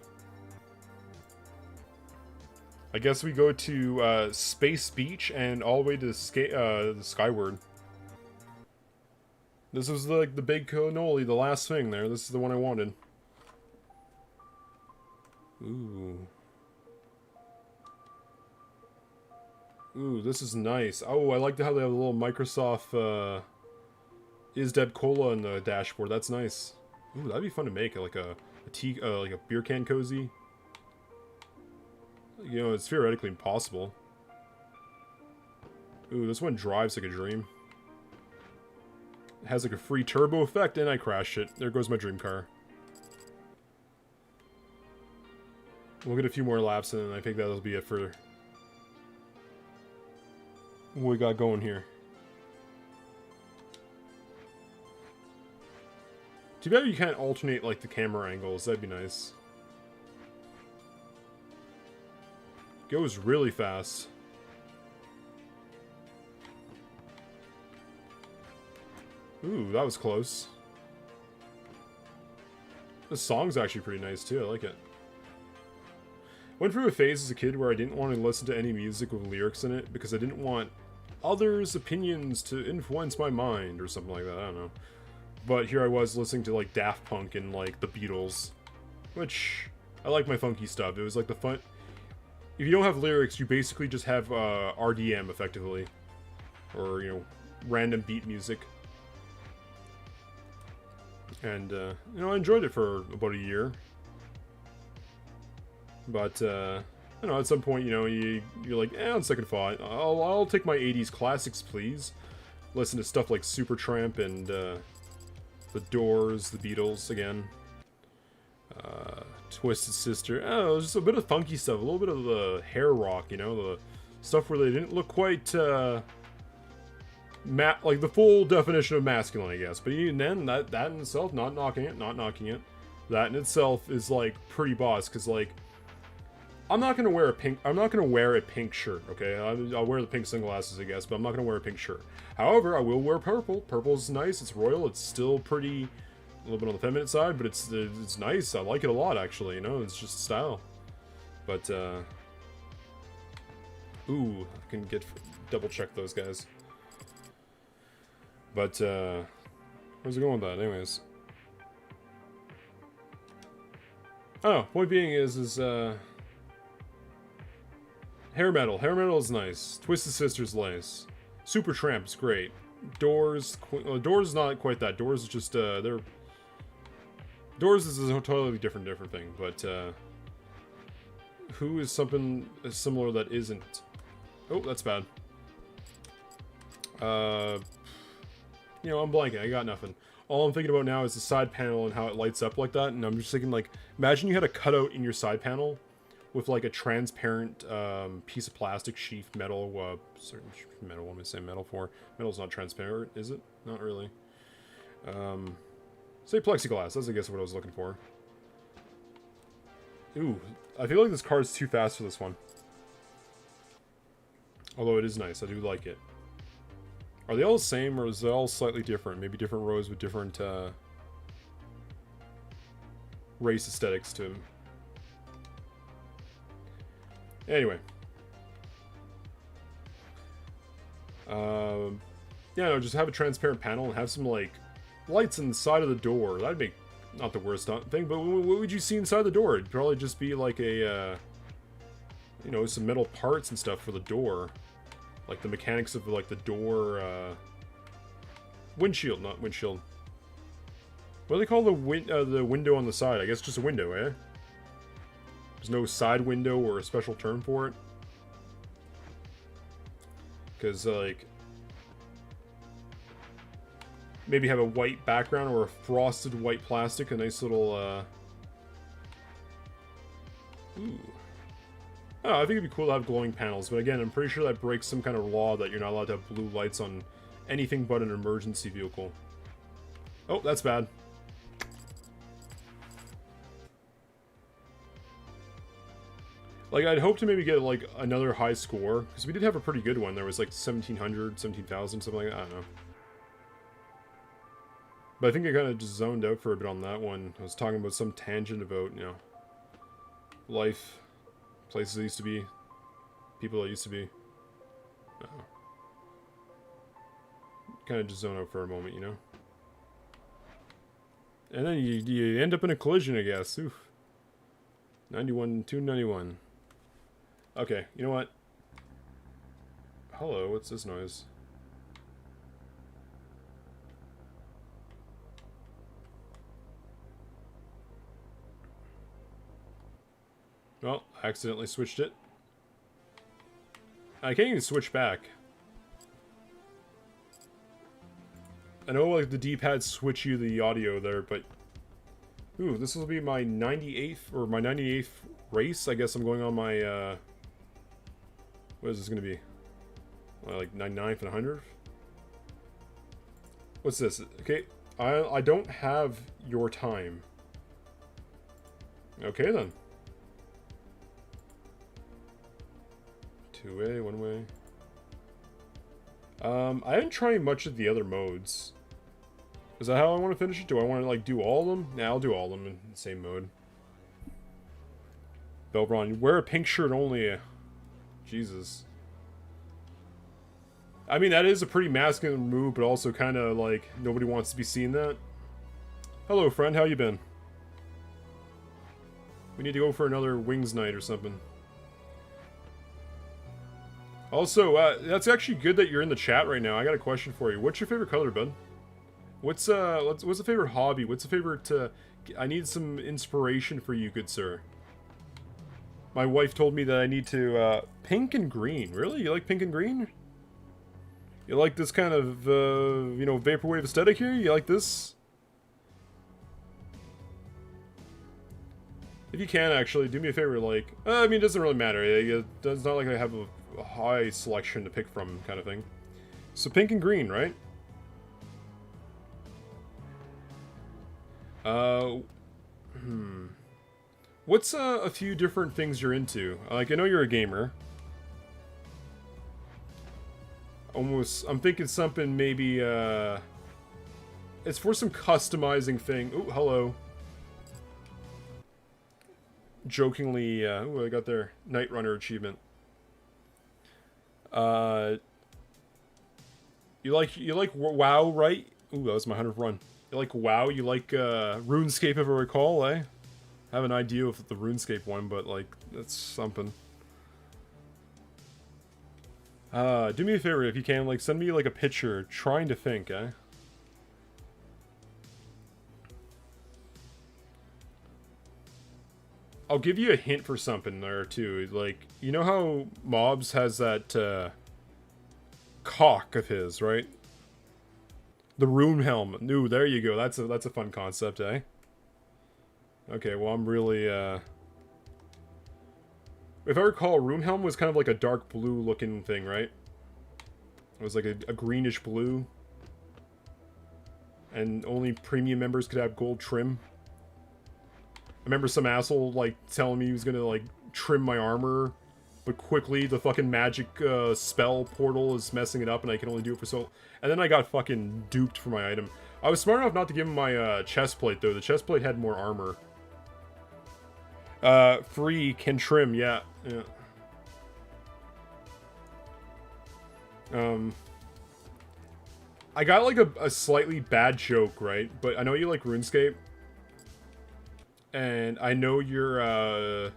I guess we go to Space Beach and all the way to the Skyward. This was like the big cannoli, the last thing there. This is the one I wanted. Ooh. Ooh, this is nice. Oh, I like how they have a little Microsoft Is Dead Cola on the dashboard. That's nice. Ooh, that'd be fun to make, like a tea, like a beer can cozy. You know, it's theoretically impossible. Ooh, this one drives like a dream. It has like a free turbo effect, and I crashed it. There goes my dream car. We'll get a few more laps, and I think that'll be it for what we got going here. Too bad you can't alternate like the camera angles. That'd be nice. Goes really fast. Ooh, that was close. The song's actually pretty nice too, I like it. Went through a phase as a kid where I didn't want to listen to any music with lyrics in it because I didn't want others' opinions to influence my mind or something like that, I don't know. But here I was listening to like Daft Punk and like the Beatles, which I like my funky stuff. It was like the fun... If you don't have lyrics, you basically just have RDM effectively. Or, you know, random beat music. And, you know, I enjoyed it for about a year. But, you know, at some point, you know, you're like, on second thought, I'll take my 80s classics, please. Listen to stuff like Supertramp and, The Doors, The Beatles, again. Twisted Sister. Oh, just a bit of funky stuff. A little bit of the hair rock, you know? The stuff where they didn't look quite, like the full definition of masculine, I guess. But even then, that in itself, not knocking it. That in itself is, like, pretty boss, because, like, I'm not gonna wear a pink shirt, okay? I'll wear the pink sunglasses, I guess, but I'm not gonna wear a pink shirt. However, I will wear purple. Purple's nice, it's royal, it's still pretty, a little bit on the feminine side, but it's nice. I like it a lot, actually, you know? It's just style. But, ooh, I can double check those guys. But, where's it going with that, anyways? Oh, point being is, hair metal. Hair metal is nice. Twisted Sister's nice. Supertramp's great. Doors is not quite that. Doors is just, Doors is a totally different thing, but, who is something similar that isn't? Oh, that's bad. You know, I'm blanking. I got nothing. All I'm thinking about now is the side panel and how it lights up like that, and I'm just thinking, like, imagine you had a cutout in your side panel with, like, a transparent piece of plastic sheath metal, certain metal, what am I saying metal for? Metal's not transparent, is it? Not really. Say plexiglass, that's I guess what I was looking for. Ooh, I feel like this card's too fast for this one. Although it is nice, I do like it. Are they all the same, or is they all slightly different? Maybe different rows with different, race aesthetics to them. Anyway. Yeah, no, just have a transparent panel and have some, like, lights on the side of the door. That'd make not the worst thing, but what would you see inside the door? It'd probably just be like a, you know, some metal parts and stuff for the door. Like the mechanics of, like, the door, windshield, not windshield. What do they call the window on the side? I guess just a window, eh? There's no side window or a special term for it. Because, like, maybe have a white background or a frosted white plastic, a nice little, Ooh. Oh, I think it'd be cool to have glowing panels, but again, I'm pretty sure that breaks some kind of law that you're not allowed to have blue lights on anything but an emergency vehicle. Oh, that's bad. Like, I'd hope to maybe get, like, another high score, because we did have a pretty good one. There was, like, 1,700, 17,000, something like that. I don't know. But I think I kind of just zoned out for a bit on that one. I was talking about some tangent about, you know, life, places that used to be, people that used to be. I don't know. Kind of just zone out for a moment, you know? And then you end up in a collision, I guess. Oof. 91, 291. Okay, you know what? Hello, what's this noise? Well, I accidentally switched it. I can't even switch back. I know, like, the D-pad switch you the audio there, but... Ooh, this will be my 98th, or my 98th race. I guess I'm going on my, what is this going to be? Like, 99th and 100th? What's this? Okay, I don't have your time. Okay, then. Two-way, one-way. I didn't try much of the other modes. Is that how I want to finish it? Do I want to, like, do all of them? Nah, I'll do all of them in the same mode. Belbron, wear a pink shirt only. Jesus. I mean, that is a pretty masculine move, but also kind of, like, nobody wants to be seeing that. Hello, friend. How you been? We need to go for another wings night or something. Also, that's actually good that you're in the chat right now. I got a question for you. What's your favorite color, bud? What's the favorite hobby? What's the favorite, I need some inspiration for you, good sir. My wife told me that I need to, pink and green. Really? You like pink and green? You like this kind of, you know, Vaporwave aesthetic here? You like this? If you can, actually, do me a favor, like... I mean, it doesn't really matter. It's not like I have a high selection to pick from, kind of thing. So pink and green, right? What's a few different things you're into? Like, I know you're a gamer. Almost, I'm thinking something maybe, it's for some customizing thing. Ooh, hello. Jokingly, ooh, I got their Night Runner achievement. You like WoW, right? Ooh, that was my 100th run. You like WoW? You like, RuneScape, if I recall, eh? I have an idea of the RuneScape one, but, like, that's something. Do me a favor, if you can, like, send me, like, a picture, trying to think, eh? I'll give you a hint for something there, too. Like, you know how Mobs has that, cock of his, right? The rune helm. Ooh, there you go. That's a fun concept, eh? Okay, well, I'm really, if I recall, rune helm was kind of like a dark blue looking thing, right? It was like a greenish blue. And only premium members could have gold trim. I remember some asshole, like, telling me he was gonna, like, trim my armor, but quickly the fucking magic, spell portal is messing it up and I can only do it for so... And then I got fucking duped for my item. I was smart enough not to give him my, chest plate, though. The chest plate had more armor. Free can trim, yeah. I got like a slightly bad joke, right? But I know you like RuneScape. And I know your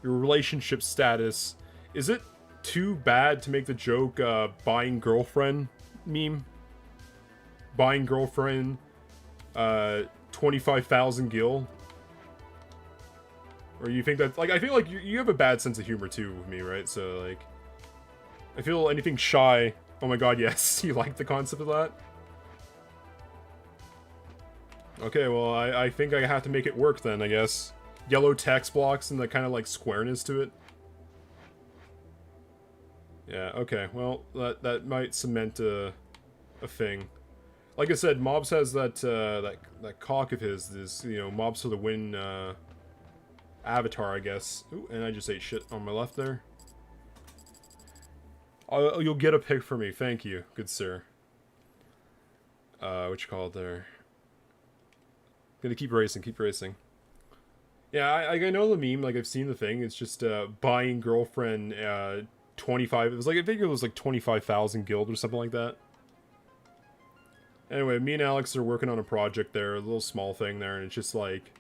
relationship status. Is it too bad to make the joke buying girlfriend meme? Buying girlfriend 25,000 gil? Or you think that, like, I feel like you have a bad sense of humor too with me, right? So like, I feel anything shy. Oh my god, yes, you like the concept of that? Okay, well, I think I have to make it work then, I guess. Yellow text blocks and the kind of like squareness to it. Yeah, okay, well, that might cement a thing. Like I said, Mobs has that that cock of his, this, you know, Mobs for the win avatar, I guess. Ooh, and I just ate shit on my left there. Oh, you'll get a pick for me, thank you, good sir. What you call it there? Gonna keep racing, keep racing. Yeah, I know the meme, like I've seen the thing, it's just buying girlfriend 25, it was like, I think it was like 25,000 guild or something like that. Anyway, me and Alex are working on a project there, a little small thing there, and it's just like...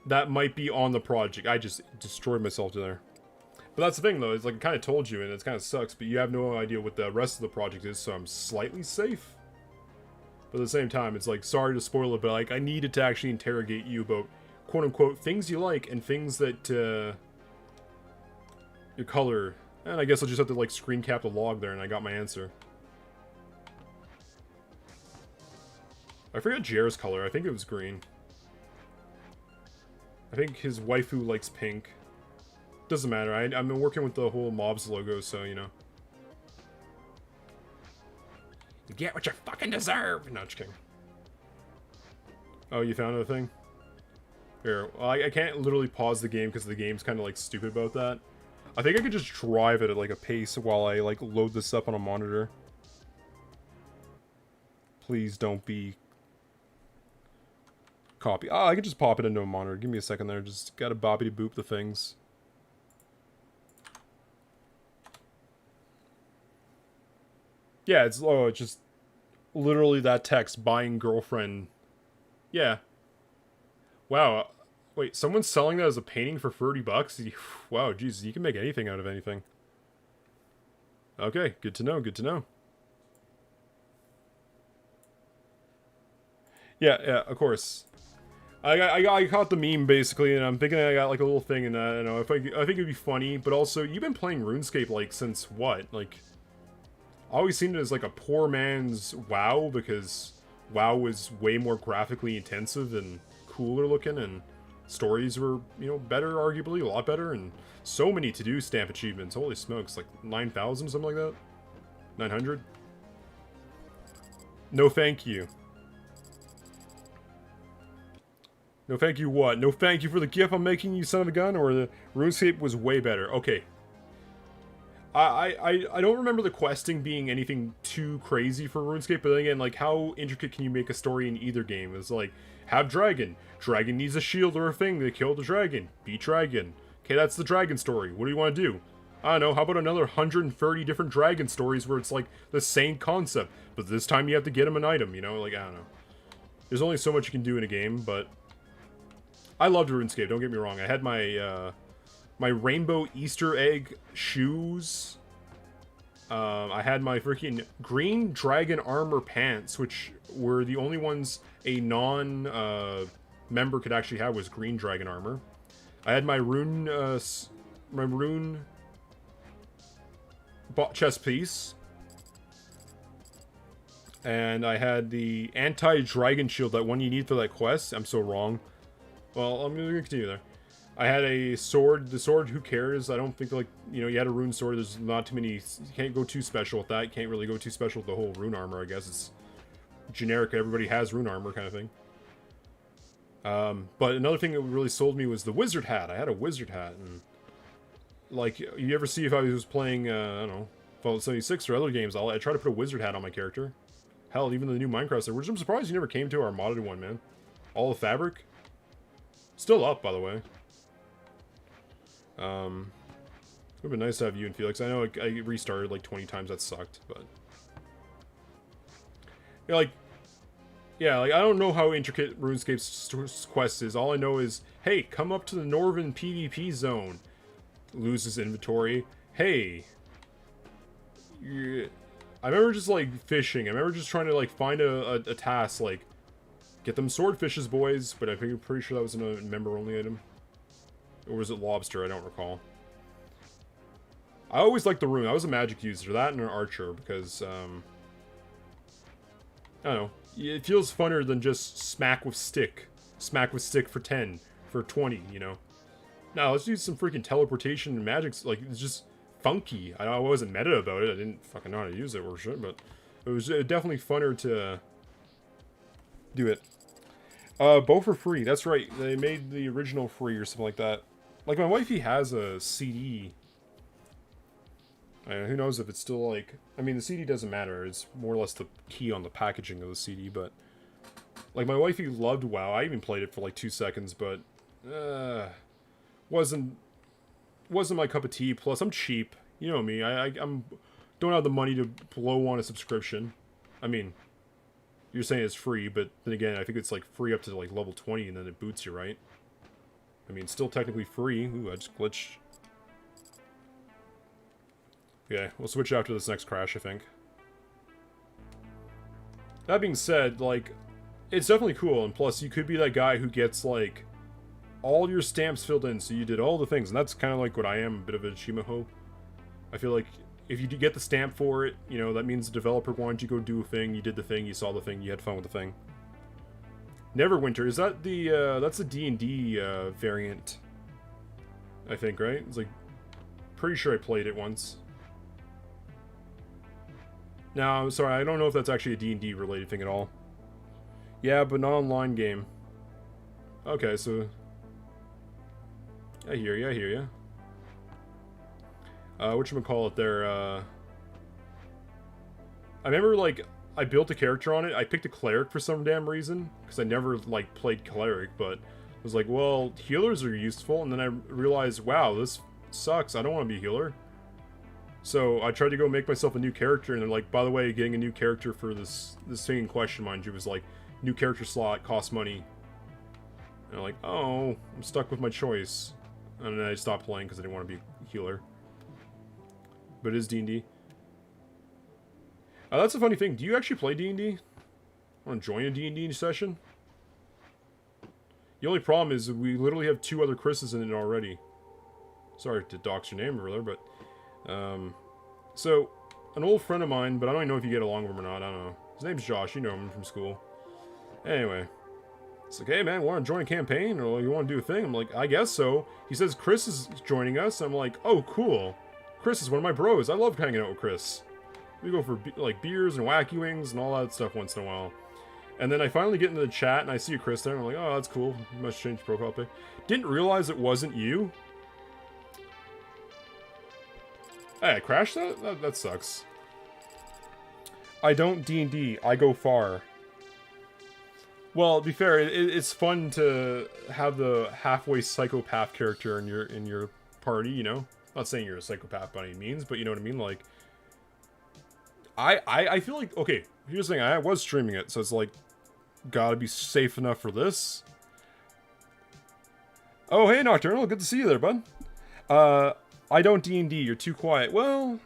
That might be on the project. I just destroyed myself there. But that's the thing, though. It's like I kind of told you, and it kind of sucks, but you have no idea what the rest of the project is, so I'm slightly safe. But at the same time, it's like, sorry to spoil it, but like, I needed to actually interrogate you about, quote-unquote, things you like and things that, your color... And I guess I'll just have to, like, screen cap the log there, and I got my answer. I forget Jer's color. I think it was green. I think his waifu likes pink. Doesn't matter. I've been working with the whole Mobs logo, so, you know. You get what you fucking deserve! No, just kidding. Oh, you found the thing? Here, well, I can't literally pause the game because the game's kind of, like, stupid about that. I think I could just drive it at, like, a pace while I, like, load this up on a monitor. Please don't be... Copy. Ah, I could just pop it into a monitor. Give me a second there. Just gotta boppity-boop the things. Yeah, it's just literally that text, buying girlfriend. Yeah. Wow. Wait, someone's selling that as a painting for 30 bucks? Wow, Jesus, you can make anything out of anything. Okay, good to know, good to know. Yeah, of course. I caught the meme, basically, and I'm thinking I got, like, a little thing in that, you know, I think it'd be funny, but also, you've been playing RuneScape, like, since what? Like, I always seen it as, like, a poor man's WoW, because WoW was way more graphically intensive and cooler looking, and stories were, you know, better, arguably, a lot better, and so many to-do stamp achievements. Holy smokes, like 9,000, something like that? 900? No thank you. No thank you what? No thank you for the gift I'm making, you son of a gun? Or the RuneScape was way better. Okay. I don't remember the questing being anything too crazy for RuneScape, but then again, like, how intricate can you make a story in either game? It's like, have dragon. Dragon needs a shield or a thing to kill the dragon. Beat dragon. Okay, that's the dragon story. What do you want to do? I don't know, how about another 130 different dragon stories where it's like the same concept, but this time you have to get him an item, you know? Like, I don't know. There's only so much you can do in a game, but... I loved RuneScape, don't get me wrong. I had my, my rainbow Easter egg shoes. I had my freaking green dragon armor pants, which were the only ones a non-member could actually have was green dragon armor. I had my rune chest piece. And I had the anti-dragon shield, that one you need for that quest. I'm so wrong. Well, I'm gonna continue there. I had a sword. The sword, who cares? I don't think, like, you know, you had a rune sword. There's not too many... You can't go too special with that. You can't really go too special with the whole rune armor, I guess. It's generic. Everybody has rune armor kind of thing. But another thing that really sold me was the wizard hat. I had a wizard hat. And, like, you ever see if I was playing, I don't know, Fallout 76 or other games, I try to put a wizard hat on my character. Hell, even the new Minecraft server, which I'm surprised you never came to our modded one, man. All the fabric. Still up, by the way. It would have been nice to have you and Felix. I know I restarted like 20 times. That sucked, but... Yeah, like, I don't know how intricate RuneScape's quest is. All I know is, hey, come up to the Northern PvP zone. Loses inventory. Hey. I remember just, like, fishing. I remember just trying to, like, find a task, like, get them swordfishes, boys. But I'm pretty sure that was a member-only item. Or was it lobster? I don't recall. I always liked the rune. I was a magic user. That and an archer, because, I don't know. It feels funner than just smack with stick. Smack with stick for 10, for 20, you know? Now, let's do some freaking teleportation and magic. Like, it's just funky. I wasn't meta about it. I didn't fucking know how to use it or shit, but it was definitely funner to do it. Both for free. That's right. They made the original free or something like that. Like, my wifey has a CD. Who knows if it's still, like... I mean, the CD doesn't matter. It's more or less the key on the packaging of the CD, but... Like, my wifey loved WoW. I even played it for, like, 2 seconds, but... Wasn't my cup of tea. Plus, I'm cheap. You know me. I'm don't have the money to blow on a subscription. I mean... You're saying it's free, but then again, I think it's, like, free up to, like, level 20, and then it boots you, right? I mean, still technically free. Ooh, I just glitched. Okay, we'll switch after this next crash, I think. That being said, like, it's definitely cool, and plus, you could be that guy who gets, like, all your stamps filled in, so you did all the things, and that's kind of like what I am, a bit of an achievement hoe. I feel like, if you get the stamp for it, you know, that means the developer wanted you to go do a thing, you did the thing, you saw the thing, you had fun with the thing. Neverwinter, is that the, that's the D&D, variant, I think, right? It's like, pretty sure I played it once. Now, sorry, I don't know if that's actually a D&D related thing at all. Yeah, but not online game. Okay, so... I hear you. Whatchamacallit there, I remember, like, I built a character on it. I picked a cleric for some damn reason, because I never, like, played cleric, but I was like, well, healers are useful, and then I realized, wow, this sucks. I don't want to be a healer. So I tried to go make myself a new character, and they're like, by the way, getting a new character for this thing in question, mind you, was like, new character slot, costs money. And I'm like, oh, I'm stuck with my choice. And then I stopped playing because I didn't want to be a healer. But it is D&D. That's a funny thing. Do you actually play D&D? Want to join a D&D session? The only problem is we literally have 2 other Chris's in it already. Sorry to dox your name earlier, but... So, an old friend of mine, but I don't even know if you get along with him or not, I don't know. His name's Josh, you know him from school. Anyway. It's like, hey man, want to join a campaign? Or you want to do a thing? I'm like, I guess so. He says Chris is joining us. I'm like, oh cool. Chris is one of my bros. I love hanging out with Chris. We go for, like, beers and wacky wings and all that stuff once in a while. And then I finally get into the chat and I see a Chris there and I'm like, oh, that's cool. You must change profile pic. Didn't realize it wasn't you. Hey, I crashed that? That sucks. I don't D&D. I go far. Well, to be fair, it's fun to have the halfway psychopath character in your party, you know? Not saying you're a psychopath by any means, but you know what I mean? Like, I feel like, okay, here's the thing. I was streaming it, so it's like, gotta be safe enough for this. Oh, hey, Nocturnal. Good to see you there, bud. I don't D&D, you're too quiet. Well,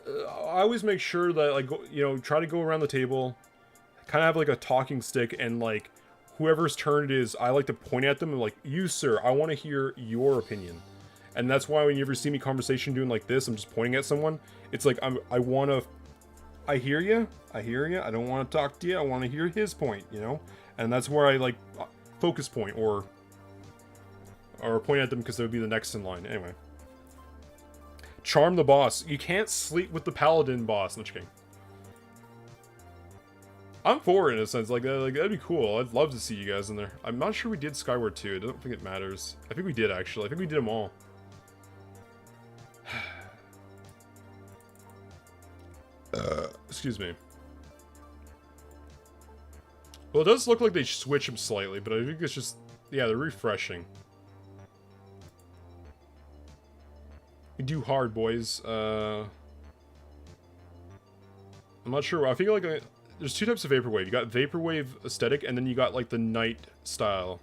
I always make sure that, like, you know, try to go around the table, kind of have, like, a talking stick, and, like, whoever's turn it is, I like to point at them and, like, you, sir, I want to hear your opinion. And that's why when you ever see me conversation doing like this, I'm just pointing at someone. It's like, I hear you, I don't want to talk to you, I want to hear his point, you know? And that's where I, like, focus point, or point at them because they would be the next in line. Anyway. Charm the boss. You can't sleep with the paladin boss. No, just kidding. I'm for it in a sense. Like that'd be cool. I'd love to see you guys in there. I'm not sure we did Skyward 2. I don't think it matters. I think we did, actually. I think we did them all. Excuse me. Well, it does look like they switch them slightly, but I think it's just... Yeah, they're refreshing. do hard, boys. I'm not sure. I feel like there's two types of Vaporwave. You got Vaporwave aesthetic, and then you got, like, the night style.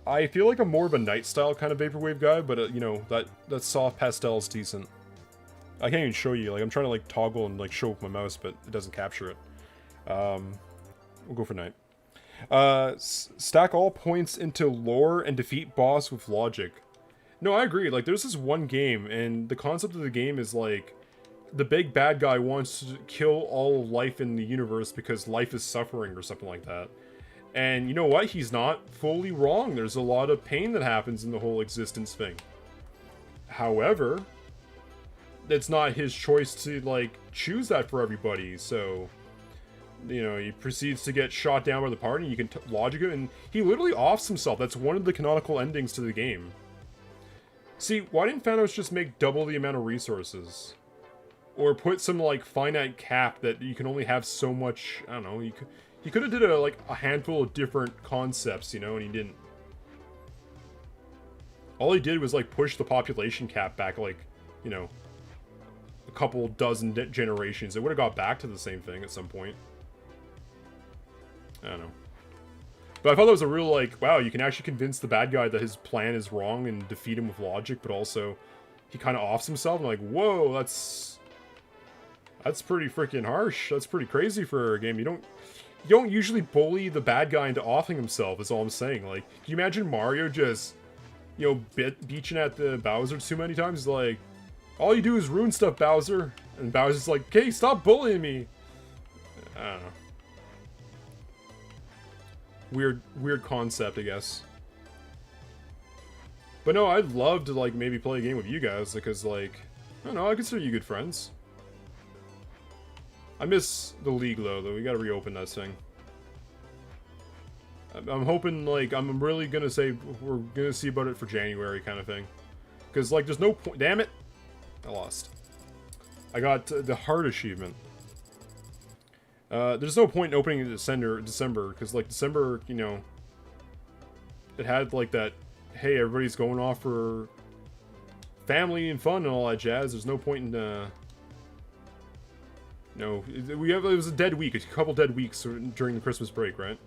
I feel like I'm more of a night style kind of Vaporwave guy, but, you know, that soft pastel is decent. I can't even show you. Like, I'm trying to, like, toggle and, like, show with my mouse, but it doesn't capture it. We'll go for night. Stack all points into lore and defeat boss with logic. No, I agree. Like, there's this one game, and the concept of the game is, like, the big bad guy wants to kill all life in the universe because life is suffering or something like that. And you know what? He's not fully wrong. There's a lot of pain that happens in the whole existence thing. However, it's not his choice to, like, choose that for everybody, so... You know, he proceeds to get shot down by the party, and you can logic him, and he literally offs himself. That's one of the canonical endings to the game. See, why didn't Thanos just make double the amount of resources? Or put some, like, finite cap that you can only have so much, I don't know, he could have did a handful of different concepts, you know, and he didn't. All he did was, like, push the population cap back, like, you know, a couple dozen generations. It would have got back to the same thing at some point. I don't know. But I thought that was a real, like, wow, you can actually convince the bad guy that his plan is wrong and defeat him with logic, but also he kind of offs himself. I'm like, whoa, that's pretty freaking harsh. That's pretty crazy for a game. You don't usually bully the bad guy into offing himself, is all I'm saying. Like, can you imagine Mario just, you know, beaching at the Bowser too many times? Like, all you do is ruin stuff, Bowser. And Bowser's like, okay, stop bullying me. I don't know. Weird concept, I guess. But no, I'd love to, like, maybe play a game with you guys, because, like, I don't know, I consider you good friends. I miss the League, though. We gotta reopen that thing. I'm hoping, like, I'm really gonna say we're gonna see about it for January, kind of thing. Because, like, there's no point. Damn it! I lost. I got the hard achievement. There's no point in opening in December, because, like, December, you know, it had, like, that, hey, everybody's going off for family and fun and all that jazz. There's no point in, no, it was a dead week, a couple dead weeks during the Christmas break, right?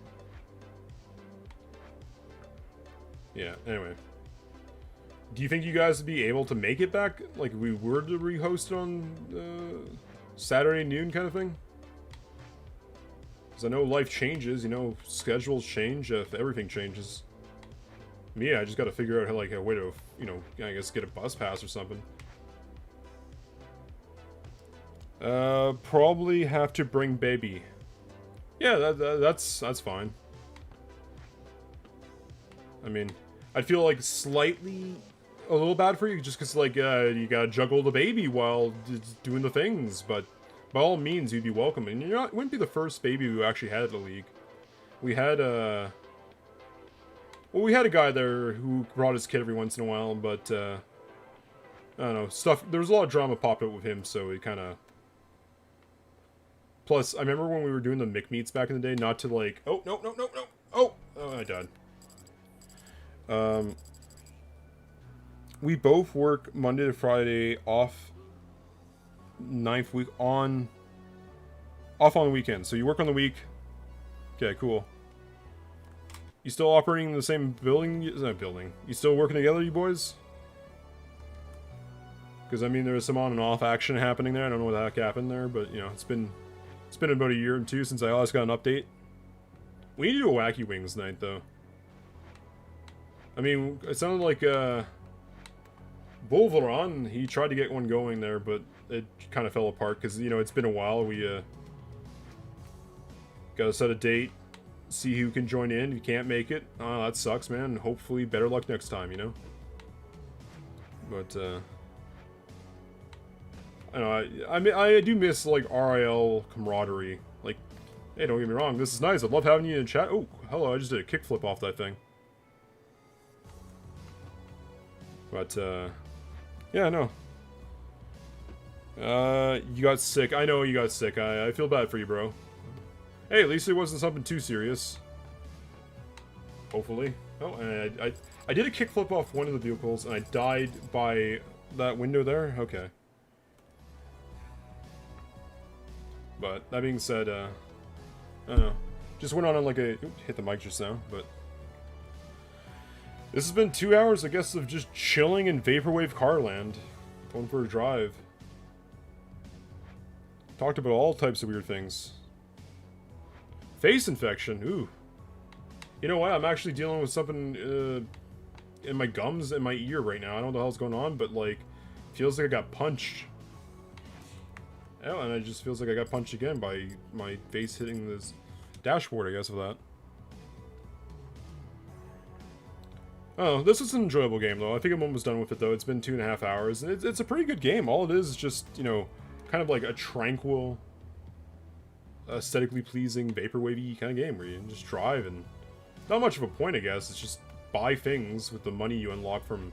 Yeah, anyway. Do you think you guys would be able to make it back, like, if we were to rehost it on, Saturday noon kind of thing? Because I know life changes, you know, schedules change, everything changes. Me, I just gotta figure out, like, a way to, you know, I guess get a bus pass or something. Probably have to bring baby. Yeah, that's fine. I mean, I'd feel, like, slightly a little bad for you, just because, like, you gotta juggle the baby while doing the things, but by all means, you'd be welcome. And you wouldn't be the first baby we actually had at the League. We had, well, we had a guy there who brought his kid every once in a while, but, I don't know, there was a lot of drama popped up with him, so it kind of... Plus, I remember when we were doing the Mick meets back in the day, not to, like, oh, no, oh, I died. We both work Monday to Friday, off 9th week, off on the weekend. So you work on the week. Okay, cool. You still operating in the same building? You still working together, you boys? Because, I mean, there's some on and off action happening there. I don't know what the heck happened there, but, you know, it's been about a year and two since I last got an update. We need to do a Wacky Wings night, though. I mean, it sounded like, Wolveron, he tried to get one going there, but it kind of fell apart, because, you know, it's been a while. We, gotta set a date, see who can join in. If you can't make it, oh, that sucks, man. Hopefully, better luck next time, you know? But, I don't know, I mean, I do miss, like, RIL camaraderie. Like, hey, don't get me wrong, this is nice. I love having you in chat. Oh, hello, I just did a kickflip off that thing. But, yeah, no. You got sick. I know you got sick. I feel bad for you, bro. Hey, at least it wasn't something too serious. Hopefully. Oh, and I did a kickflip off one of the vehicles, and I died by that window there? Okay. But, that being said, I don't know. Just went on like a... Oops, hit the mic just now, but... This has been 2 hours, I guess, of just chilling in Vaporwave Carland. Going for a drive. Talked about all types of weird things. Face infection, ooh. You know what, I'm actually dealing with something in my gums and my ear right now. I don't know what the hell's going on, but like, feels like I got punched. Oh, and it just feels like I got punched again by my face hitting this dashboard, I guess, of that. Oh, this is an enjoyable game, though. I think I'm almost done with it, though. It's been 2.5 hours, and it's a pretty good game. All it is just, you know, kind of like a tranquil, aesthetically pleasing, vaporwavy kind of game where you can just drive, and not much of a point, I guess. It's just buy things with the money you unlock from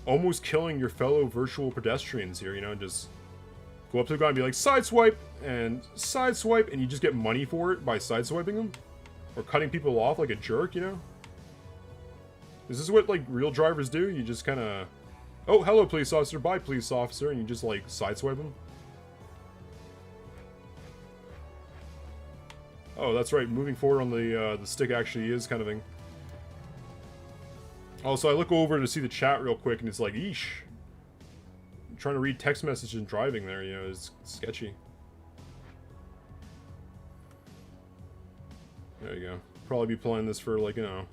almost killing your fellow virtual pedestrians here, you know, and just go up to the guy and be like, sideswipe, and you just get money for it by sideswiping them, or cutting people off like a jerk, you know? Is this what, like, real drivers do? You just kind of, oh, hello, police officer, bye, police officer, and you just, like, sideswipe them? Oh, that's right, moving forward on the stick actually is kind of thing. Also, I look over to see the chat real quick, and it's like, eesh. I'm trying to read text message and driving there, you know, it's sketchy. There you go. Probably be playing this for, like, you know...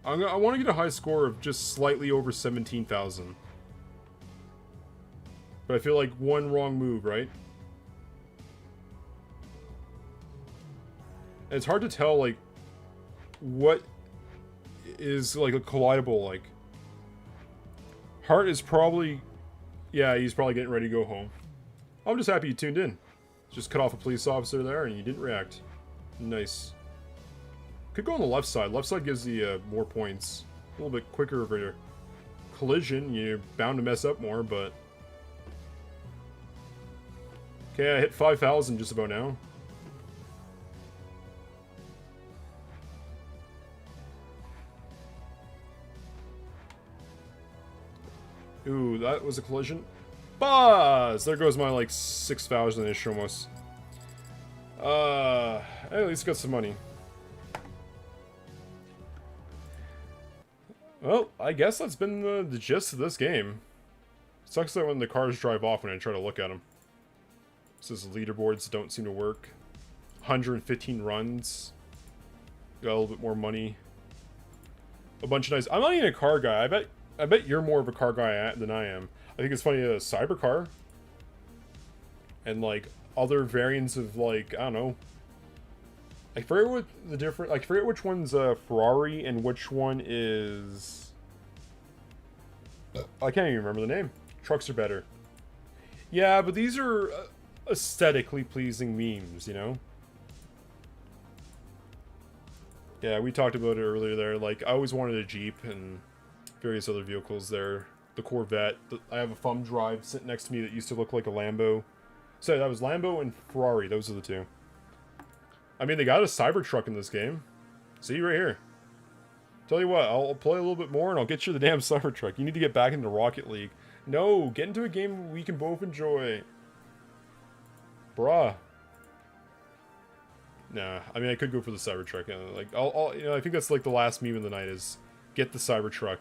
I want to get a high score of just slightly over 17,000. But I feel like one wrong move, right? And it's hard to tell, like, what is, like, a collidable, like... Hart is probably... Yeah, he's probably getting ready to go home. I'm just happy you tuned in. Just cut off a police officer there and you didn't react. Nice. Could go on the left side. Left side gives the more points. A little bit quicker of a collision. You're bound to mess up more, but... Okay, I hit 5,000 just about now. Ooh, that was a collision. Buzz! There goes my, like, 6,000-ish almost. I at least got some money. Well, I guess that's been the gist of this game. Sucks that when the cars drive off when I try to look at them. It says leaderboards don't seem to work. 115 runs. Got a little bit more money. A bunch of nice... I'm not even a car guy. I bet you're more of a car guy than I am. I think it's funny, a cybercar. And, like, other variants of, like, I don't know. I forget what the different... I forget which one's Ferrari and which one is... I can't even remember the name. Trucks are better. Yeah, but these are aesthetically pleasing memes, you know? Yeah, we talked about it earlier there. Like, I always wanted a Jeep and various other vehicles there. The Corvette. I have a thumb drive sitting next to me that used to look like a Lambo. So that was Lambo and Ferrari. Those are the two. I mean, they got a Cybertruck in this game. See, right here. Tell you what, I'll play a little bit more and I'll get you the damn Cybertruck. You need to get back into Rocket League. No, get into a game we can both enjoy. Bruh. Nah, I mean, I could go for the Cybertruck. Like, you know, I think that's like the last meme of the night is get the Cybertruck.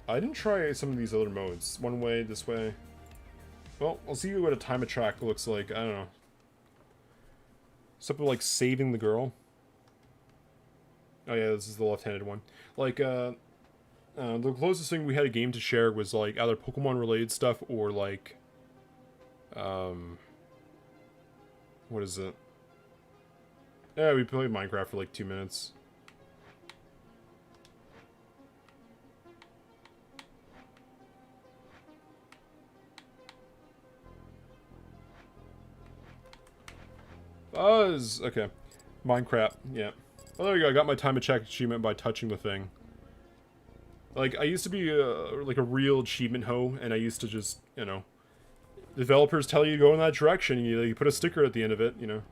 I didn't try some of these other modes. One way, this way. Well, I'll see what a time attack looks like. I don't know. Something like saving the girl. Oh yeah, this is the left-handed one. Like, the closest thing we had a game to share was like either Pokemon-related stuff or like, what is it? Yeah, we played Minecraft for like 2 minutes. Buzz! Okay. Minecraft, yeah. Well, there we go. I got my time to check achievement by touching the thing. Like, I used to be like a real achievement hoe, and I used to just, you know, developers tell you to go in that direction, and you put a sticker at the end of it, you know.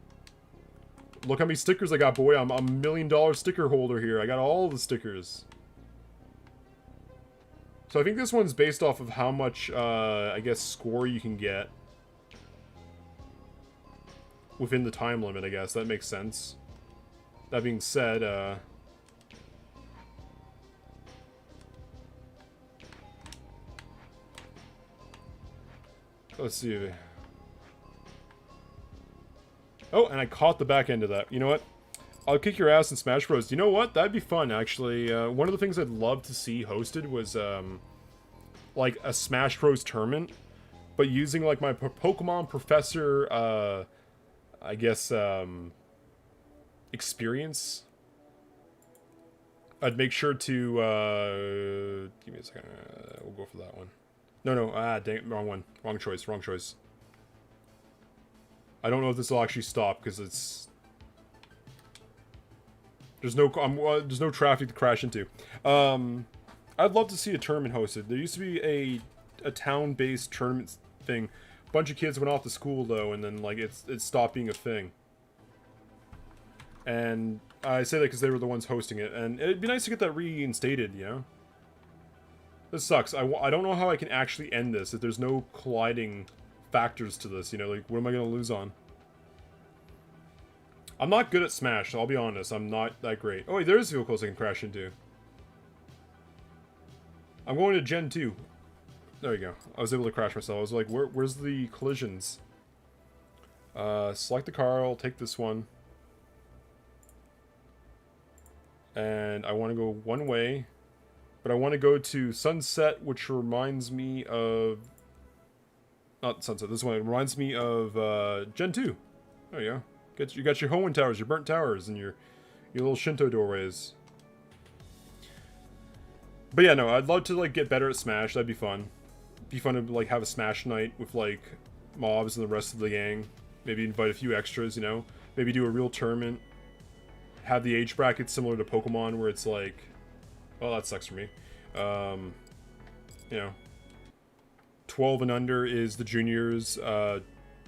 Look how many stickers I got, boy. I'm a $1 million sticker holder here. I got all the stickers. So I think this one's based off of how much, I guess, score you can get. Within the time limit, I guess. That makes sense. That being said, let's see. Oh, and I caught the back end of that. You know what? I'll kick your ass in Smash Bros. You know what? That'd be fun, actually. One of the things I'd love to see hosted was, like, a Smash Bros. Tournament. But using, like, my Pokemon Professor, I guess, experience. I'd make sure to, give me a second. We'll go for that one. No, dang it, wrong one. Wrong choice. I don't know if this will actually stop, because it's... There's no traffic to crash into. I'd love to see a tournament hosted. There used to be a town-based tournament thing. A bunch of kids went off to school, though, and then, like, it stopped being a thing. And I say that because they were the ones hosting it, and it'd be nice to get that reinstated, you know? This sucks. I don't know how I can actually end this if there's no colliding factors to this, you know? Like, what am I going to lose on? I'm not good at Smash, so I'll be honest. I'm not that great. Oh, wait, there's vehicles I can crash into. I'm going to Gen 2. There you go. I was able to crash myself. I was like, where's the collisions? Select the car. I'll take this one. And I want to go one way. But I want to go to Sunset, which reminds me of... Not Sunset, this one. It reminds me of Gen 2. There you go. You got your Hoenn towers, your burnt towers, and your little Shinto doorways. But yeah, no, I'd love to, like, get better at Smash. That'd be fun. It'd be fun to, like, have a Smash night with, like, mobs and the rest of the gang. Maybe invite a few extras, you know? Maybe do a real tournament. Have the age bracket similar to Pokemon, where it's like... Well, that sucks for me. You know... 12 and under is the juniors,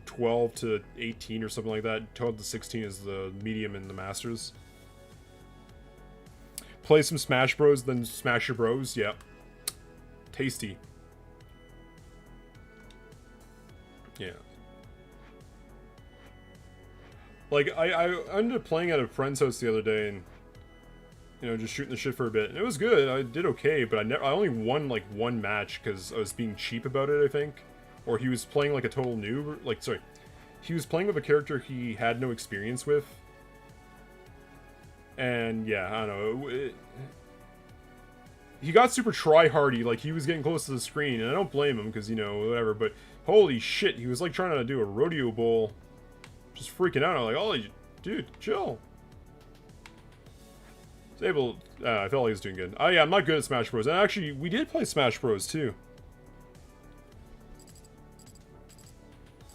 12 to 18 or something like that. 12 to 16 is the medium and the masters. Play some Smash Bros, then Smash Your Bros. Yep. Tasty. Yeah. Like, I ended up playing at a friend's house the other day and, you know, just shooting the shit for a bit. And it was good. I did okay, but I only won, like, one match because I was being cheap about it, I think. Or he was playing, like, a total noob. Like, sorry. He was playing with a character he had no experience with. And, yeah, I don't know. He got super try-hardy. Like, he was getting close to the screen. And I don't blame him because, you know, whatever. But, holy shit, he was, like, trying to do a rodeo bowl. Just freaking out. I'm like, oh, dude, chill. I felt like he was doing good. Oh yeah, I'm not good at Smash Bros. And actually, we did play Smash Bros. Too.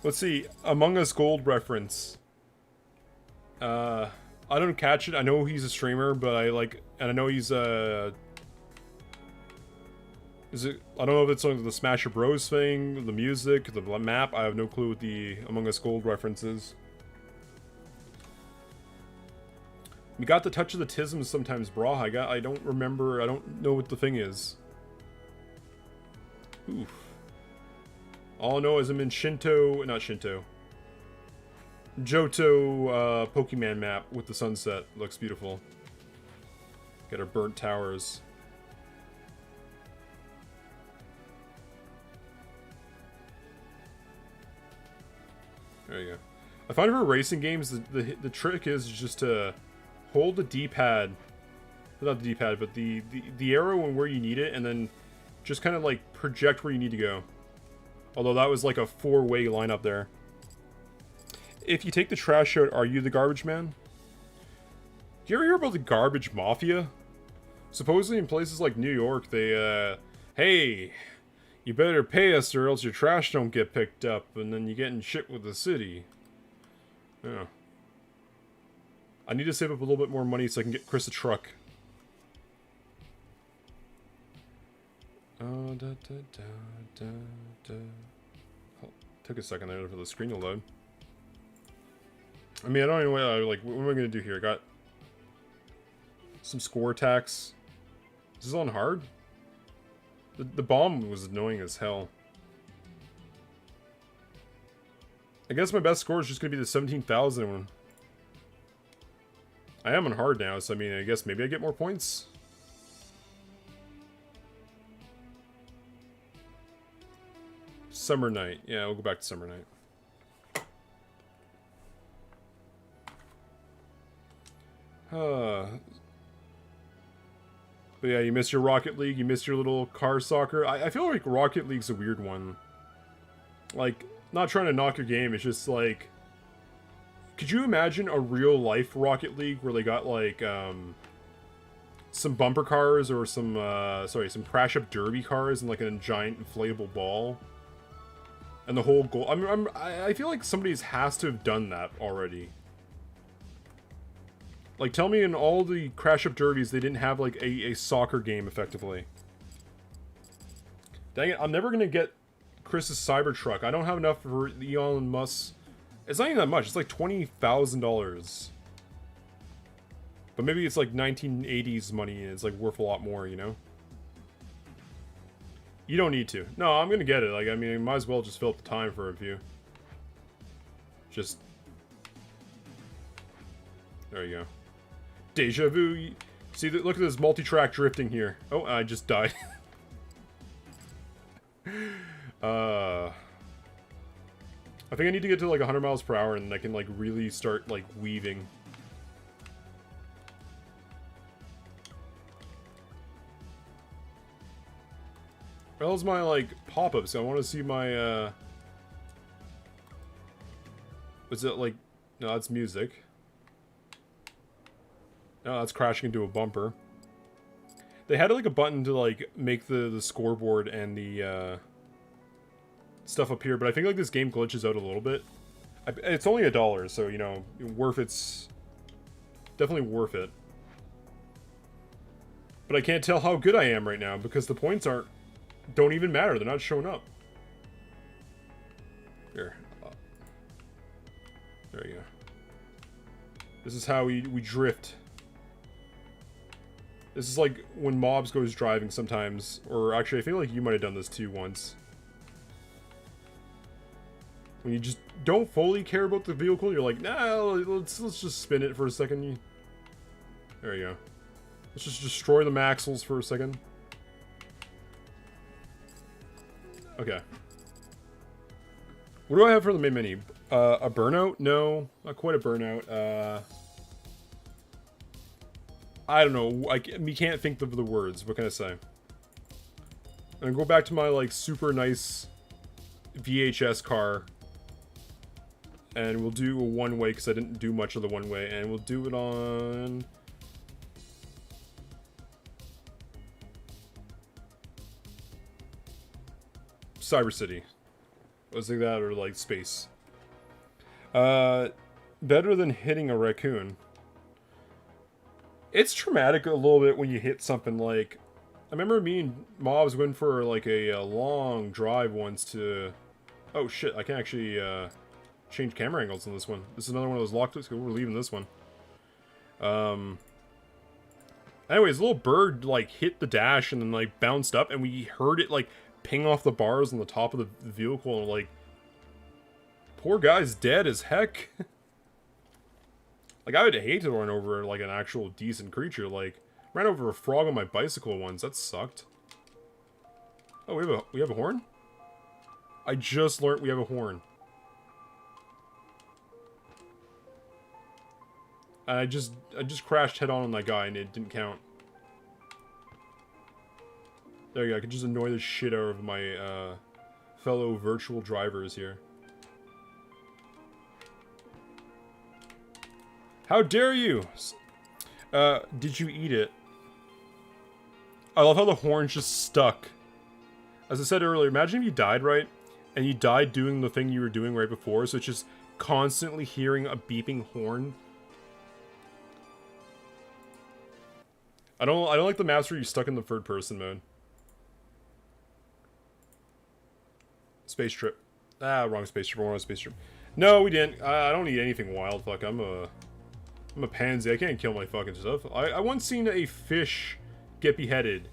Let's see. Among Us Gold reference. I don't catch it. I know he's a streamer, but and I know he's is it? I don't know if it's on the Smash Bros. Thing, the music, the map. I have no clue what the Among Us Gold reference is. We got the touch of the tisms sometimes, brah. I don't remember. I don't know what the thing is. Oof. All I know is I'm in not Shinto. Johto Pokemon map with the sunset. Looks beautiful. Got our burnt towers. There you go. I find for racing games, the trick is just to hold the D-pad, not the D-pad, but the arrow and where you need it, and then just kind of like project where you need to go. Although that was like a 4-way lineup there. If you take the trash out, are you the garbage man? Do you ever hear about the garbage mafia? Supposedly in places like New York, they, hey, you better pay us or else your trash don't get picked up, and then you get in shit with the city. Yeah. I need to save up a little bit more money so I can get Chris a truck. Oh, took a second there for the screen to load. I mean, I don't even know, like, what am I gonna do here? I got some score attacks. Is this on hard? The bomb was annoying as hell. I guess my best score is just gonna be the 17,000 one. I am on hard now, so I mean, I guess maybe I get more points. Summer Night. Yeah, we'll go back to Summer Night. But yeah, you miss your Rocket League, you miss your little car soccer. I feel like Rocket League's a weird one. Like, not trying to knock your game, it's just like... Could you imagine a real life Rocket League where they got like, some bumper cars or some, some Crash Up Derby cars and like a giant inflatable ball? And the whole goal... I feel like somebody's has to have done that already. Like, tell me in all the Crash Up Derbies they didn't have, like, a soccer game, effectively. Dang it, I'm never gonna get Chris's Cybertruck. I don't have enough for Elon Musk. It's not even that much. It's like $20,000. But maybe it's like 1980s money and it's, like, worth a lot more, you know? You don't need to. No, I'm gonna get it. Like, I mean, I might as well just fill up the time for a few. Just... There you go. Deja vu. See, look at this multi-track drifting here. Oh, I just died. I think I need to get to like 100 miles per hour and I can like really start like weaving. Where else my like pop-ups? I want to see my was it like... No, that's music. No, that's crashing into a bumper. They had like a button to like make the scoreboard and the stuff up here, but I think like this game glitches out a little bit. It's only $1, so you know, it's definitely worth it. But I can't tell how good I am right now because the points don't even matter. They're not showing up. Here. There you go. This is how we drift. This is like when Mobs goes driving sometimes. Or actually, I feel like you might have done this too once. When you just don't fully care about the vehicle, you're like, nah, let's just spin it for a second. There you go. Let's just destroy the axles for a second. Okay. What do I have for the main menu? A burnout? No, not quite a burnout. I don't know. We can't think of the words. What can I say? I'm gonna go back to my like super nice VHS car, and we'll do a one-way because I didn't do much of the one-way, and we'll do it on. Cyber City. Was it that or like space? Better than hitting a raccoon. It's traumatic a little bit when you hit something like... I remember me and Mobs went for like a long drive once to... Oh shit, I can actually change camera angles on this one. This is another one of those locked... So we're leaving this one. Anyways, a little bird like hit the dash and then like bounced up and we heard it like ping off the bars on the top of the vehicle and like... Poor guy's dead as heck. Like, I would hate to run over, like, an actual decent creature. Like, ran over a frog on my bicycle once. That sucked. Oh, we have a horn? I just learned we have a horn. I just crashed head on that guy and it didn't count. There you go. I could just annoy the shit out of my, fellow virtual drivers here. How dare you? Did you eat it? I love how the horn's just stuck. As I said earlier, imagine if you died, right? And you died doing the thing you were doing right before, so it's just constantly hearing a beeping horn. I don't like the maps where you're stuck in the third person mode. Space trip. Ah, wrong space trooper, wrong space trooper. No, we didn't. I don't need anything wild. Fuck, I'm a pansy. I can't kill my fucking stuff. I once seen a fish get beheaded.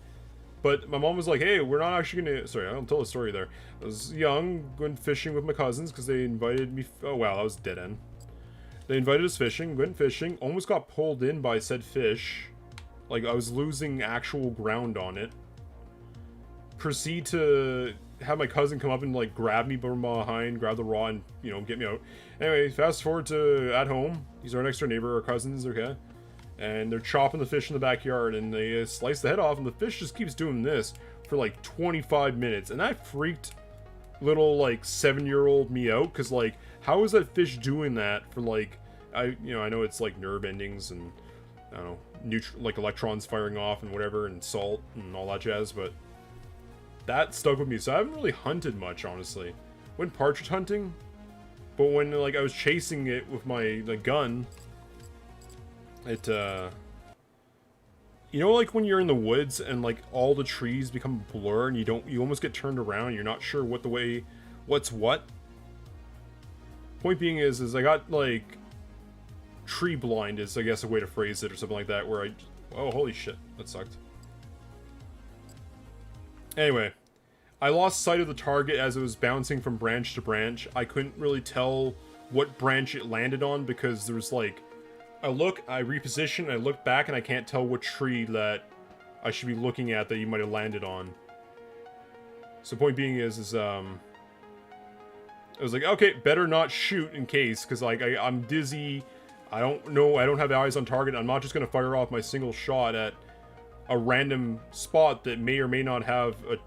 But my mom was like, hey, we're not actually gonna... Sorry, I don't tell the story there. I was young, going fishing with my cousins because they invited me... Oh, wow, that was dead end. They invited us fishing, went fishing, almost got pulled in by said fish. Like, I was losing actual ground on it. Proceed to have my cousin come up and, like, grab me from behind, grab the rod, and, you know, get me out. Anyway, fast forward to at home. He's our next door neighbor, our cousins, okay? And they're chopping the fish in the backyard, and they slice the head off, and the fish just keeps doing this for like 25 minutes. And that freaked little like 7-year-old me out, because like, how is that fish doing that for like, I know it's like nerve endings and I don't know, like electrons firing off and whatever, and salt and all that jazz, but that stuck with me. So I haven't really hunted much, honestly. Went partridge hunting, but when like I was chasing it with my gun. It, you know, like when you're in the woods and like all the trees become a blur and you almost get turned around and you're not sure what's what? Point being is I got like tree blind is I guess a way to phrase it or something like that, where oh, holy shit, that sucked. Anyway, I lost sight of the target as it was bouncing from branch to branch. I couldn't really tell what branch it landed on because there was like, I reposition, I look back, and I can't tell what tree that I should be looking at that you might have landed on. So point being is I was like, okay, better not shoot in case, because like I'm dizzy, I don't know, I don't have eyes on target, I'm not just gonna fire off my single shot at a random spot that may or may not have a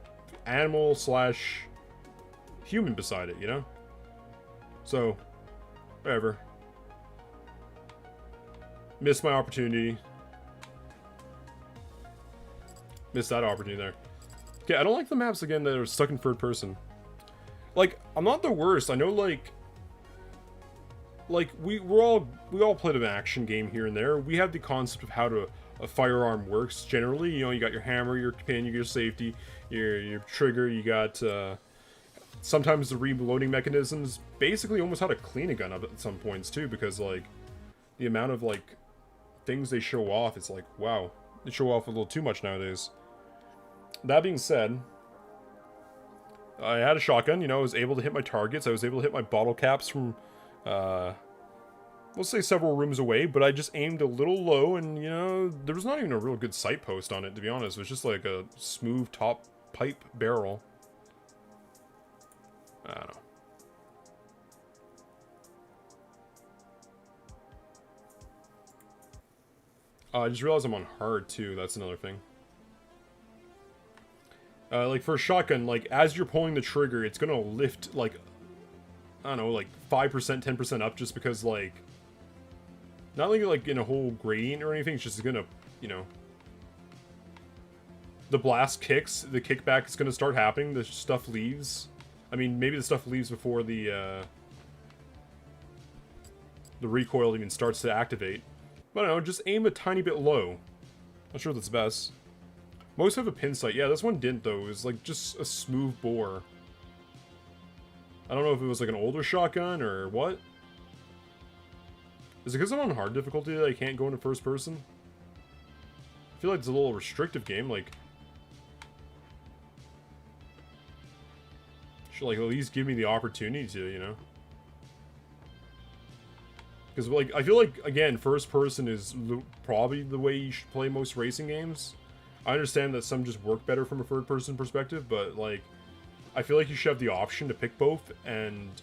animal / human beside it, you know? So, whatever. Missed my opportunity. Missed that opportunity there. Okay, I don't like the maps again that are stuck in third person. Like, I'm not the worst. I know, like we all played an action game here and there. We have the concept of how a firearm works generally. You know, you got your hammer, your pin, your safety, your trigger. You got sometimes the reloading mechanisms. Basically, almost how to clean a gun up at some points too, because like the amount of like things they show off, it's like, wow, they show off a little too much nowadays. That being said, I had a shotgun, you know, I was able to hit my targets, I was able to hit my bottle caps from, let's say several rooms away, but I just aimed a little low, and, you know, there was not even a real good sight post on it, to be honest. It was just like a smooth top pipe barrel. I don't know. I just realized I'm on hard, too. That's another thing. Like, for a shotgun, like, as you're pulling the trigger, it's gonna lift, like, I don't know, like, 5%, 10% up, just because, like, not like in a whole gradient or anything, it's just gonna, you know, the blast kicks, the kickback is gonna start happening, the stuff leaves. I mean, maybe the stuff leaves before the recoil even starts to activate. But I don't know, just aim a tiny bit low. Not sure if that's best. Most have a pin sight. Yeah, this one didn't, though. It was like just a smooth bore. I don't know if it was like an older shotgun or what. Is it because I'm on hard difficulty that I can't go into first person? I feel like it's a little restrictive game, like... Should like at least give me the opportunity to, you know? Because, like, I feel like, again, first person is probably the way you should play most racing games. I understand that some just work better from a third person perspective, but, like, I feel like you should have the option to pick both, and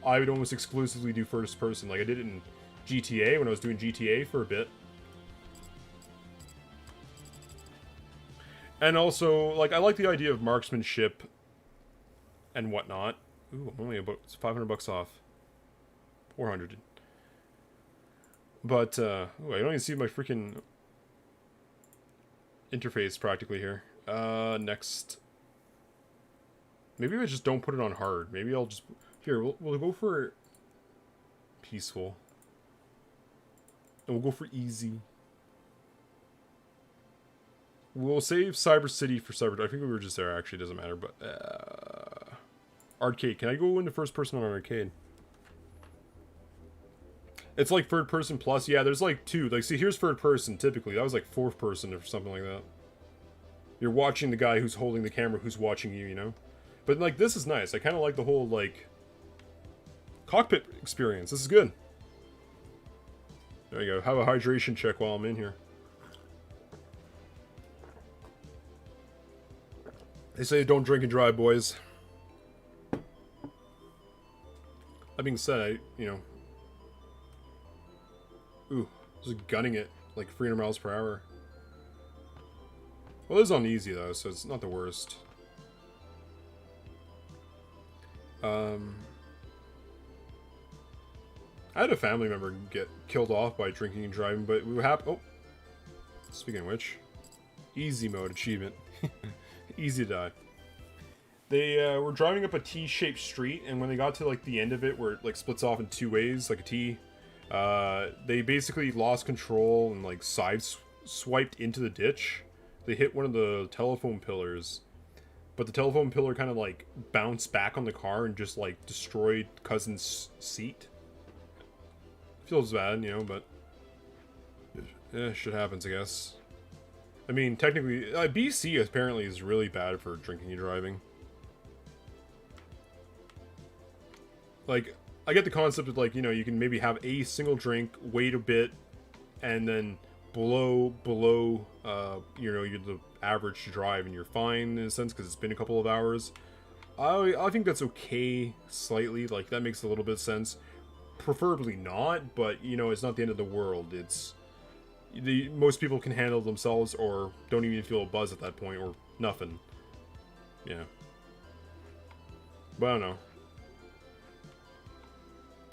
I would almost exclusively do first person. Like, I did it in GTA when I was doing GTA for a bit. And also, like, I like the idea of marksmanship and whatnot. Ooh, I'm only about $500 off. 400. But, ooh, I don't even see my freaking interface practically here. Next. Maybe I just don't put it on hard. Maybe I'll just... Here, we'll go for peaceful. And we'll go for easy. We'll save Cyber City for Cyber... I think we were just there, actually. It doesn't matter, but... Arcade. Can I go into first person on arcade? It's like third person plus. Yeah, there's like two. Like, see, here's third person typically. That was like fourth person or something like that. You're watching the guy who's holding the camera who's watching you, you know? But like, this is nice. I kind of like the whole like cockpit experience. This is good. There you go. Have a hydration check while I'm in here. They say don't drink and drive, boys. That being said, ooh, just gunning it like 300 miles per hour. Well, it is on easy though, so it's not the worst. I had a family member get killed off by drinking and driving, but we happened. Oh, speaking of which, easy mode achievement. Easy to die. They were driving up a T-shaped street, and when they got to like the end of it, where it like splits off in two ways, like a T, they basically lost control and like swiped into the ditch. They hit one of the telephone pillars, but the telephone pillar kind of like bounced back on the car and just like destroyed cousin's seat. Feels bad, you know, but shit happens, I guess. I mean, technically, BC apparently is really bad for drinking and driving. Like, I get the concept of, like, you know, you can maybe have a single drink, wait a bit, and then below you know, you're the average to drive, and you're fine, in a sense, because it's been a couple of hours. I think that's okay, slightly. Like, that makes a little bit of sense. Preferably not, but, you know, it's not the end of the world. It's... most people can handle themselves or don't even feel a buzz at that point or nothing. Yeah. But I don't know.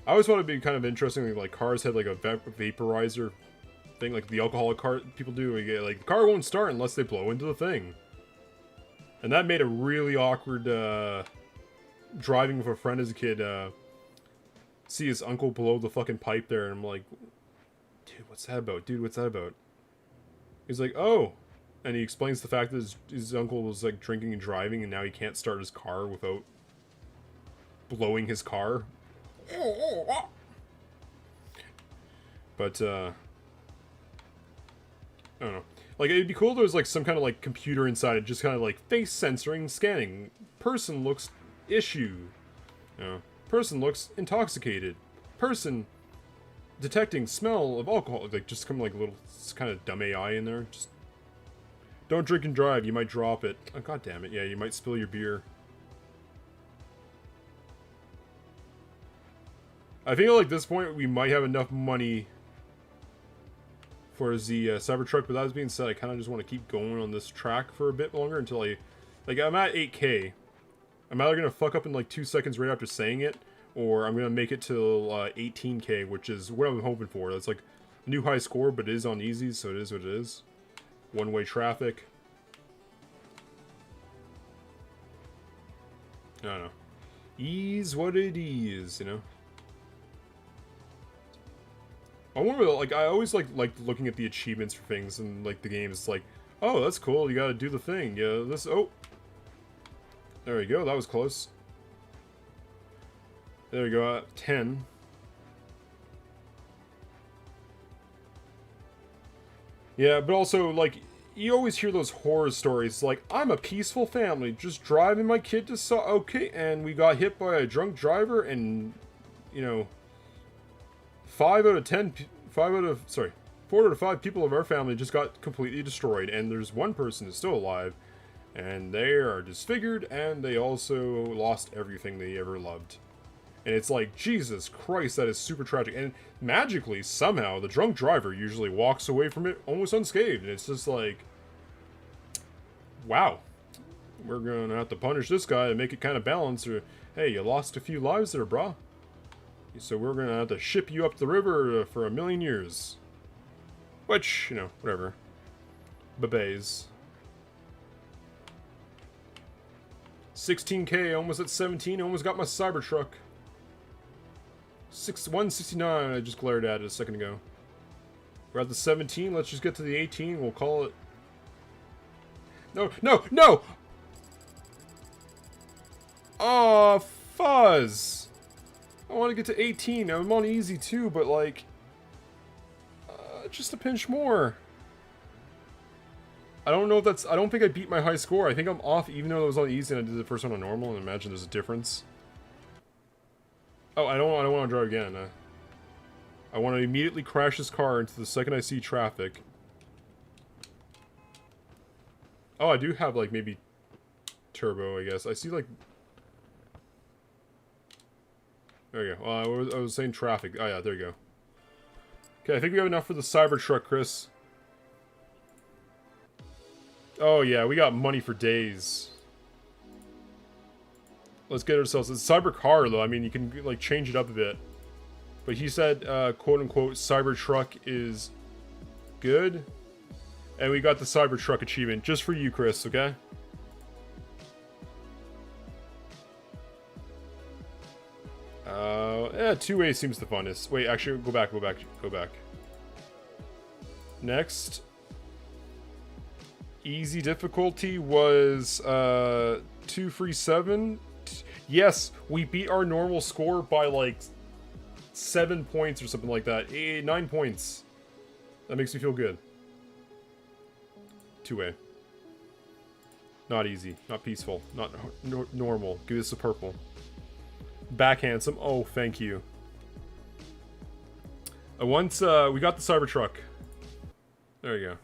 I always thought it'd be kind of interesting, like cars had like a vaporizer thing, like the alcoholic car people do. Like the car won't start unless they blow into the thing. And that made a really awkward driving with a friend as a kid. See his uncle blow the fucking pipe there, and I'm like, dude, what's that about? Dude, what's that about? He's like, oh. And he explains the fact that his uncle was, like, drinking and driving, and now he can't start his car without blowing his car. But, I don't know. Like, it'd be cool if there was, like, some kind of, like, computer inside it, just kind of, like, face censoring, scanning. Person looks issue. You know, person looks intoxicated. Person... detecting smell of alcohol, like just come like a little kind of dumb AI in there. Just don't drink and drive, you might drop it. Oh, god damn it, yeah, you might spill your beer. I feel like at this point we might have enough money for the Cybertruck, but that being said, I kind of just want to keep going on this track for a bit longer until I'm at 8K. I'm either gonna fuck up in like 2 seconds right after saying it, or I'm gonna make it till 18K, which is what I'm hoping for. That's like a new high score, but it is on easy, so it is what it is. One-way traffic. I don't know. Ease what it is, you know. I wonder, like, I always like looking at the achievements for things and like the games. It's like, oh, that's cool. You gotta do the thing. Yeah, this. Oh, there we go. That was close. There we go. 10. Yeah, but also like you always hear those horror stories. Like, I'm a peaceful family, just driving my kid to okay, and we got hit by a drunk driver, and you know. 4 out of 5 people of our family just got completely destroyed, and there's one person who's still alive, and they are disfigured, and they also lost everything they ever loved. And it's like, Jesus Christ, that is super tragic. And magically, somehow, the drunk driver usually walks away from it almost unscathed, and it's just like, wow, we're gonna have to punish this guy and make it kind of balance, or, hey, you lost a few lives there, brah. So we're gonna have to ship you up the river for 1,000,000 years. Which, you know, whatever. Babays. 16K, almost at 17, almost got my Cybertruck. 169, I just glared at it a second ago. We're at the 17, let's just get to the 18, we'll call it... No, no, no! Oh, Fuzz! I want to get to 18. I'm on easy too, but like... just a pinch more. I don't know if that's... I don't think I beat my high score. I think I'm off even though it was on easy and I did the first one on normal, and imagine there's a difference. Oh, I don't want to drive again. I want to immediately crash this car into the second I see traffic. Oh, I do have, like, maybe turbo, I guess. I see, like... There you go. I was saying traffic. Oh, yeah, there you go. Okay, I think we have enough for the Cybertruck, Chris. Oh, yeah, we got money for days. Let's get ourselves a cyber car, though. I mean, you can, like, change it up a bit. But he said, quote-unquote, Cybertruck is good. And we got the Cybertruck achievement just for you, Chris, okay? Yeah, two-way seems the funnest. Wait, actually, go back. Next. Easy difficulty was, 237. Yes, we beat our normal score by, like, 7 points or something like that. 9 points. That makes me feel good. Two-way. Not easy. Not peaceful. Not normal. Give us a purple. Back handsome. Oh, thank you. Once we got the Cybertruck. There you go.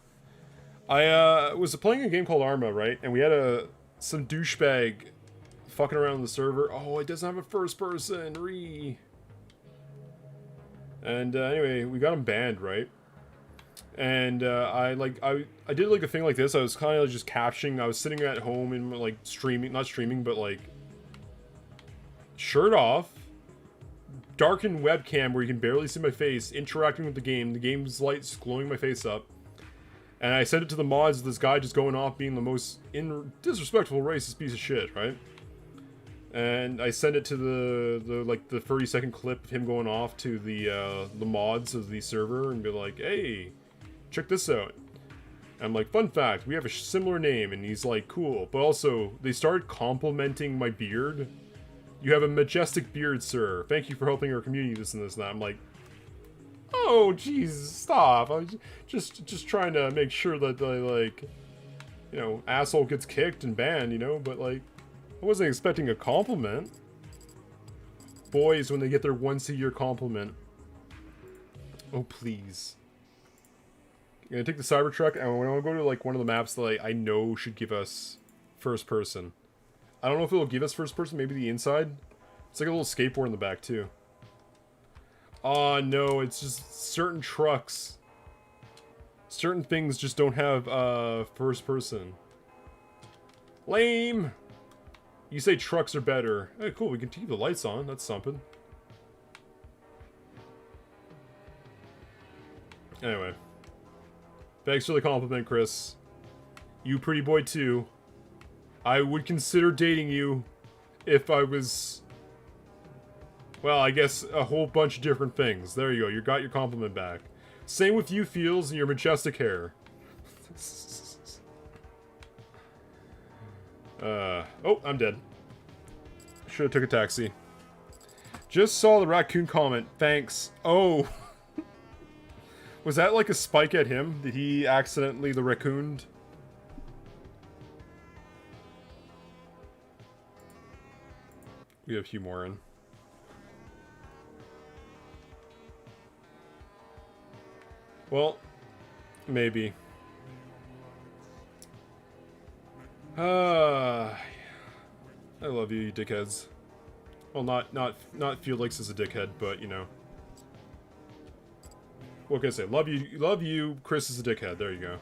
I was playing a game called Arma, right? And we had some douchebag fucking around the server. Oh, it doesn't have a first person. And anyway, we got him banned, right? And I did like a thing like this. I was kind of just captioning. I was sitting at home and like streaming, not streaming, but like shirt off, darkened webcam where you can barely see my face, interacting with the game. The game's lights glowing my face up. And I sent it to the mods. This guy just going off being the most disrespectful racist piece of shit, right? And I sent it to the 30-second clip of him going off to the mods of the server and be like, hey, check this out. And I'm like, fun fact, we have a similar name. And he's like, cool. But also, they started complimenting my beard. You have a majestic beard, sir. Thank you for helping our community, this and this and that. I'm like, oh, jeez, stop. I was just trying to make sure that the, like, you know, asshole gets kicked and banned, you know? But, like, I wasn't expecting a compliment. Boys, when they get their once-a-year compliment. Oh, please. I'm gonna take the Cybertruck, and I want to go to, like, one of the maps that, like, I know should give us first person. I don't know if it'll give us first person, maybe the inside. It's like a little skateboard in the back, too. Oh, no, it's just certain trucks. Certain things just don't have, first person. Lame! You say trucks are better. Hey, cool, we can keep the lights on. That's something. Anyway. Thanks for the compliment, Chris. You pretty boy, too. I would consider dating you if I was... Well, I guess a whole bunch of different things. There you go. You got your compliment back. Same with you, Feels, and your majestic hair. Oh, I'm dead. Should've took a taxi. Just saw the raccoon comment. Thanks. Oh. Was that like a spike at him? Did he accidentally the raccooned? We have a few more in. Well, maybe. I love you, you dickheads. Well, not Felix is a dickhead, but you know. What can I say? Love you. Chris is a dickhead. There you go.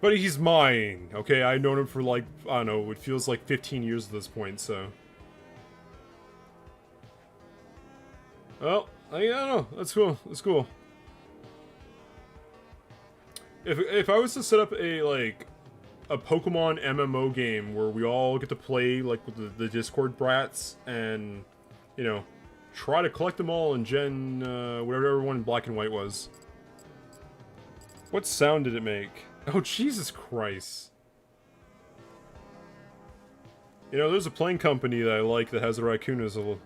But he's mine, okay? I've known him for like, I don't know, it feels like 15 years at this point, so. Well, I don't know. That's cool. That's cool. If I was to set up a, like, a Pokemon MMO game where we all get to play, like, with the Discord brats and, you know, try to collect them all in Gen, whatever everyone in Black and White was. What sound did it make? Oh, Jesus Christ. You know, there's a plane company that I like that has a raccoon as a...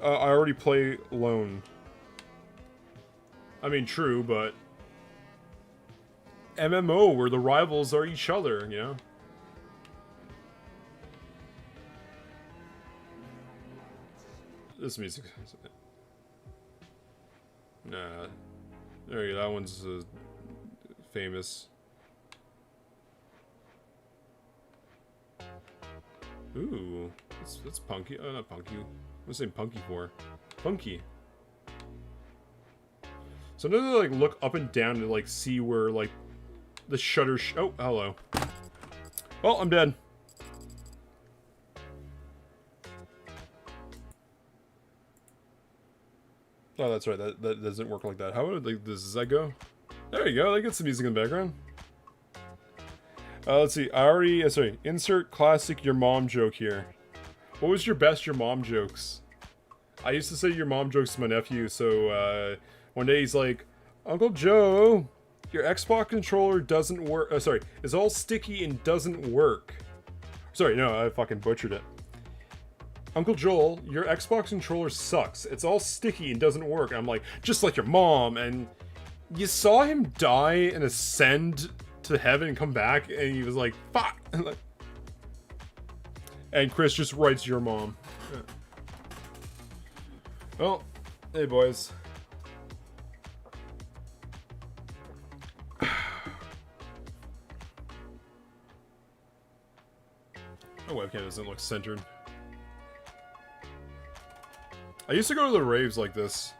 I already play Lone. I mean, true, but... MMO, where the rivals are each other, you know? This music... Nah. There you go, that one's famous. Ooh, that's punky. Oh, not punky. What was I saying punky for? Funky. So now they like look up and down to like see where like the shutter. Oh, hello. Well, I'm dead. Oh, that's right. That doesn't work like that. How would like does that go? There you go. They get some music in the background. Let's see. I already. Sorry. Insert classic your mom joke here. What was your best your mom jokes? I used to say your mom jokes to my nephew. So one day he's like, Uncle Joe, your Xbox controller doesn't work. Sorry, it's all sticky and doesn't work. Sorry, no, I fucking butchered it. Uncle Joel, your Xbox controller sucks. It's all sticky and doesn't work. And I'm like, just like your mom. And you saw him die and ascend to heaven and come back, and he was like, fuck. And Chris just writes your mom. Yeah. Well, hey boys. My webcam doesn't look centered. I used to go to the raves like this.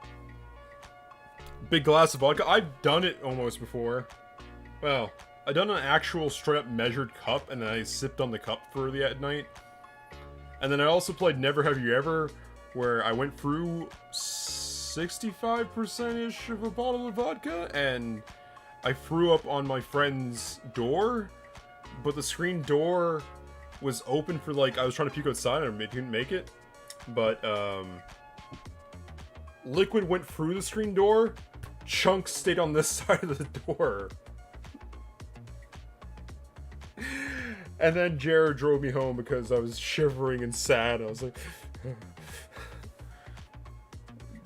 Big glass of vodka. I've done it almost before. Well, I've done an actual straight up measured cup, and then I sipped on the cup for the night. And then I also played Never Have You Ever, where I went through 65%-ish of a bottle of vodka, and I threw up on my friend's door, but the screen door was open for like, I was trying to puke outside and I couldn't make it. But, liquid went through the screen door, chunks stayed on this side of the door. And then Jared drove me home because I was shivering and sad. I was like,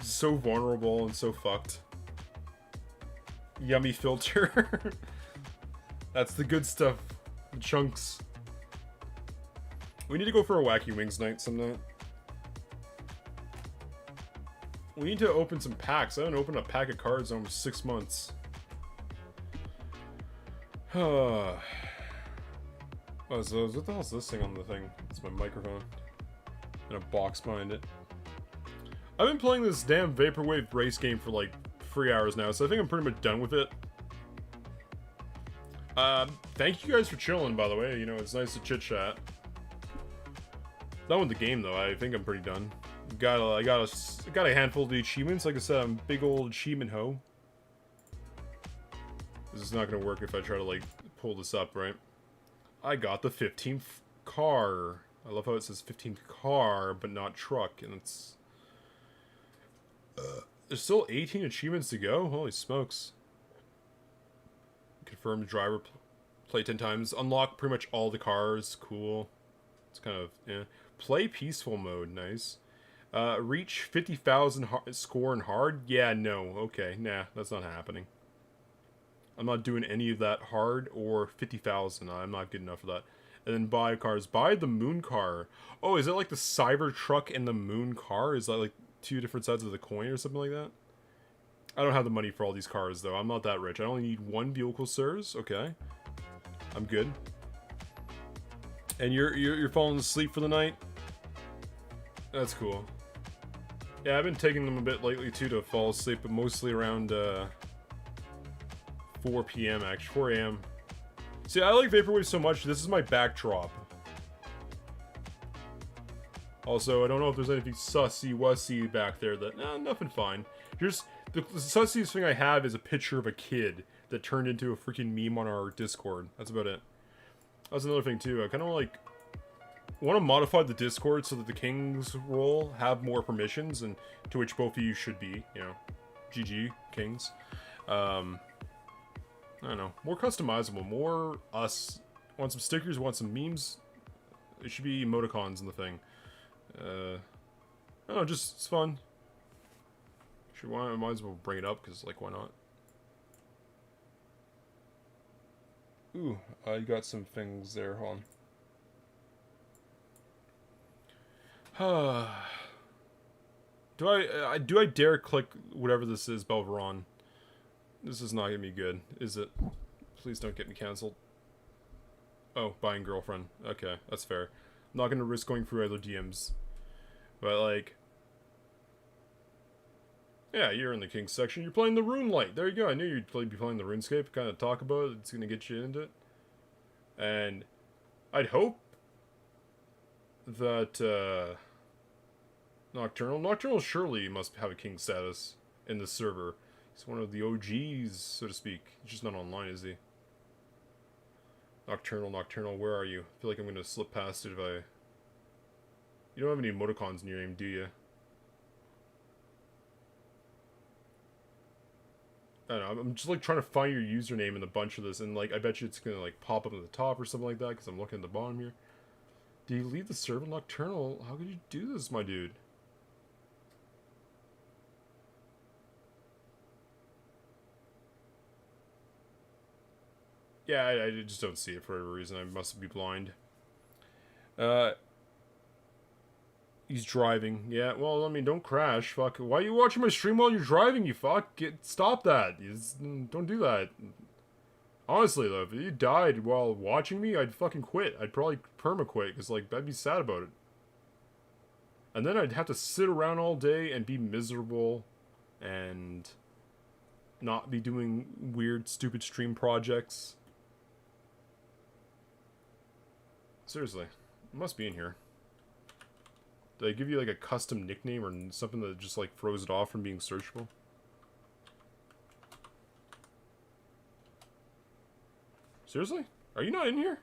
so vulnerable and so fucked. Yummy filter. That's the good stuff. The chunks. We need to go for a Wacky Wings night some night. We need to open some packs. I haven't opened a pack of cards in almost 6 months. What the hell is this thing on the thing? It's my microphone. And a box behind it. I've been playing this damn Vaporwave race game for like 3 hours now, so I think I'm pretty much done with it. Thank you guys for chilling, by the way. You know, it's nice to chit-chat. Done with the game, though. I think I'm pretty done. I got a handful of the achievements. Like I said, I'm a big old achievement hoe. This is not gonna work if I try to, like, pull this up, right? I got the 15th car. I love how it says 15th car, but not truck, and it's... there's still 18 achievements to go? Holy smokes. Confirmed driver, play 10 times. Unlock pretty much all the cars. Cool. It's kind of, yeah. Play peaceful mode. Nice. Reach 50,000 score in hard? Yeah, no. Okay, nah, that's not happening. I'm not doing any of that hard or 50,000. I'm not good enough for that. And then buy cars. Buy the moon car. Oh, is it like the Cybertruck and the moon car? Is that like two different sides of the coin or something like that? I don't have the money for all these cars, though. I'm not that rich. I only need one vehicle, sirs. Okay. I'm good. And you're falling asleep for the night? That's cool. Yeah, I've been taking them a bit lately, too, to fall asleep, but mostly around, 4 p.m., actually. 4 a.m. See, I like Vaporwave so much, this is my backdrop. Also, I don't know if there's anything sussy-wussy back there that... Nah, nothing fine. Here's... The sussiest thing I have is a picture of a kid that turned into a freaking meme on our Discord. That's about it. That's another thing, too. I kind of, like... want to modify the Discord so that the Kings role have more permissions, and to which both of you should be, you know. GG, Kings. I don't know. More customizable. More us Want some stickers? Want some memes? It should be emoticons in the thing. I don't know, just it's fun. Sure, I might as well bring it up because, like, why not? Ooh, I got some things there. Hold on. Do I dare click whatever this is, Belveron? This is not gonna be good, is it? Please don't get me cancelled. Oh, buying girlfriend. Okay, that's fair. I'm not gonna risk going through other DMs. But, like... Yeah, you're in the King section. You're playing the Runelight. There you go. I knew you'd be playing the RuneScape. Kind of talk about it. It's gonna get you into it. And... I'd hope... that, Nocturnal surely must have a King status in the server. He's one of the OGs, so to speak. He's just not online, is he? Nocturnal, where are you? I feel like I'm gonna slip past it if I... You don't have any emoticons in your name, do you? I don't know, I'm just like trying to find your username in a bunch of this, and like, I bet you it's gonna like pop up at the top or something like that, because I'm looking at the bottom here. Do you leave the server, Nocturnal? How could you do this, my dude? Yeah, I just don't see it for whatever reason. I must be blind. He's driving. Yeah, well, I mean, don't crash. Fuck. Why are you watching my stream while you're driving, you fuck? Stop that. Don't do that. Honestly, though, if you died while watching me, I'd fucking quit. I'd probably perma-quit, because, like, I'd be sad about it. And then I'd have to sit around all day and be miserable and not be doing weird, stupid stream projects. Seriously, it must be in here. Did I give you like a custom nickname or something that just like throws it off from being searchable? Seriously? Are you not in here?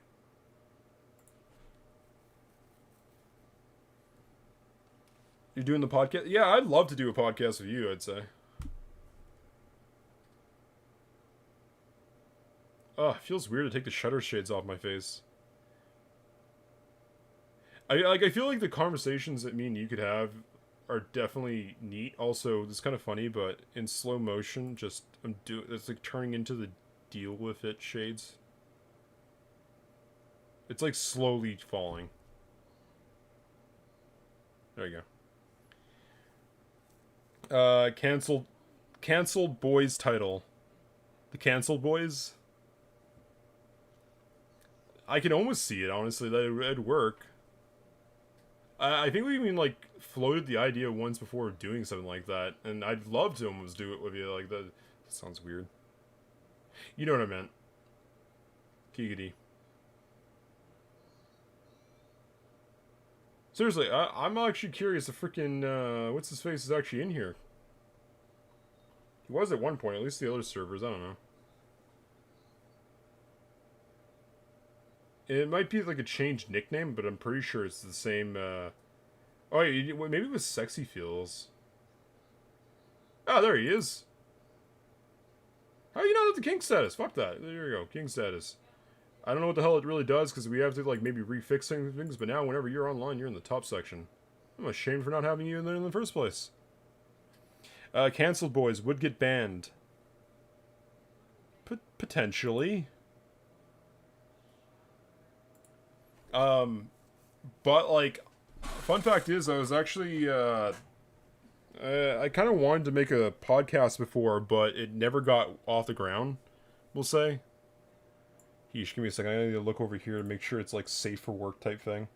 You're doing the podcast? Yeah, I'd love to do a podcast with you, I'd say. Oh, it feels weird to take the shutter shades off my face. I feel like the conversations that me and you could have are definitely neat. Also, it's kind of funny, but in slow motion, just it's like turning into the deal with it shades. It's like slowly falling. There you go. Canceled boys title. The canceled boys. I can almost see it, honestly. That'd work. I think we even, like, floated the idea once before of doing something like that, and I'd love to almost do it with you, like, that sounds weird. You know what I meant. Giggity. Seriously, I'm actually curious if freaking, what's his face is actually in here. He was at one point, at least the other servers, I don't know. It might be like a changed nickname, but I'm pretty sure it's the same, Oh, maybe it was Sexy Feels. Oh, there he is. How are you not at the King status? Fuck that. There you go, King status. I don't know what the hell it really does, because we have to, like, maybe refix things, but now whenever you're online, you're in the top section. I'm ashamed for not having you in there in the first place. Cancelled boys would get banned. Potentially. But, like, fun fact is, I was actually, I kind of wanted to make a podcast before, but it never got off the ground, we'll say. Yeesh, give me a second, I need to look over here to make sure it's, like, safe for work type thing.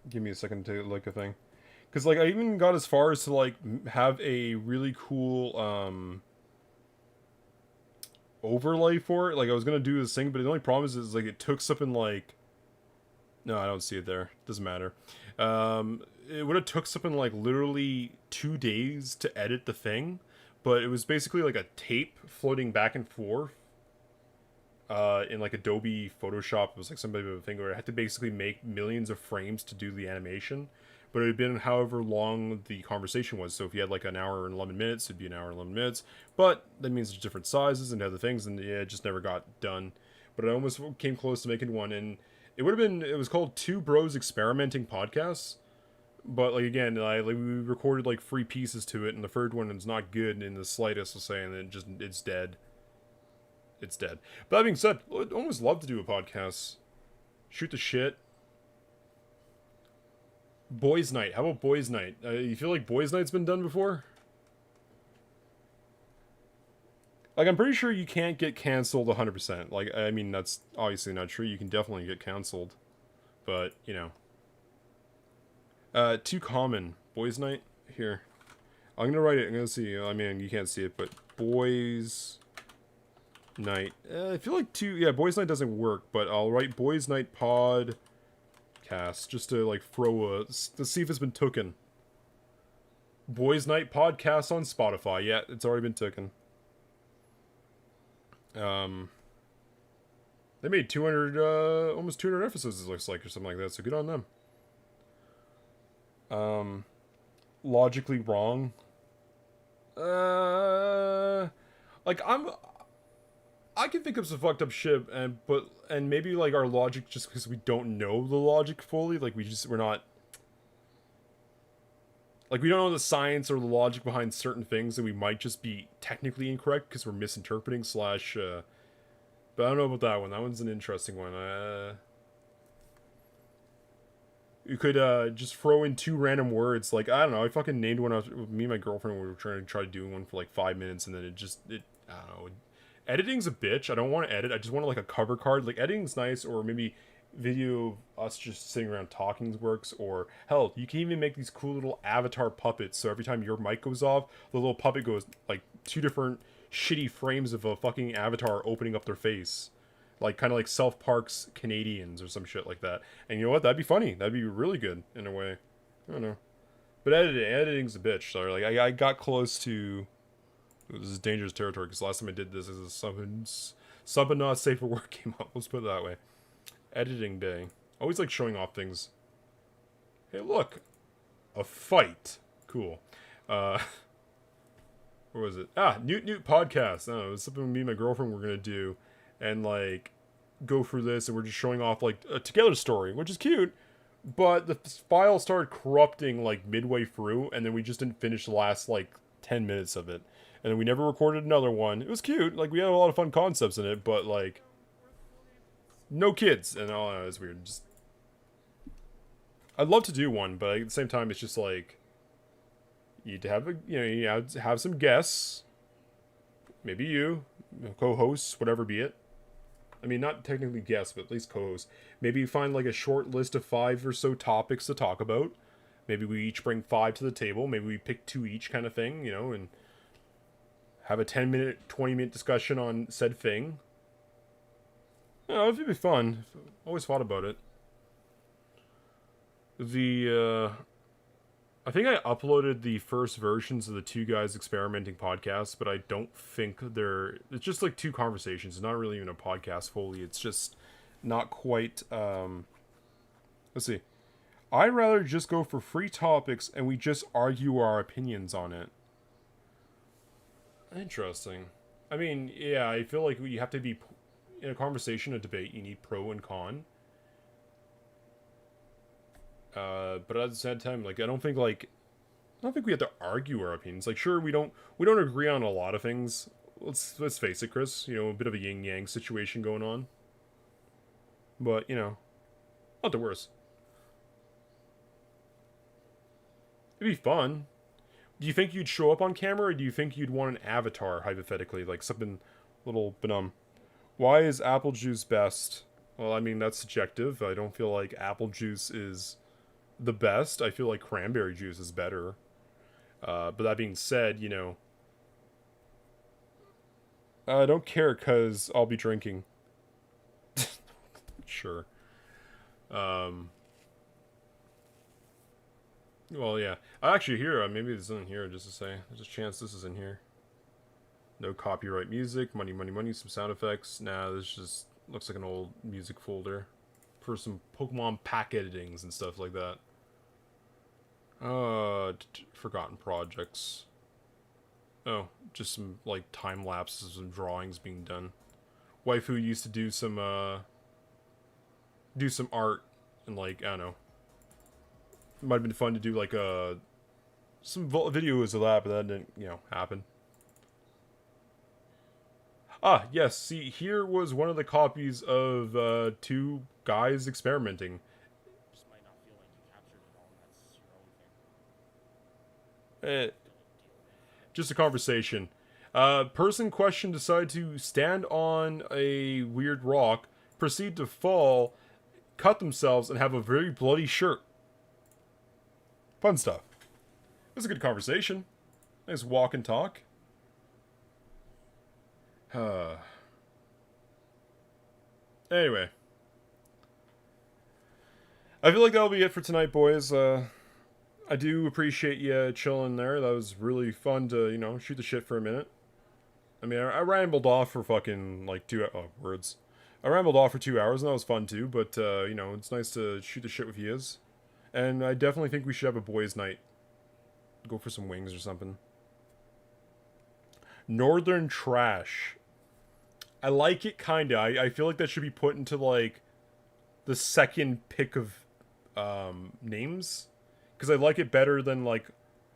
Give me a second to, like, a thing. Because, like, I even got as far as to, like, have a really cool, overlay for it. Like, I was gonna do this thing, but the only problem is like, it took something like... No, I don't see it there. Doesn't matter. It would have took something like literally 2 days to edit the thing, but it was basically like a tape floating back and forth in like Adobe Photoshop. It was like somebody with a thing where I had to basically make millions of frames to do the animation, but it had been however long the conversation was. So if you had like an hour and 11 minutes, it'd be an hour and 11 minutes. But that means there's different sizes and other things, and yeah, it just never got done. But I almost came close to making one, and it would have been. It was called Two Bros Experimenting Podcasts. But like again, we recorded like 3 pieces to it, and the third one is not good in the slightest. I'll say, and it's dead. It's dead. But that being said, I'd almost love to do a podcast. Shoot the shit. Boys' Night. How about Boys' Night? You feel like Boys' Night's been done before? Like, I'm pretty sure you can't get cancelled 100%. Like, I mean, that's obviously not true. You can definitely get cancelled. But, you know. Too common. Boys' Night? Here. I'm gonna write it. I'm gonna see. I mean, you can't see it, but Boys' Night. I feel like yeah, Boys' Night doesn't work, but I'll write Boys' Night Podcast just to like throw to see if it's been taken. Boys' Night Podcast on Spotify. Yeah, it's already been taken. They made 200, almost 200 episodes, it looks like, or something like that, so good on them. Logically wrong. Like, I can think of some fucked up shit, and maybe like our logic, just because we don't know the logic fully, like we're not, like we don't know the science or the logic behind certain things, and we might just be technically incorrect because we're misinterpreting / but I don't know about that one. That one's an interesting one. You could just throw in 2 random words, like I don't know. I fucking named one. Me and my girlfriend, we were trying to try doing one for like 5 minutes, and then it I don't know. Editing's a bitch. I don't want to edit. I just want like a cover card. Like editing's nice, or maybe video of us just sitting around talking works, or hell, you can even make these cool little avatar puppets. So every time your mic goes off, the little puppet goes like 2 different shitty frames of a fucking avatar opening up their face. Like kind of like South Park's Canadians or some shit like that. And you know what? That'd be funny. That'd be really good in a way. I don't know. But editing's a bitch. So like I got close to. This is dangerous territory because last time I did this is sub and not safe for work came up. Let's put it that way. Editing day. Always like showing off things. Hey, look, a fight. Cool. What was it? Newt podcast. I don't know. It was something me and my girlfriend were gonna do, and like go through this, and we're just showing off like a together story, which is cute. But the file started corrupting like midway through, and then we just didn't finish the last like 10 minutes of it. And then we never recorded another one. It was cute. Like, we had a lot of fun concepts in it, but, like, no kids. And all that was weird. Just, I'd love to do one, but at the same time, it's just, like, you'd have, you have some guests. Maybe you, co-hosts, whatever be it. I mean, not technically guests, but at least co-hosts. Maybe you find, like, a short list of 5 or so topics to talk about. Maybe we each bring 5 to the table. Maybe we pick 2 each kind of thing, and have a 10-minute, 20-minute discussion on said thing. It'd be fun. Always thought about it. I think I uploaded the first versions of the Two Guys Experimenting podcast, but I don't think it's just like 2 conversations. It's not really even a podcast fully. It's just not quite, let's see. I'd rather just go for free topics and we just argue our opinions on it. Interesting. I mean, yeah, I feel like you have to be in a conversation, a debate. You need pro and con. But at the same time, like I don't think we have to argue our opinions. Like, sure, we don't agree on a lot of things. Let's face it, Chris. A bit of a yin yang situation going on. But not the worst. It'd be fun. Do you think you'd show up on camera, or do you think you'd want an avatar, hypothetically? Like something little benum. Why is apple juice best? Well, I mean, that's subjective. I don't feel like apple juice is the best. I feel like cranberry juice is better. But that being said, I don't care because I'll be drinking. Sure. Well, yeah. Actually, here, maybe this isn't here, just to say. There's a chance this is in here. No copyright music, money, some sound effects. Nah, this just looks like an old music folder for some Pokemon pack editings and stuff like that. Forgotten projects. Oh, just some, like, time lapses and drawings being done. Waifu used to do some art, and, like, I don't know. It might have been fun to do, like, some videos of that, but that didn't, happen. Ah, yes, see, here was one of the copies of, two guys experimenting. Just might not feel like you captured it all, and that's your own thing. Just a conversation. Person question decided to stand on a weird rock, proceed to fall, cut themselves, and have a very bloody shirt. Fun stuff. It was a good conversation. Nice walk and talk. Anyway. I feel like that'll be it for tonight, boys. I do appreciate you chilling there. That was really fun to, shoot the shit for a minute. I mean, I rambled off for fucking, like, words. I rambled off for 2 hours, and that was fun, too. But, it's nice to shoot the shit with yous. And I definitely think we should have a boys' night. Go for some wings or something. Northern Trash. I like it, kinda. I feel like that should be put into, like, the second pick of, names. Because I like it better than, like...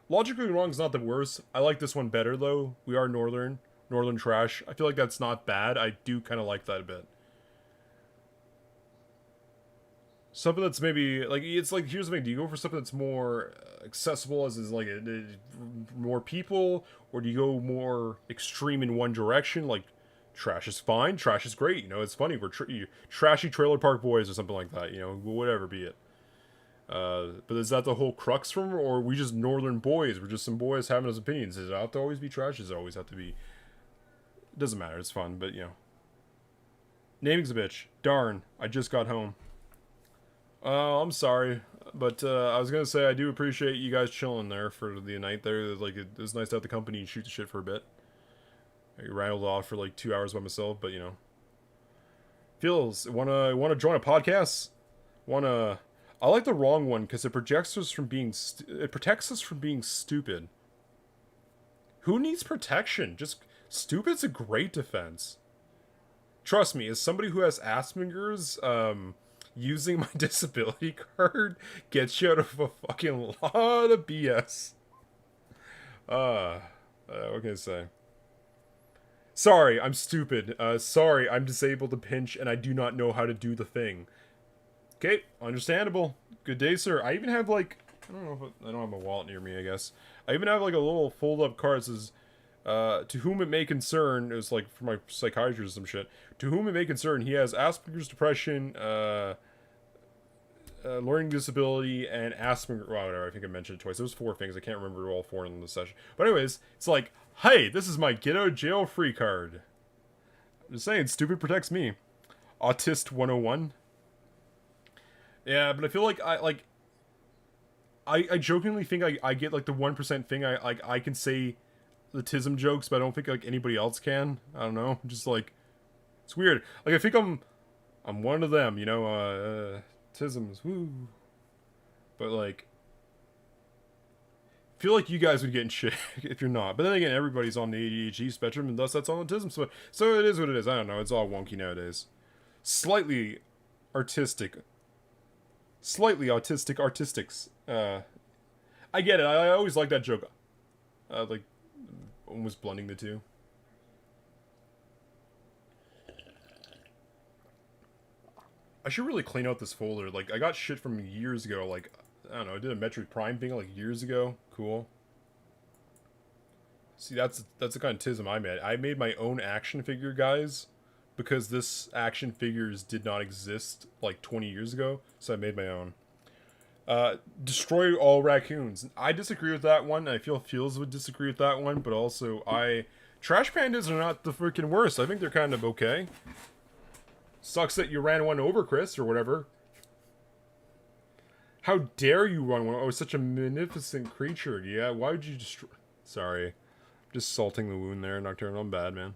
Logically Wrong is not the worst. I like this one better, though. We are Northern. Northern Trash. I feel like that's not bad. I do kind of like that a bit. Something that's maybe... Like, it's like, here's the thing. Do you go for something that's more accessible, as is, like, more people? Or do you go more extreme in one direction? Like, Trash is fine. Trash is great. It's funny. We're trashy Trailer Park Boys or something like that. Whatever be it. But is that the whole crux from, or are we just Northern boys? We're just some boys having those opinions. Does it have to always be trash? Does it always have to be... It doesn't matter. It's fun, but, Naming's a bitch. Darn. I just got home. I'm sorry. But, I was gonna say, I do appreciate you guys chilling there for the night there. Like, it was nice to have the company and shoot the shit for a bit. I rattled off for, like, 2 hours by myself, but, Feels, wanna join a podcast? I like the wrong one because it protects us from being stupid. Who needs protection? Just stupid's a great defense. Trust me, as somebody who has Asperger's, using my disability card gets you out of a fucking lot of BS. What can I say? Sorry, I'm stupid. Sorry, I'm disabled to pinch and I do not know how to do the thing. Okay, understandable. Good day, sir. I even have, like... I don't know if... I don't have a wallet near me, I guess. I even have, like, a little fold-up card that says... to whom it may concern... It was, like, for my psychiatrist or some shit. To whom it may concern, he has Asperger's, depression, learning disability, and Asperger... Well, whatever, I think I mentioned it twice. There was 4 things. I can't remember all 4 in the session. But anyways, it's like, hey, this is my get-out-jail-free card. I'm just saying, stupid protects me. Autist 101. Yeah, but I feel like I jokingly think I get like the 1% thing. I can say the tism jokes, but I don't think like anybody else can. I don't know. Just like it's weird. Like I think I'm one of them, tisms. Woo. But like I feel like you guys would get in shit if you're not. But then again, everybody's on the ADHD spectrum, and thus that's on autism. So it is what it is. I don't know. It's all wonky nowadays. Slightly artistics. I get it. I always like that joke. Like, almost blending the two. I should really clean out this folder. Like, I got shit from years ago. Like, I don't know. I did a Metroid Prime thing like years ago. Cool. See, that's the kind of tism I made. I made my own action figure, guys, because this action figures did not exist like 20 years ago, so I made my own. Destroy all raccoons. I disagree with that one. I feel Feels would disagree with that one, but also Trash pandas are not the freaking worst. I think they're kind of okay. Sucks that you ran one over, Chris, or whatever. How dare you run one? Oh, such a magnificent creature. Yeah, why would you destroy... Sorry. Just salting the wound there, Nocturnal. I'm bad, man.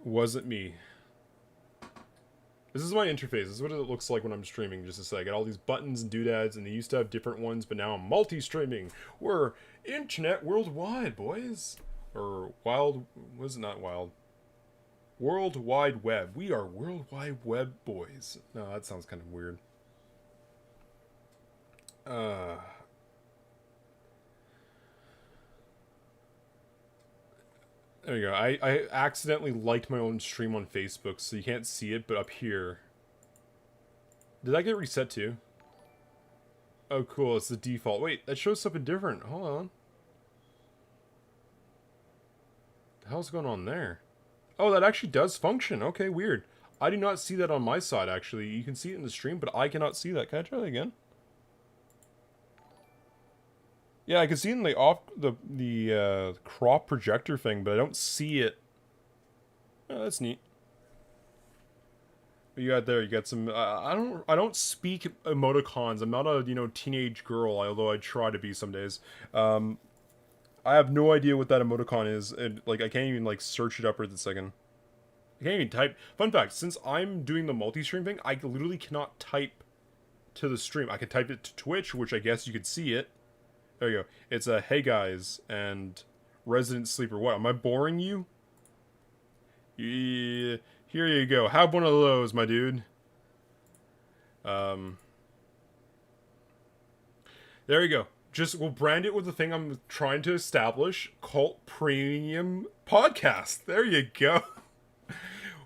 Wasn't me. This is my interface. This is what it looks like when I'm streaming. Just a sec. I got all these buttons and doodads, and they used to have different ones, but now I'm multi-streaming. We're internet worldwide, boys. Or wild... Was it not wild? World Wide Web. We are World Wide Web boys. No, that sounds kind of weird. There you go. I accidentally liked my own stream on Facebook, so you can't see it, but up here. Did that get reset too? Oh, cool. It's the default. Wait, that shows something different. Hold on. The hell's going on there? Oh, that actually does function. Okay, weird. I do not see that on my side, actually. You can see it in the stream, but I cannot see that. Can I try that again? Yeah, I can see it in the crop projector thing, but I don't see it. Oh, that's neat. What you got there? You got some. I don't speak emoticons. I'm not a teenage girl, although I try to be some days. I have no idea what that emoticon is, and like I can't even like search it up right this second. I can't even type. Fun fact: since I'm doing the multi-stream thing, I literally cannot type to the stream. I can type it to Twitch, which I guess you could see it. There you go. It's a hey guys and resident sleeper. What? Am I boring you? Yeah, here you go. Have one of those, my dude. There you go. Just, we'll brand it with the thing I'm trying to establish. Cult Premium Podcast. There you go.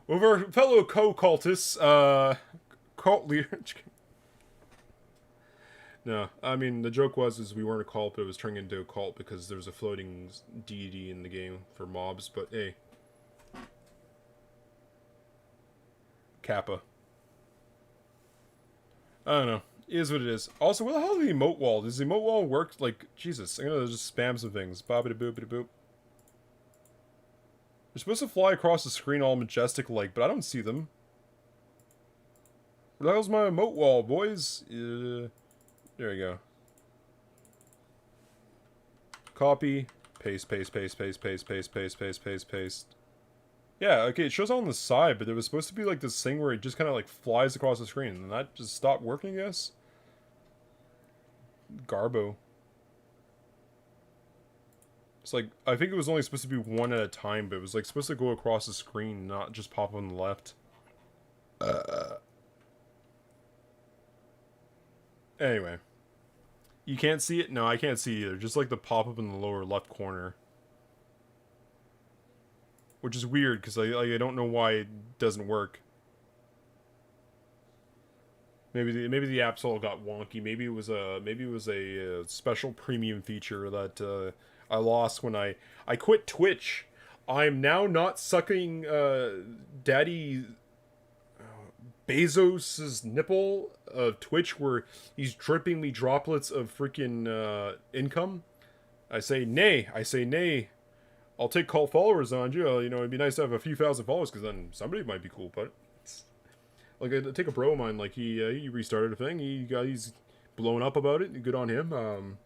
With our fellow co-cultists, cult leader. No, I mean, the joke was we weren't a cult, but it was turning into a cult because there was a floating deity in the game for mobs, but hey. Kappa. I don't know. It is what it is. Also, what the hell is the emote wall? Does the emote wall work? Like, Jesus, I'm gonna just spam some things. Bobbity-boopity-boop. They're supposed to fly across the screen all majestic-like, but I don't see them. Where the hell's my emote wall, boys? There we go. Copy. Paste, paste, paste, paste, paste, paste, paste, paste, paste, paste. Yeah, okay, it shows on the side, but there was supposed to be like this thing where it just kind of like flies across the screen, and that just stopped working, I guess? Garbo. It's like, I think it was only supposed to be one at a time, but it was like supposed to go across the screen, not just pop on the left. Anyway. You can't see it? No, I can't see either. Just like the pop-up in the lower left corner. Which is weird, because I don't know why it doesn't work. Maybe the apps all got wonky. Maybe it was a special premium feature that I lost when I quit Twitch. I'm now not sucking Daddy Bezos's nipple of Twitch, where he's dripping me droplets of freaking income. I say nay. I say nay. I'll take cult followers on you. You know, it'd be nice to have a few thousand followers, because then somebody might be cool. But like, I take a bro of mine. Like he restarted a thing. He's blown up about it. Good on him.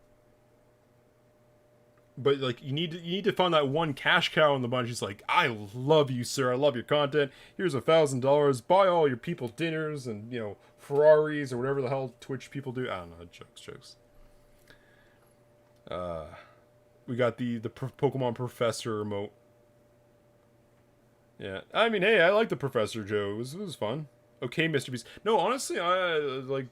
But like, you need to find that one cash cow in the bunch. He's like, I love you, sir. I love your content. Here's $1,000. Buy all your people dinners and Ferraris or whatever the hell Twitch people do. I don't know. Jokes. We got the Pokemon Professor remote. Yeah, I mean, hey, I like the Professor Joe. It was fun. Okay, Mr. Beast. No, honestly, I like.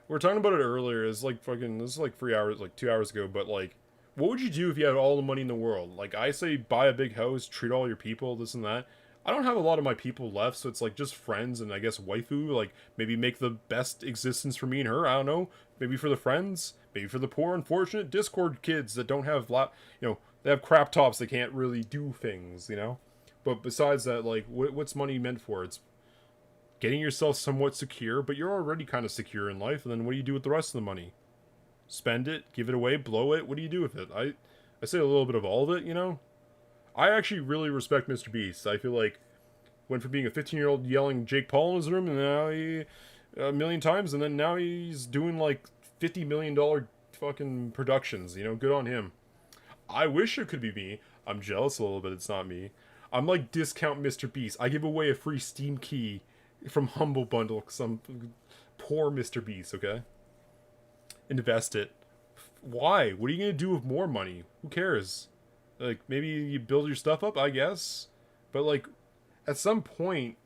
We were talking about it earlier. It's like fucking. This is like 3 hours, like 2 hours ago. But like, what would you do if you had all the money in the world? Like, I say, buy a big house, treat all your people, this and that. I don't have a lot of my people left, so it's like just friends and I guess waifu. Like, maybe make the best existence for me and her. I don't know. Maybe for the friends. Maybe for the poor, unfortunate Discord kids that don't have, they have crap tops. They can't really do things, But besides that, like, what's money meant for? It's getting yourself somewhat secure, but you're already kind of secure in life. And then what do you do with the rest of the money? Spend it, give it away, blow it. What do you do with it? I say a little bit of all of it, I actually really respect Mr. Beast. I feel like went from being a 15-year-old yelling Jake Paul in his room, and now he a million times, and then now he's doing like $50 million fucking productions. Good on him. I wish it could be me. I'm jealous a little bit. It's not me. I'm like discount Mr. Beast. I give away a free Steam key from Humble Bundle, some poor Mr. Beast, okay? Invest it. Why? What are you gonna do with more money? Who cares? Like, maybe you build your stuff up, I guess. But, like, at some point,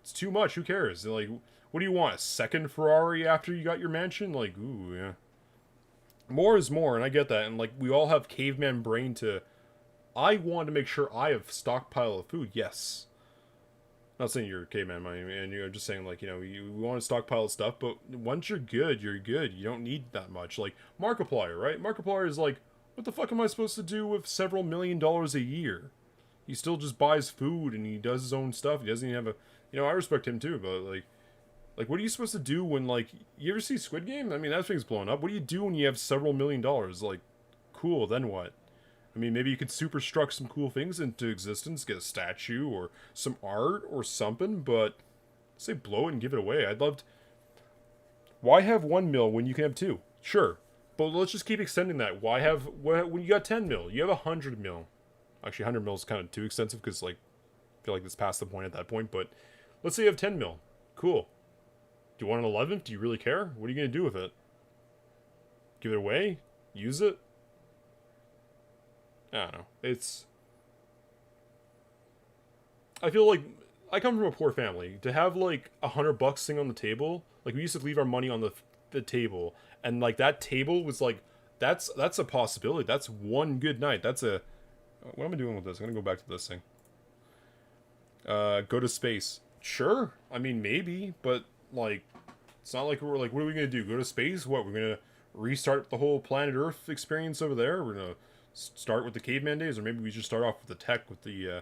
it's too much. Who cares? Like, what do you want? A second Ferrari after you got your mansion? Like, ooh, yeah. More is more, and I get that. And, like, we all have caveman brain to... I want to make sure I have stockpile of food. Yes. Not saying you're a caveman, man. You're just saying, like, you want to stockpile stuff, but once you're good, you're good. You don't need that much. Like, Markiplier, right? Markiplier is like, what the fuck am I supposed to do with several $1,000,000 a year? He still just buys food and he does his own stuff. He doesn't even have a... I respect him too, but, like, what are you supposed to do when, like... You ever see Squid Game? I mean, that thing's blown up. What do you do when you have several $1,000,000? Like, cool, then what? I mean, maybe you could superstruct some cool things into existence, get a statue or some art or something, but say blow it and give it away. I'd love to... Why have 1 mil when you can have 2? Sure. But let's just keep extending that. Why have... When you got 10 mil, you have 100 mil. Actually, 100 mil is kind of too extensive because, like, I feel like it's past the point at that point, but let's say you have 10 mil. Cool. Do you want an 11th? Do you really care? What are you going to do with it? Give it away? Use it? I don't know. It's... I feel like I come from a poor family. To have like $100 sitting on the table, like we used to leave our money on the table, and like that table was like that's a possibility. That's one good night. That's a... What am I doing with this? I'm gonna go back to this thing. Go to space. Sure. I mean, maybe, but like, it's not like we're like, what are we gonna do? Go to space? What? We're gonna restart the whole planet Earth experience over there? We're gonna start with the caveman days, or maybe we just start off with the tech, with the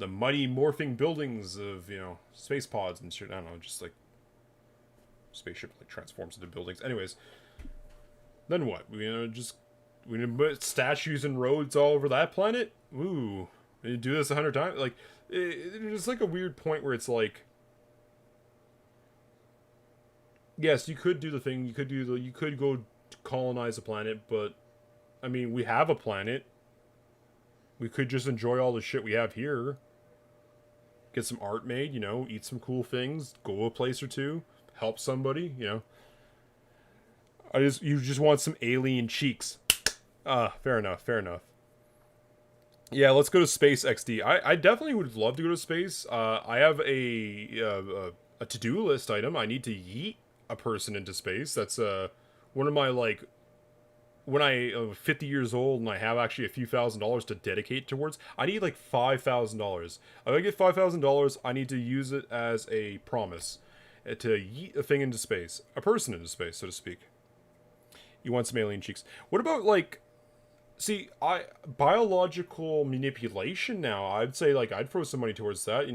muddy morphing buildings of space pods and shit. I don't know, just like spaceship like transforms into buildings. Anyways, then what? We gonna put statues and roads all over that planet? Ooh, we do this 100 times? Like, it's like a weird point where it's like, yes, you could do the thing. You could go colonize a planet, but I mean, we have a planet. We could just enjoy all the shit we have here. Get some art made, eat some cool things, go a place or two, help somebody, You just want some alien cheeks. Fair enough. Yeah, let's go to space, XD. I definitely would love to go to space. I have a to-do list item. I need to yeet a person into space. That's one of my, like, when I'm 50 years old and I have actually a few $1,000s to dedicate towards, I need like $5,000. If I get $5,000, I need to use it as a promise to yeet a thing into space, a person into space, so to speak. You want some alien cheeks? What about, like, see, biological manipulation now? I'd say, like, I'd throw some money towards that.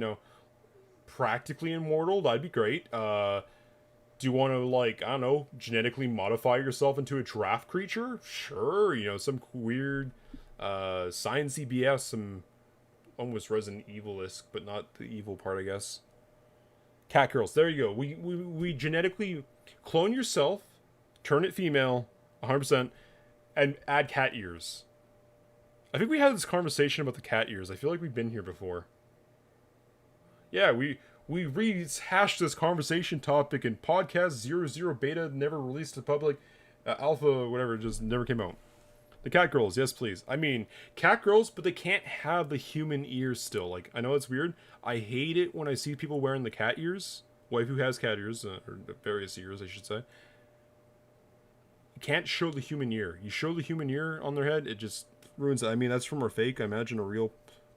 Practically immortal, that'd be great. Do you want to, like, I don't know, genetically modify yourself into a giraffe creature? Sure, some weird science-y BS, some almost Resident Evil-esque, but not the evil part, I guess. Cat girls, there you go. We genetically clone yourself, turn it female, 100%, and add cat ears. I think we had this conversation about the cat ears. I feel like we've been here before. Yeah, we rehashed this conversation topic in podcast 00 beta, never released to public, alpha, whatever, just never came out. The cat girls, yes please. I mean, cat girls, but they can't have the human ears still. Like, I know it's weird. I hate it when I see people wearing the cat ears. Wife who has cat ears, or various ears, I should say. You can't show the human ear. You show the human ear on their head, it just ruins it. I mean, that's from our fake. I imagine a real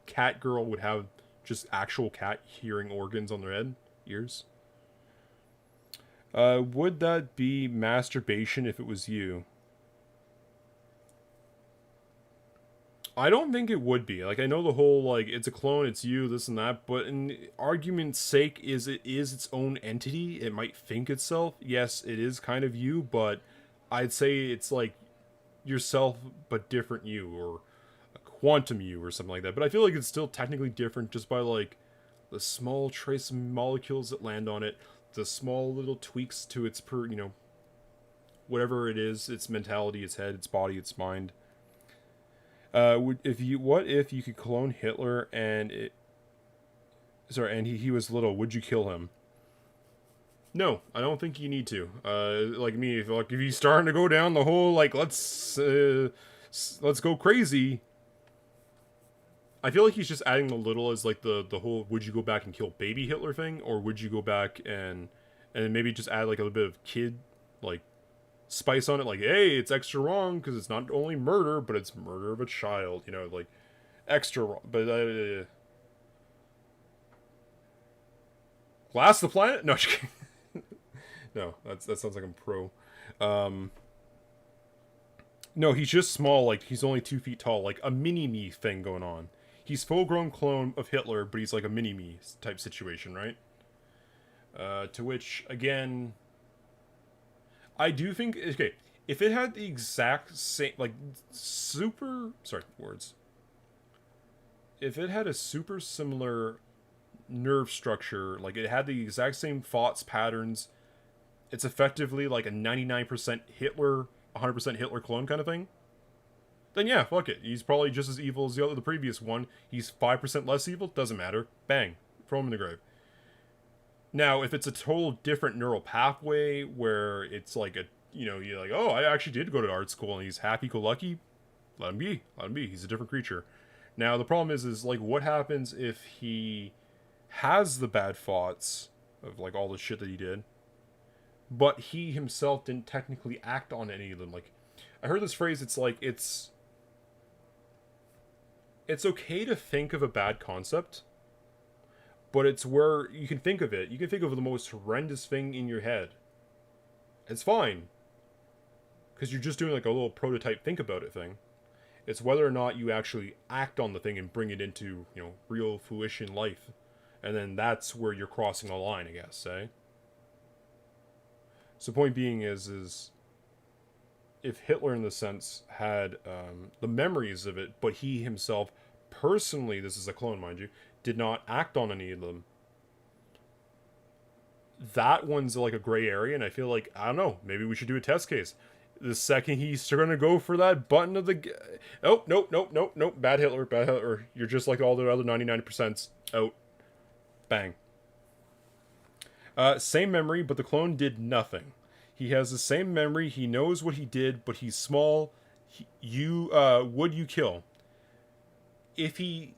cat girl would have just actual cat hearing organs on their head, ears. Would that be masturbation if it was you? I don't think it would be. Like, I know the whole, like, it's a clone, it's you, this and that, but in argument's sake, it is its own entity. It might think itself. Yes, it is kind of you, but I'd say it's like yourself, but different you, or quantum you or something like that. But I feel like it's still technically different just by, like, the small trace molecules that land on it, the small little tweaks to its whatever it is, its mentality, its head, its body, its mind. What if you could clone Hitler and it Sorry, and he was little. Would you kill him? No, I don't think you need to. Like me, if he's starting to go down the whole like let's go crazy. I feel like he's just adding the little as like the whole would you go back and kill baby Hitler thing, or would you go back and maybe just add like a little bit of kid like spice on it, like hey, it's extra wrong because it's not only murder but it's murder of a child, you know, like extra wrong. But glass the planet? No, just kidding. No, that sounds like I'm pro. No, he's just small. Like he's only 2 feet tall, like a mini me thing going on. He's full-grown clone of Hitler, but he's like a mini me type situation, right? To which again, I do think okay, if it had the exact same like if it had a super similar nerve structure, like it had the exact same thoughts patterns, it's effectively like a 99% Hitler, 100% Hitler clone kind of thing, then yeah, fuck it. He's probably just as evil as the previous one. He's 5% less evil, doesn't matter. Bang. Throw him in the grave. Now, if it's a total different neural pathway where it's like a, you know, you're like, oh, I actually did go to art school and he's happy-go-lucky, let him be. Let him be. He's a different creature. Now, the problem is like, what happens if he has the bad thoughts of like all the shit that he did, but he himself didn't technically act on any of them? Like, I heard this phrase, it's like, it's okay to think of a bad concept, but it's where you can think of it. You can think of the most horrendous thing in your head. It's fine. Because you're just doing like a little prototype think about it thing. It's whether or not you actually act on the thing and bring it into, you know, real fruition life. And then that's where you're crossing a line, I guess, eh? So point being is if Hitler, in the sense, had the memories of it, but he himself personally, this is a clone, mind you, did not act on any of them, that one's like a gray area, and I feel like, I don't know, maybe we should do a test case. The second he's gonna go for that button of the... Oh, nope, bad Hitler, you're just like all the other 99%. Out. Bang. Same memory, but the clone did nothing. He has the same memory, he knows what he did, but he's small. Would you kill? If he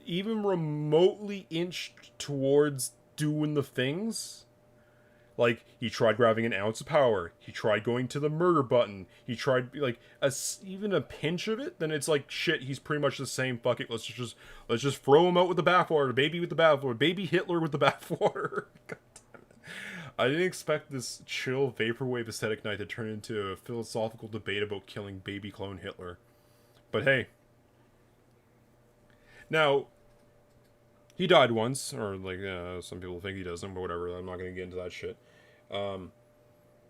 even remotely inched towards doing the things, like he tried grabbing an ounce of power, he tried going to the murder button, he tried like even a pinch of it, then it's like shit. He's pretty much the same. Fuck it, let's just throw him out with the bathwater, baby with the bathwater, baby Hitler with the bathwater. God damn it. I didn't expect this chill vaporwave aesthetic night to turn into a philosophical debate about killing baby clone Hitler, but hey. Now, he died once, or like some people think he doesn't, but whatever. I'm not gonna get into that shit. Could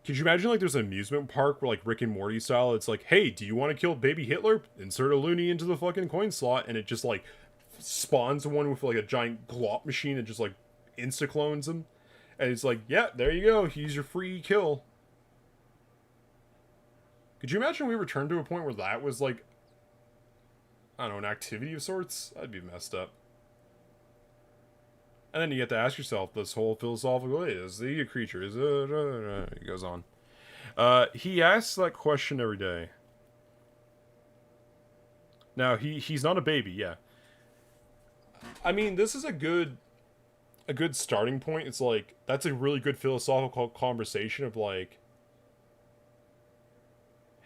you imagine like there's an amusement park where like Rick and Morty style, it's like, hey, do you want to kill baby Hitler? Insert a loony into the fucking coin slot, and it just like spawns one with like a giant glop machine and just like insta clones him, and it's like, yeah, there you go, he's your free kill. Could you imagine we returned to a point where that was like, I don't know, an activity of sorts? That'd be messed up. And then you get to ask yourself this whole philosophical, is he a creature? Is it? He goes on. He asks that question every day. Now, he's not a baby, yeah. I mean, this is a good starting point. It's like, that's a really good philosophical conversation of like,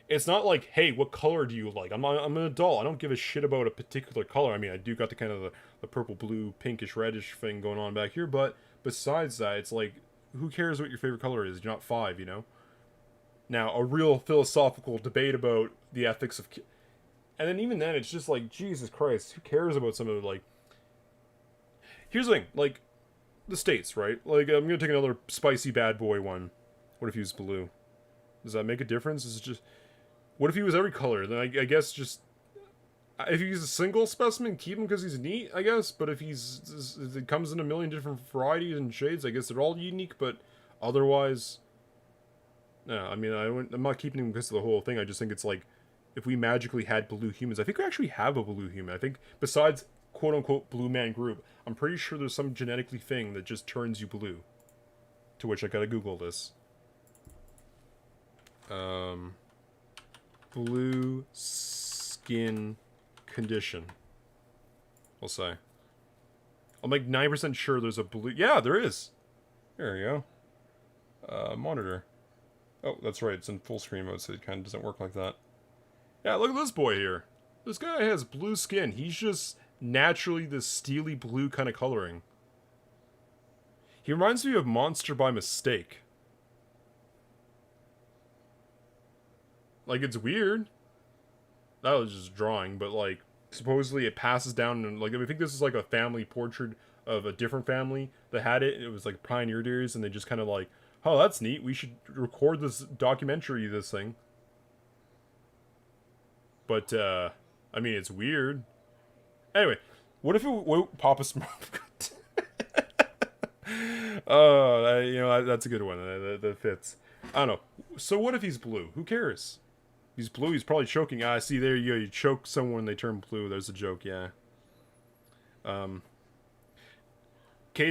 it's not like, hey, what color do you like? I'm an adult. I don't give a shit about a particular color. I mean, I do got the kind of the purple, blue, pinkish, reddish thing going on back here, but besides that, it's like, who cares what your favorite color is? You're not 5, you know? Now, a real philosophical debate about the ethics of... And then even then, it's just like, Jesus Christ, who cares about some of the, like... Here's the thing, like, the States, right? Like, I'm gonna take another spicy bad boy one. What if he was blue? Does that make a difference? Is it just... What if he was every color? Then I guess just... If he's a single specimen, keep him because he's neat, I guess. But if if it comes in a million different varieties and shades, I guess they're all unique. But otherwise... No, I mean, I'm not keeping him because of the whole thing. I just think it's like, if we magically had blue humans... I think we actually have a blue human. I think, besides quote-unquote blue man group, I'm pretty sure there's some genetically thing that just turns you blue. To which I gotta Google this. Blue skin condition. We'll say. I'm like 90% sure there's a blue... Yeah, there is! There we go. Monitor. Oh, that's right, it's in full screen mode, so it kind of doesn't work like that. Yeah, look at this boy here. This guy has blue skin. He's just naturally this steely blue kind of coloring. He reminds me of Monster by mistake. Like, it's weird. That was just drawing, but like, supposedly it passes down, and like, I think this is like a family portrait of a different family that had it. It was like Pioneer Days, and they just kind of like, oh, that's neat. We should record this documentary, this thing. But, I mean, it's weird. Anyway, what if it... What, Papa Smurf... Oh, you know, that's a good one. That fits. I don't know. So what if he's blue? Who cares? He's blue, he's probably choking. Ah, see, there you go. You choke someone, they turn blue. There's a joke, yeah. Okay,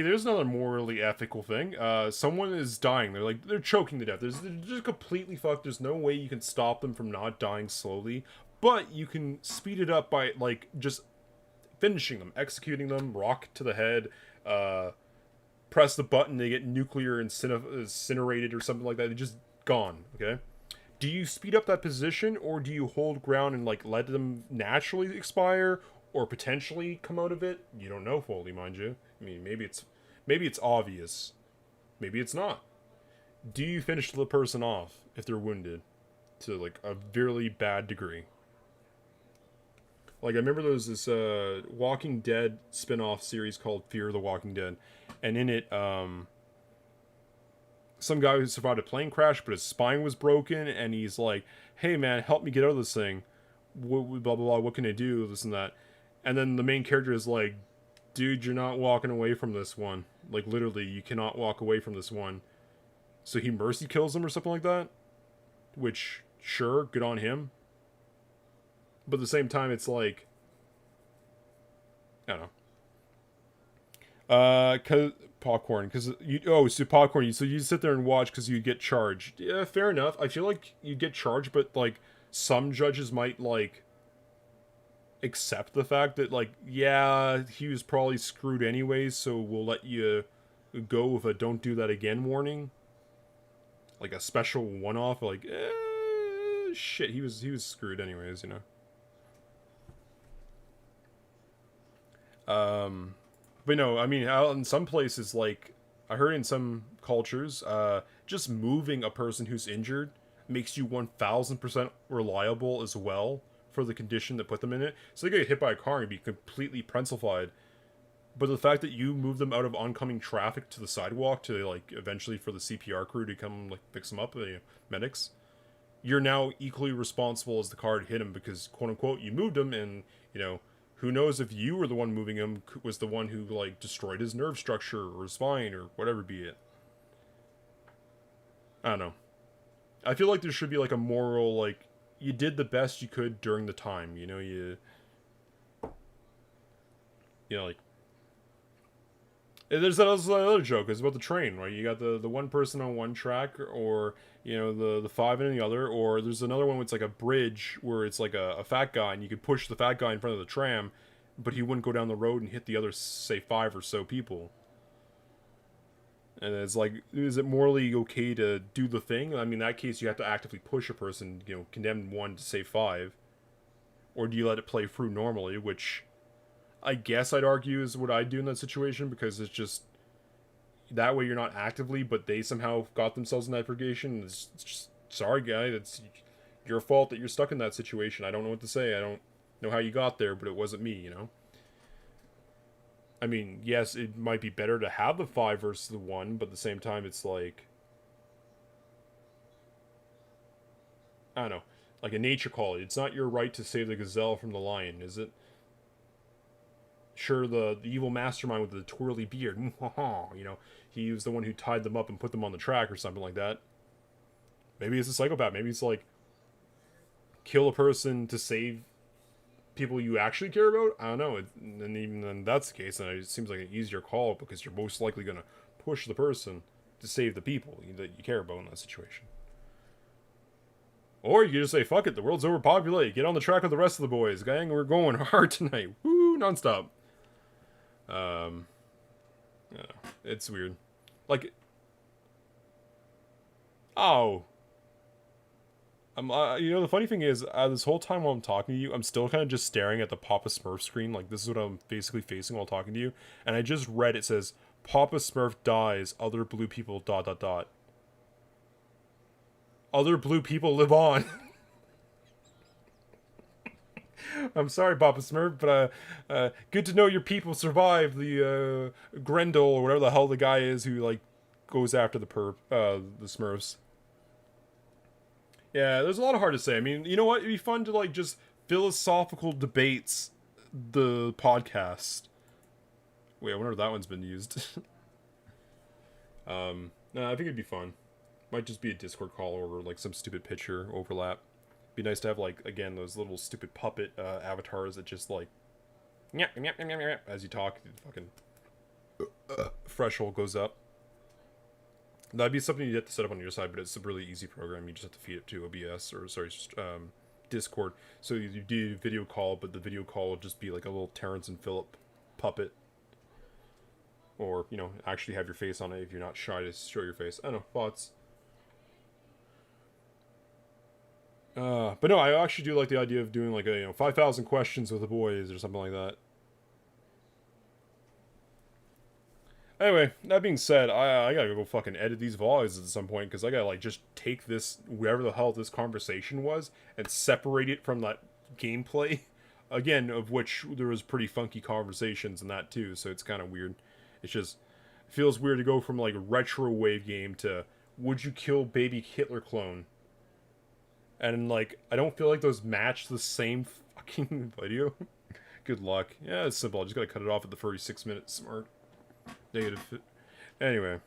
there's another morally ethical thing. Someone is dying. They're choking to death. They're just completely fucked. There's no way you can stop them from not dying slowly. But you can speed it up by, like, just finishing them, executing them, rock to the head, press the button, they get nuclear incinerated or something like that. They're just gone, okay? Do you speed up that position, or do you hold ground and, like, let them naturally expire, or potentially come out of it? You don't know fully, mind you. I mean, maybe it's obvious. Maybe it's not. Do you finish the person off if they're wounded to, like, a really bad degree? Like, I remember there was this Walking Dead spin-off series called Fear the Walking Dead. And in it, some guy who survived a plane crash, but his spine was broken, and he's like, hey man, help me get out of this thing. Blah, blah, blah, what can I do? This and that. And then the main character is like, dude, you're not walking away from this one. Like, literally, you cannot walk away from this one. So he mercy kills him or something like that. Which, sure, good on him. But at the same time, it's like, I don't know. Cause popcorn, so popcorn. So you sit there and watch because you get charged. Yeah, fair enough. I feel like you get charged, but like some judges might like accept the fact that like, yeah, he was probably screwed anyways, so we'll let you go with a don't do that again warning. Like a special one-off, like, shit, he was screwed anyways, you know. But no, I mean, out in some places, like, I heard in some cultures, just moving a person who's injured makes you 1000% reliable as well for the condition that put them in it. So they get hit by a car and be completely pencilified. But the fact that you move them out of oncoming traffic to the sidewalk to, like, eventually for the CPR crew to come, like, fix them up, the medics, you're now equally responsible as the car to hit him because, quote-unquote, you moved him and, you know, who knows if you were the one moving him was the one who, like, destroyed his nerve structure or his spine or whatever be it. I don't know. I feel like there should be, like, a moral, like, you did the best you could during the time, you know, you know, like, there's that other joke, it's about the train, right? You got the one person on one track, or, you know, the five in the other, or there's another one where it's like a bridge where it's like a fat guy, and you could push the fat guy in front of the tram, but he wouldn't go down the road and hit the other, say, 5 or so people. And it's like, is it morally okay to do the thing? I mean, in that case, you have to actively push a person, you know, condemn 1 to save 5. Or do you let it play through normally, which I guess I'd argue is what I'd do in that situation, because it's just, that way you're not actively, but they somehow got themselves in that purgation. It's just, sorry guy, it's your fault that you're stuck in that situation. I don't know what to say. I don't know how you got there, but it wasn't me, you know? I mean, yes, it might be better to have the 5 versus the 1, but at the same time, it's like, I don't know, like a nature call. It's not your right to save the gazelle from the lion, is it? Sure, the evil mastermind with the twirly beard, you know, he was the one who tied them up and put them on the track or something like that. Maybe it's a psychopath. Maybe it's like, kill a person to save people you actually care about, I don't know. And even then that's the case, then it seems like an easier call because you're most likely going to push the person to save the people that you care about in that situation. Or you can just say, fuck it, the world's overpopulated. Get on the track with the rest of the boys. Gang, we're going hard tonight. Woo, nonstop. Yeah, it's weird. Like, oh. You know, the funny thing is, this whole time while I'm talking to you, I'm still kind of just staring at the Papa Smurf screen. Like, this is what I'm basically facing while talking to you. And I just read it says, Papa Smurf dies, other blue people ... Other blue people live on. I'm sorry, Papa Smurf, but good to know your people survived the Grendel or whatever the hell the guy is who like goes after the Smurfs. Yeah, there's a lot of hard to say. I mean, you know what? It'd be fun to like just philosophical debates the podcast. Wait, I wonder if that one's been used. No, I think it'd be fun. Might just be a Discord call or like some stupid picture overlap. Be nice to have like again those little stupid puppet avatars that just like as you talk, the fucking threshold goes up. That'd be something you have to set up on your side, but it's a really easy program. You just have to feed it to OBS or Discord. So you do video call, but the video call will just be like a little Terrence and Phillip puppet. Or, you know, actually have your face on it if you're not shy to show your face. I don't know, thoughts. But no, I actually do like the idea of doing like a 5,000 questions with the boys or something like that. Anyway, that being said, I gotta go fucking edit these vlogs at some point because I gotta like just take this, wherever the hell this conversation was, and separate it from that gameplay. Again, of which there was pretty funky conversations in that too, so it's kind of weird. It's just, it feels weird to go from like a Retrowave game to would you kill baby Hitler clone? And like, I don't feel like those match the same fucking video. Good luck. Yeah, it's simple. I just gotta cut it off at the 36-minute mark. Negative. Anyway.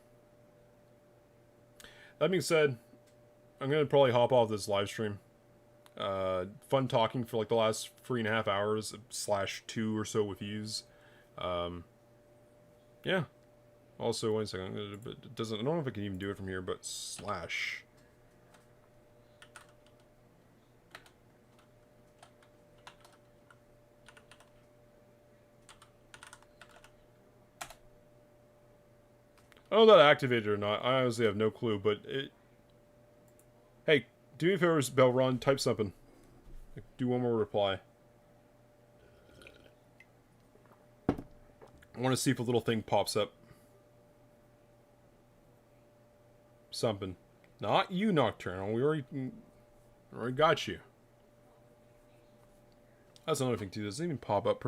That being said, I'm gonna probably hop off this live stream. Fun talking for like the last 3.5 hours / 2 or so with yous. Yeah. Also, wait a second. It doesn't. I don't know if I can even do it from here, but /. I don't know if that activated or not. I honestly have no clue, but it... Hey, do me a favor, Bellrun, type something. Do one more reply. I want to see if a little thing pops up. Something. Not you, Nocturnal. We already got you. That's another thing, too. Doesn't even pop up.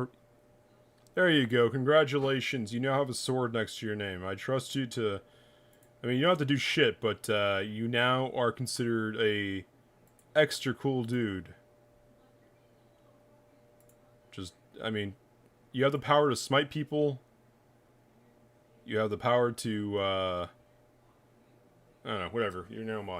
There you go. Congratulations. You now have a sword next to your name. I trust you to... I mean, you don't have to do shit, but you now are considered a extra cool dude. Just, I mean, you have the power to smite people. You have the power to, I don't know, whatever. You're now a mod.